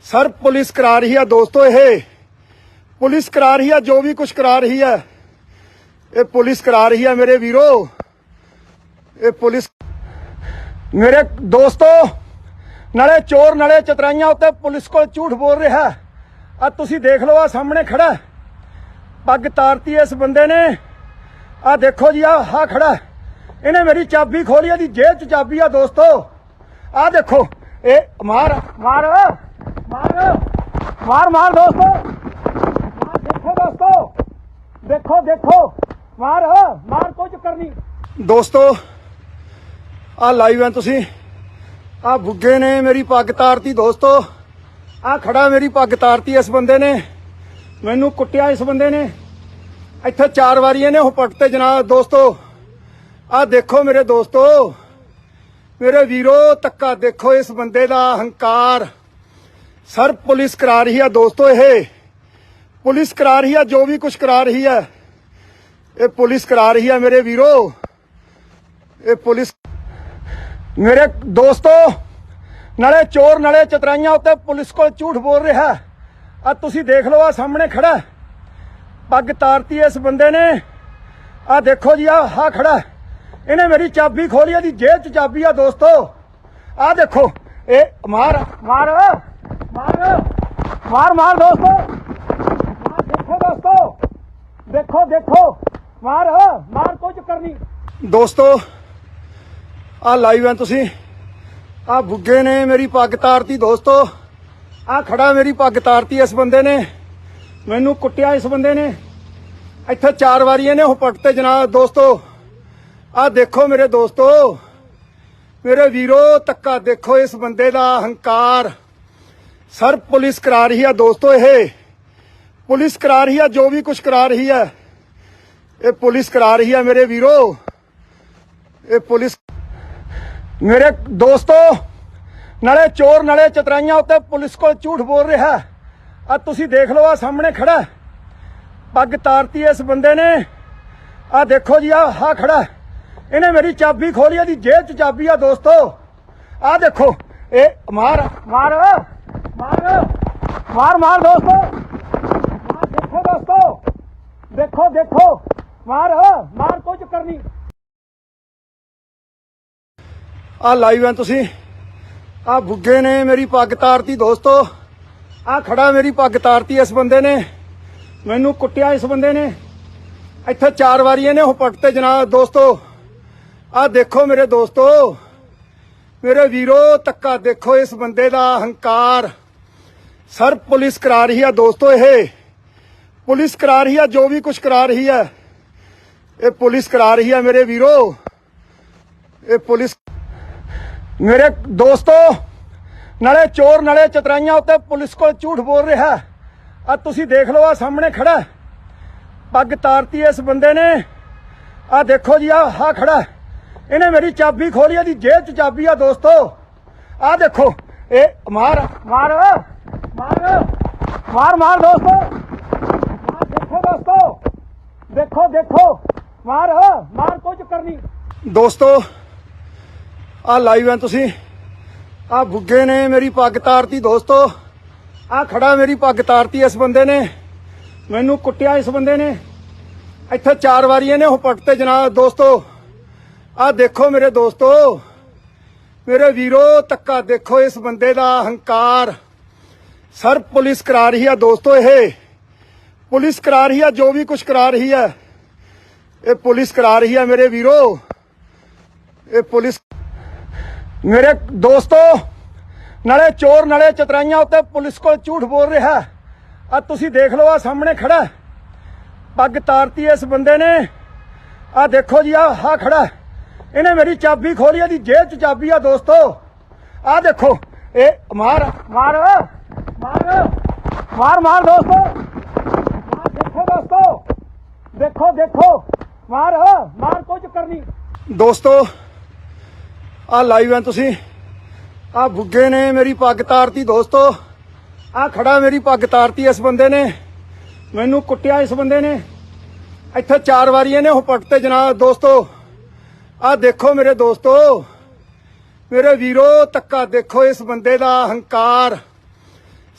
ਸਰ ਪੁਲਿਸ ਕਰਾ ਰਹੀ ਹੈ ਦੋਸਤੋ, ਇਹ ਪੁਲਿਸ ਕਰਾ ਰਹੀ ਹੈ, ਜੋ ਵੀ ਕੁਝ ਕਰਾ ਰਹੀ ਹੈ ਇਹ ਪੁਲਿਸ ਕਰਾ ਰਹੀ ਹੈ ਮੇਰੇ ਵੀਰੋ। ਇਹ ਪੁਲਿਸ ਮੇਰੇ ਦੋਸਤੋ, ਨਾਲੇ ਚੋਰ ਨਾਲੇ ਚਤਰਾਈਆਂ ਉੱਤੇ ਪੁਲਿਸ ਕੋਲ ਝੂਠ ਬੋਲ ਰਿਹਾ। ਆ ਤੁਸੀਂ ਦੇਖ ਲਓ, ਆ ਸਾਹਮਣੇ ਖੜਾ ਪੱਗ ਤਾਰਤੀ ਇਸ ਬੰਦੇ ਨੇ। ਆ ਦੇਖੋ ਜੀ, ਆ ਖੜਾ, ਇਹਨੇ ਮੇਰੀ ਚਾਬੀ ਖੋਲੀ, ਇਹਦੀ ਜੇਬ 'ਚ ਚਾਬੀ ਆ ਦੋਸਤੋ। ਆ ਦੇਖੋ, ਇਹ ਮਾਰ ਮਾਰ ਮਾਰ ਮਾਰ ਮਾਰ ਦੋਸਤੋ, ਮਾਰ, ਦੇਖੋ ਦੋਸਤੋ, ਦੇਖੋ ਦੇਖੋ, ਮਾਰ ਮਾਰ, ਕੋਈ ਚੱਕਰ ਨਹੀਂ ਦੋਸਤੋ। ਆ ਲਾਈਵ ਹੈ ਤੁਸੀਂ ਆ ਬੁੱਗੇ ਨੇ ਮੇਰੀ ਪੱਗ ਤਾਰਤੀ ਦੋਸਤੋ। ਆ ਖੜਾ ਮੇਰੀ ਪੱਗ ਤਾਰਤੀ ਇਸ ਬੰਦੇ ਨੇ, ਮੈਨੂੰ ਕੁੱਟਿਆ ਇਸ ਬੰਦੇ ਨੇ ਇੱਥੇ 4 ਵਾਰੀ ਇਹਨੇ ਹੁਪਟ ਤੇ ਜਨਾਬ ਦੋਸਤੋ। ਆ ਦੇਖੋ ਮੇਰੇ ਦੋਸਤੋ, ਮੇਰੇ ਵੀਰੋ, ਧੱਕਾ ਦੇਖੋ ਇਸ ਬੰਦੇ ਦਾ ਹੰਕਾਰ। ਸਰ ਪੁਲਿਸ ਕਰਾ ਰਹੀ ਹੈ ਦੋਸਤੋ, ਇਹ ਪੁਲਿਸ ਕਰਾ ਰਹੀ ਹੈ, ਜੋ ਵੀ ਕੁਝ ਕਰਾ ਰਹੀ ਹੈ ਇਹ ਪੁਲਿਸ ਕਰਾ ਰਹੀ ਹੈ ਮੇਰੇ ਵੀਰੋ। ਇਹ ਪੁਲਿਸ ਮੇਰੇ ਦੋਸਤੋ, ਨਾਲੇ ਚੋਰ ਨਾਲੇ ਚਤਰਾਈਆਂ ਉੱਤੇ ਪੁਲਿਸ ਕੋਲ ਝੂਠ ਬੋਲ ਰਿਹਾ। ਆ ਤੁਸੀਂ ਦੇਖ ਲਓ, ਆ ਸਾਹਮਣੇ ਖੜਾ ਪੱਗ ਤਾਰਤੀ ਇਸ ਬੰਦੇ ਨੇ। ਆ ਦੇਖੋ ਜੀ, ਆ ਖੜਾ, ਇਹਨੇ ਮੇਰੀ ਚਾਬੀ ਖੋਲੀ, ਇਹਦੀ ਜੇਬ 'ਚ ਚਾਬੀ ਆ ਦੋਸਤੋ। ਆ ਦੇਖੋ, ਇਹ ਮਾਰ ਮਾਰ ਮਾਰ ਮਾਰ ਮਾਰ ਦੋਸਤੋ, ਮਾਰ, ਦੇਖੋ ਦੋਸਤੋ, ਦੇਖੋ ਦੇਖੋ, ਮਾਰ ਮਾਰ, ਕੋਈ ਚੱਕਰ ਨਹੀਂ ਦੋਸਤੋ। ਆ ਲਾਈਵ ਹੈ ਤੁਸੀਂ ਆ ਬੁੱਗੇ ਨੇ ਮੇਰੀ ਪੱਗ ਤਾਰਤੀ ਦੋਸਤੋ। ਆ ਖੜਾ ਮੇਰੀ ਪੱਗ ਤਾਰਤੀ ਇਸ ਬੰਦੇ ਨੇ, ਮੈਨੂੰ ਕੁੱਟਿਆ ਇਸ ਬੰਦੇ ਨੇ ਇੱਥੇ 4 ਵਾਰੀ ਇਹਨੇ ਹੁਪਟ ਤੇ ਜਨਾਬ ਦੋਸਤੋ। ਆ ਦੇਖੋ ਮੇਰੇ ਦੋਸਤੋ, ਮੇਰੇ ਵੀਰੋ, ਧੱਕਾ ਦੇਖੋ ਇਸ ਬੰਦੇ ਦਾ ਹੰਕਾਰ। ਸਰ ਪੁਲਿਸ ਕਰਾ ਰਹੀ ਹੈ ਦੋਸਤੋ, ਇਹ ਪੁਲਿਸ ਕਰਾ ਰਹੀ ਹੈ, ਜੋ ਵੀ ਕੁਝ ਕਰਾ ਰਹੀ ਹੈ ਇਹ ਪੁਲਿਸ ਕਰਾ ਰਹੀ ਹੈ ਮੇਰੇ ਵੀਰੋ। ਇਹ ਪੁਲਿਸ ਮੇਰੇ ਦੋਸਤੋ, ਨਾਲੇ ਚੋਰ ਨਾਲੇ ਚਤਰਾਈਆਂ ਉੱਤੇ ਪੁਲਿਸ ਕੋਲ ਝੂਠ ਬੋਲ ਰਿਹਾ। ਆ ਤੁਸੀਂ ਦੇਖ ਲਓ, ਆ ਸਾਹਮਣੇ ਖੜਾ ਪੱਗ ਤਾਰਤੀ ਇਸ ਬੰਦੇ ਨੇ। ਆ ਦੇਖੋ ਜੀ, ਆ ਖੜਾ, ਇਹਨੇ ਮੇਰੀ ਚਾਬੀ ਖੋਲੀ, ਇਹਦੀ ਜੇਬ 'ਚ ਚਾਬੀ ਆ ਦੋਸਤੋ। ਆ ਦੇਖੋ, ਇਹ ਮਾਰ ਮਾਰ ਮਾਰ ਮਾਰ ਮਾਰ ਦੋਸਤੋ, ਮਾਰ, ਦੇਖੋ ਦੋਸਤੋ, ਦੇਖੋ ਦੇਖੋ, ਮਾਰ ਮਾਰ, ਕੋਈ ਚੱਕਰ ਨਹੀਂ ਆ ਲਾਈਵ ਹੈ ਤੁਸੀਂ ਆ ਬੁੱਗੇ ਨੇ ਮੇਰੀ ਪੱਗ ਤਾਰਤੀ ਦੋਸਤੋ। ਆ ਖੜਾ ਮੇਰੀ ਪੱਗ ਤਾਰਤੀ ਇਸ ਬੰਦੇ ਨੇ, ਮੈਨੂੰ ਕੁੱਟਿਆ ਇਸ ਬੰਦੇ ਨੇ ਇੱਥੇ 4 ਵਾਰੀ ਇਹਨੇ ਹੁਪਟ ਤੇ ਜਨਾਬ ਦੋਸਤੋ। ਆ ਦੇਖੋ ਮੇਰੇ ਦੋਸਤੋ, ਮੇਰੇ ਵੀਰੋ, ਧੱਕਾ ਦੇਖੋ ਇਸ ਬੰਦੇ ਦਾ ਹੰਕਾਰ। ਸਰ ਪੁਲਿਸ ਕਰਾ ਰਹੀ ਹੈ ਦੋਸਤੋ, ਇਹ ਪੁਲਿਸ ਕਰਾ ਰਹੀ ਹੈ, ਜੋ ਵੀ ਕੁਝ ਕਰਾ ਰਹੀ ਹੈ ਇਹ ਪੁਲਿਸ ਕਰਾ ਰਹੀ ਹੈ ਮੇਰੇ ਵੀਰੋ। ਇਹ ਪੁਲਿਸ ਮੇਰੇ ਦੋਸਤੋ, ਨਾਲੇ ਚੋਰ ਨਾਲੇ ਚਤਰਾਈਆਂ ਉੱਤੇ ਪੁਲਿਸ ਕੋਲ ਝੂਠ ਬੋਲ ਰਿਹਾ। ਆ ਤੁਸੀਂ ਦੇਖ ਲਓ, ਆ ਸਾਹਮਣੇ ਖੜਾ ਪੱਗ ਤਾਰਤੀ ਇਸ ਬੰਦੇ ਨੇ। ਆ ਦੇਖੋ ਜੀ, ਆ ਖੜਾ, ਇਹਨੇ ਮੇਰੀ ਚਾਬੀ ਖੋਲੀ, ਇਹਦੀ ਜੇਬ 'ਚ ਚਾਬੀ ਆ ਦੋਸਤੋ। ਆ ਦੇਖੋ, ਇਹ ਮਾਰ ਮਾਰ ਮਾਰ ਮਾਰ ਮਾਰ ਦੋਸਤੋ, ਮਾਰ, ਦੇਖੋ ਦੋਸਤੋ, ਦੇਖੋ ਦੇਖੋ, ਮਾਰ ਮਾਰ, ਕੋਈ ਚੱਕਰ ਨਹੀਂ ਦੋਸਤੋ। ਆ ਲਾਈਵ ਹੈ ਤੁਸੀਂ ਆ ਬੁੱਗੇ ਨੇ ਮੇਰੀ ਪੱਗ ਤਾਰਤੀ ਦੋਸਤੋ। ਆ ਖੜਾ ਮੇਰੀ ਪੱਗ ਤਾਰਤੀ ਇਸ ਬੰਦੇ ਨੇ, ਮੈਨੂੰ ਕੁੱਟਿਆ ਇਸ ਬੰਦੇ ਨੇ ਇੱਥੇ 4 ਵਾਰੀ ਇਹਨੇ ਹੁਪਟ ਤੇ ਜਨਾਬ ਦੋਸਤੋ। ਆ ਦੇਖੋ ਮੇਰੇ ਦੋਸਤੋ, ਮੇਰੇ ਵੀਰੋ, ਧੱਕਾ ਦੇਖੋ ਇਸ ਬੰਦੇ ਦਾ ਹੰਕਾਰ। ਸਰ ਪੁਲਿਸ ਕਰਾ ਰਹੀ ਹੈ ਦੋਸਤੋ, ਇਹ ਪੁਲਿਸ ਕਰਾ ਰਹੀ ਹੈ, ਜੋ ਵੀ ਕੁਝ ਕਰਾ ਰਹੀ ਹੈ ਇਹ ਪੁਲਿਸ ਕਰਾ ਰਹੀ ਹੈ ਮੇਰੇ ਵੀਰੋ। ਇਹ ਪੁਲਿਸ ਮੇਰੇ ਦੋਸਤੋ, ਨਾਲੇ ਚੋਰ ਨਾਲੇ ਚਤਰਾਈਆਂ ਉੱਤੇ ਪੁਲਿਸ ਕੋਲ ਝੂਠ ਬੋਲ ਰਿਹਾ। ਆ ਤੁਸੀਂ ਦੇਖ ਲਓ, ਆ ਸਾਹਮਣੇ ਖੜਾ ਪੱਗ ਤਾਰਤੀ ਇਸ ਬੰਦੇ ਨੇ। ਆ ਦੇਖੋ ਜੀ, ਆ ਖੜਾ, ਇਹਨੇ ਮੇਰੀ ਚਾਬੀ ਖੋਲੀ, ਇਹਦੀ ਜੇਬ 'ਚ ਚਾਬੀ ਆ ਦੋਸਤੋ। ਆ ਦੇਖੋ, ਇਹ ਮਾਰ ਮਾਰ ਮਾਰ ਮਾਰ ਮਾਰ ਦੋਸਤੋ, ਮਾਰ, ਦੇਖੋ ਦੋਸਤੋ, ਦੇਖੋ ਦੇਖੋ, ਮਾਰ ਮਾਰ, ਕੋਈ ਚੱਕਰ ਨਹੀਂ ਦੋਸਤੋ। ਆ ਲਾਈਵ ਹੈ ਤੁਸੀਂ ਆ ਬੁੱਗੇ ਨੇ ਮੇਰੀ ਪੱਗ ਤਾਰਤੀ ਦੋਸਤੋ। ਆ ਖੜਾ ਮੇਰੀ ਪੱਗ ਤਾਰਤੀ ਇਸ ਬੰਦੇ ਨੇ, ਮੈਨੂੰ ਕੁੱਟਿਆ ਇਸ ਬੰਦੇ ਨੇ ਇੱਥੇ 4 ਵਾਰੀ ਇਹਨੇ ਹੁਪਟ ਤੇ ਜਨਾਬ ਦੋਸਤੋ। ਆ ਦੇਖੋ ਮੇਰੇ ਦੋਸਤੋ, ਮੇਰੇ ਵੀਰੋ, ਧੱਕਾ ਦੇਖੋ ਇਸ ਬੰਦੇ ਦਾ ਹੰਕਾਰ।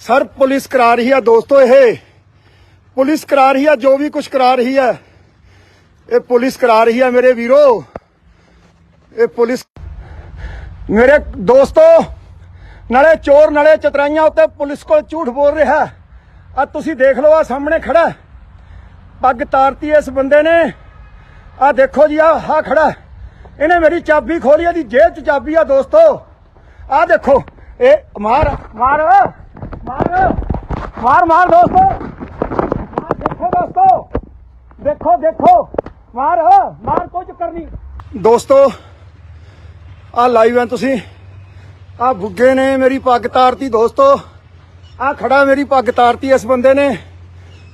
ਸਰ ਪੁਲਿਸ ਕਰਾ ਰਹੀ ਹੈ ਦੋਸਤੋ, ਇਹ ਪੁਲਿਸ ਕਰਾ ਰਹੀ ਹੈ, ਜੋ ਵੀ ਕੁਝ ਕਰਾ ਰਹੀ ਹੈ ਇਹ ਪੁਲਿਸ ਕਰਾ ਰਹੀ ਹੈ ਮੇਰੇ ਵੀਰੋ। ਇਹ ਪੁਲਿਸ ਮੇਰੇ ਦੋਸਤੋ, ਨਾਲੇ ਚੋਰ ਨਾਲੇ ਚਤਰਾਈਆਂ ਉੱਤੇ ਪੁਲਿਸ ਕੋਲ ਝੂਠ ਬੋਲ ਰਿਹਾ। ਆ ਤੁਸੀਂ ਦੇਖ ਲਓ, ਆ ਸਾਹਮਣੇ ਖੜਾ ਪੱਗ ਤਾਰਤੀ ਇਸ ਬੰਦੇ ਨੇ। ਆ ਦੇਖੋ ਜੀ, ਆ ਖੜਾ, ਇਹਨੇ ਮੇਰੀ ਚਾਬੀ ਖੋਲੀ, ਇਹਦੀ ਜੇਬ 'ਚ ਚਾਬੀ ਆ ਦੋਸਤੋ। ਆ ਦੇਖੋ, ਇਹ ਮਾਰ ਮਾਰ ਮਾਰ ਮਾਰ ਮਾਰ ਦੋਸਤੋ, ਮਾਰ, ਦੇਖੋ ਦੋਸਤੋ, ਦੇਖੋ ਦੇਖੋ, ਮਾਰ ਮਾਰ, ਕੋਈ ਚੱਕਰ ਨਹੀਂ ਦੋਸਤੋ। ਆ ਲਾਈਵ ਹੈ ਤੁਸੀਂ ਆ ਬੁੱਗੇ ਨੇ ਮੇਰੀ ਪੱਗ ਤਾਰਤੀ ਦੋਸਤੋ। ਆ ਖੜਾ ਮੇਰੀ ਪੱਗ ਤਾਰਤੀ ਇਸ ਬੰਦੇ ਨੇ,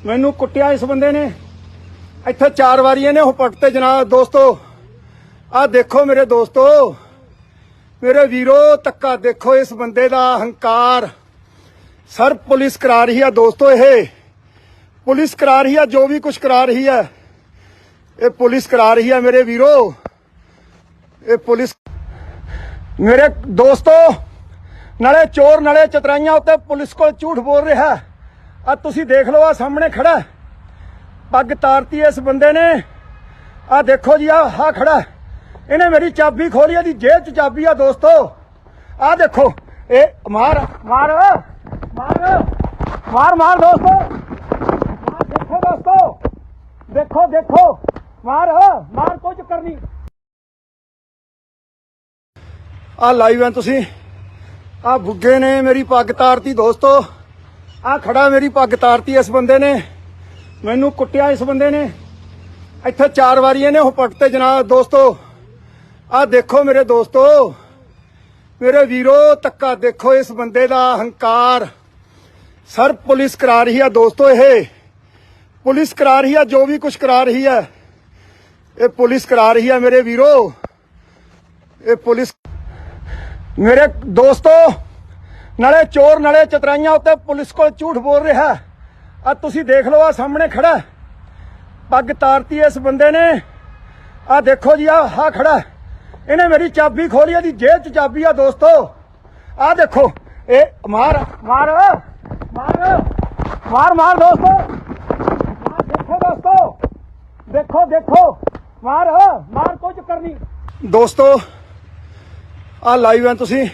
ਮੈਨੂੰ ਕੁੱਟਿਆ ਇਸ ਬੰਦੇ ਨੇ ਇੱਥੇ 4 ਵਾਰੀ ਇਹਨੇ ਹੁਪਟ ਤੇ ਜਨਾਬ ਦੋਸਤੋ। ਆ ਦੇਖੋ ਮੇਰੇ ਦੋਸਤੋ, ਮੇਰੇ ਵੀਰੋ, ਧੱਕਾ ਦੇਖੋ ਇਸ ਬੰਦੇ ਦਾ ਹੰਕਾਰ। ਸਰ ਪੁਲਿਸ ਕਰਾ ਰਹੀ ਹੈ ਦੋਸਤੋ, ਇਹ ਪੁਲਿਸ ਕਰਾ ਰਹੀ ਹੈ, ਜੋ ਵੀ ਕੁਝ ਕਰਾ ਰਹੀ ਹੈ ਇਹ ਪੁਲਿਸ ਕਰਾ ਰਹੀ ਹੈ ਮੇਰੇ ਵੀਰੋ। ਇਹ ਪੁਲਿਸ ਮੇਰੇ ਦੋਸਤੋ, ਨਾਲੇ ਚੋਰ ਨਾਲੇ ਚਤਰਾਈਆਂ ਉੱਤੇ ਪੁਲਿਸ ਕੋਲ ਝੂਠ ਬੋਲ ਰਿਹਾ। ਆ ਤੁਸੀਂ ਦੇਖ ਲਓ, ਆ ਸਾਹਮਣੇ ਖੜਾ ਪੱਗ ਤਾਰਤੀ ਇਸ ਬੰਦੇ ਨੇ। ਆ ਦੇਖੋ ਜੀ, ਆ ਖੜਾ, ਇਹਨੇ ਮੇਰੀ ਚਾਬੀ ਖੋਲੀ, ਇਹਦੀ ਜੇਬ 'ਚ ਚਾਬੀ ਆ ਦੋਸਤੋ। ਆ ਦੇਖੋ, ਇਹ ਮਾਰ ਮਾਰ ਮਾਰ ਮਾਰ ਮਾਰ ਦੋਸਤੋ, ਮਾਰ, ਦੇਖੋ ਦੋਸਤੋ, ਦੇਖੋ ਦੇਖੋ, ਮਾਰ ਮਾਰ, ਕੋਈ ਚੱਕਰ ਨਹੀਂ ਆ ਲਾਈਵ ਹੈ ਤੁਸੀਂ ਆ ਬੁੱਗੇ ਨੇ ਮੇਰੀ ਪੱਗ ਤਾਰਤੀ ਦੋਸਤੋ। ਆ ਖੜਾ ਮੇਰੀ ਪੱਗ ਤਾਰਤੀ ਇਸ ਬੰਦੇ ਨੇ, ਮੈਨੂੰ ਕੁੱਟਿਆ ਇਸ ਬੰਦੇ ਨੇ ਇੱਥੇ 4 ਵਾਰੀ ਇਹਨੇ ਹੁਪਟ ਤੇ ਜਨਾਬ ਦੋਸਤੋ। ਆ ਦੇਖੋ ਮੇਰੇ ਦੋਸਤੋ, ਮੇਰੇ ਵੀਰੋ, ਧੱਕਾ ਦੇਖੋ ਇਸ ਬੰਦੇ ਦਾ ਹੰਕਾਰ। ਸਰ ਪੁਲਿਸ ਕਰਾ ਰਹੀ ਹੈ ਦੋਸਤੋ, ਇਹ ਪੁਲਿਸ ਕਰਾ ਰਹੀ ਹੈ, ਜੋ ਵੀ ਕੁਝ ਕਰਾ ਰਹੀ ਹੈ ਇਹ ਪੁਲਿਸ ਕਰਾ ਰਹੀ ਹੈ ਮੇਰੇ ਵੀਰੋ। ਇਹ ਪੁਲਿਸ ਮੇਰੇ ਦੋਸਤੋ, ਨਾਲੇ ਚੋਰ ਨਾਲੇ ਚਤਰਾਈਆਂ ਉੱਤੇ ਪੁਲਿਸ ਕੋਲ ਝੂਠ ਬੋਲ ਰਿਹਾ। ਆ ਤੁਸੀਂ ਦੇਖ ਲਓ, ਆ ਸਾਹਮਣੇ ਖੜਾ ਪੱਗ ਤਾਰਤੀ ਇਸ ਬੰਦੇ ਨੇ। ਆ ਦੇਖੋ ਜੀ, ਆ ਖੜਾ, ਇਹਨੇ ਮੇਰੀ ਚਾਬੀ ਖੋਲੀ, ਇਹਦੀ ਜੇਬ 'ਚ ਚਾਬੀ ਆ ਦੋਸਤੋ। ਆ ਦੇਖੋ, ਇਹ ਮਾਰ ਮਾਰ ਮਾਰ ਮਾਰ ਮਾਰ ਦੋਸਤੋ, ਮਾਰ, ਦੇਖੋ ਦੋਸਤੋ, ਦੇਖੋ ਦੇਖੋ, ਮਾਰ ਮਾਰ, ਕੋਈ ਚੱਕਰ ਨਹੀਂ ਦੋਸਤੋ। ਆ ਲਾਈਵ ਹੈ ਤੁਸੀਂ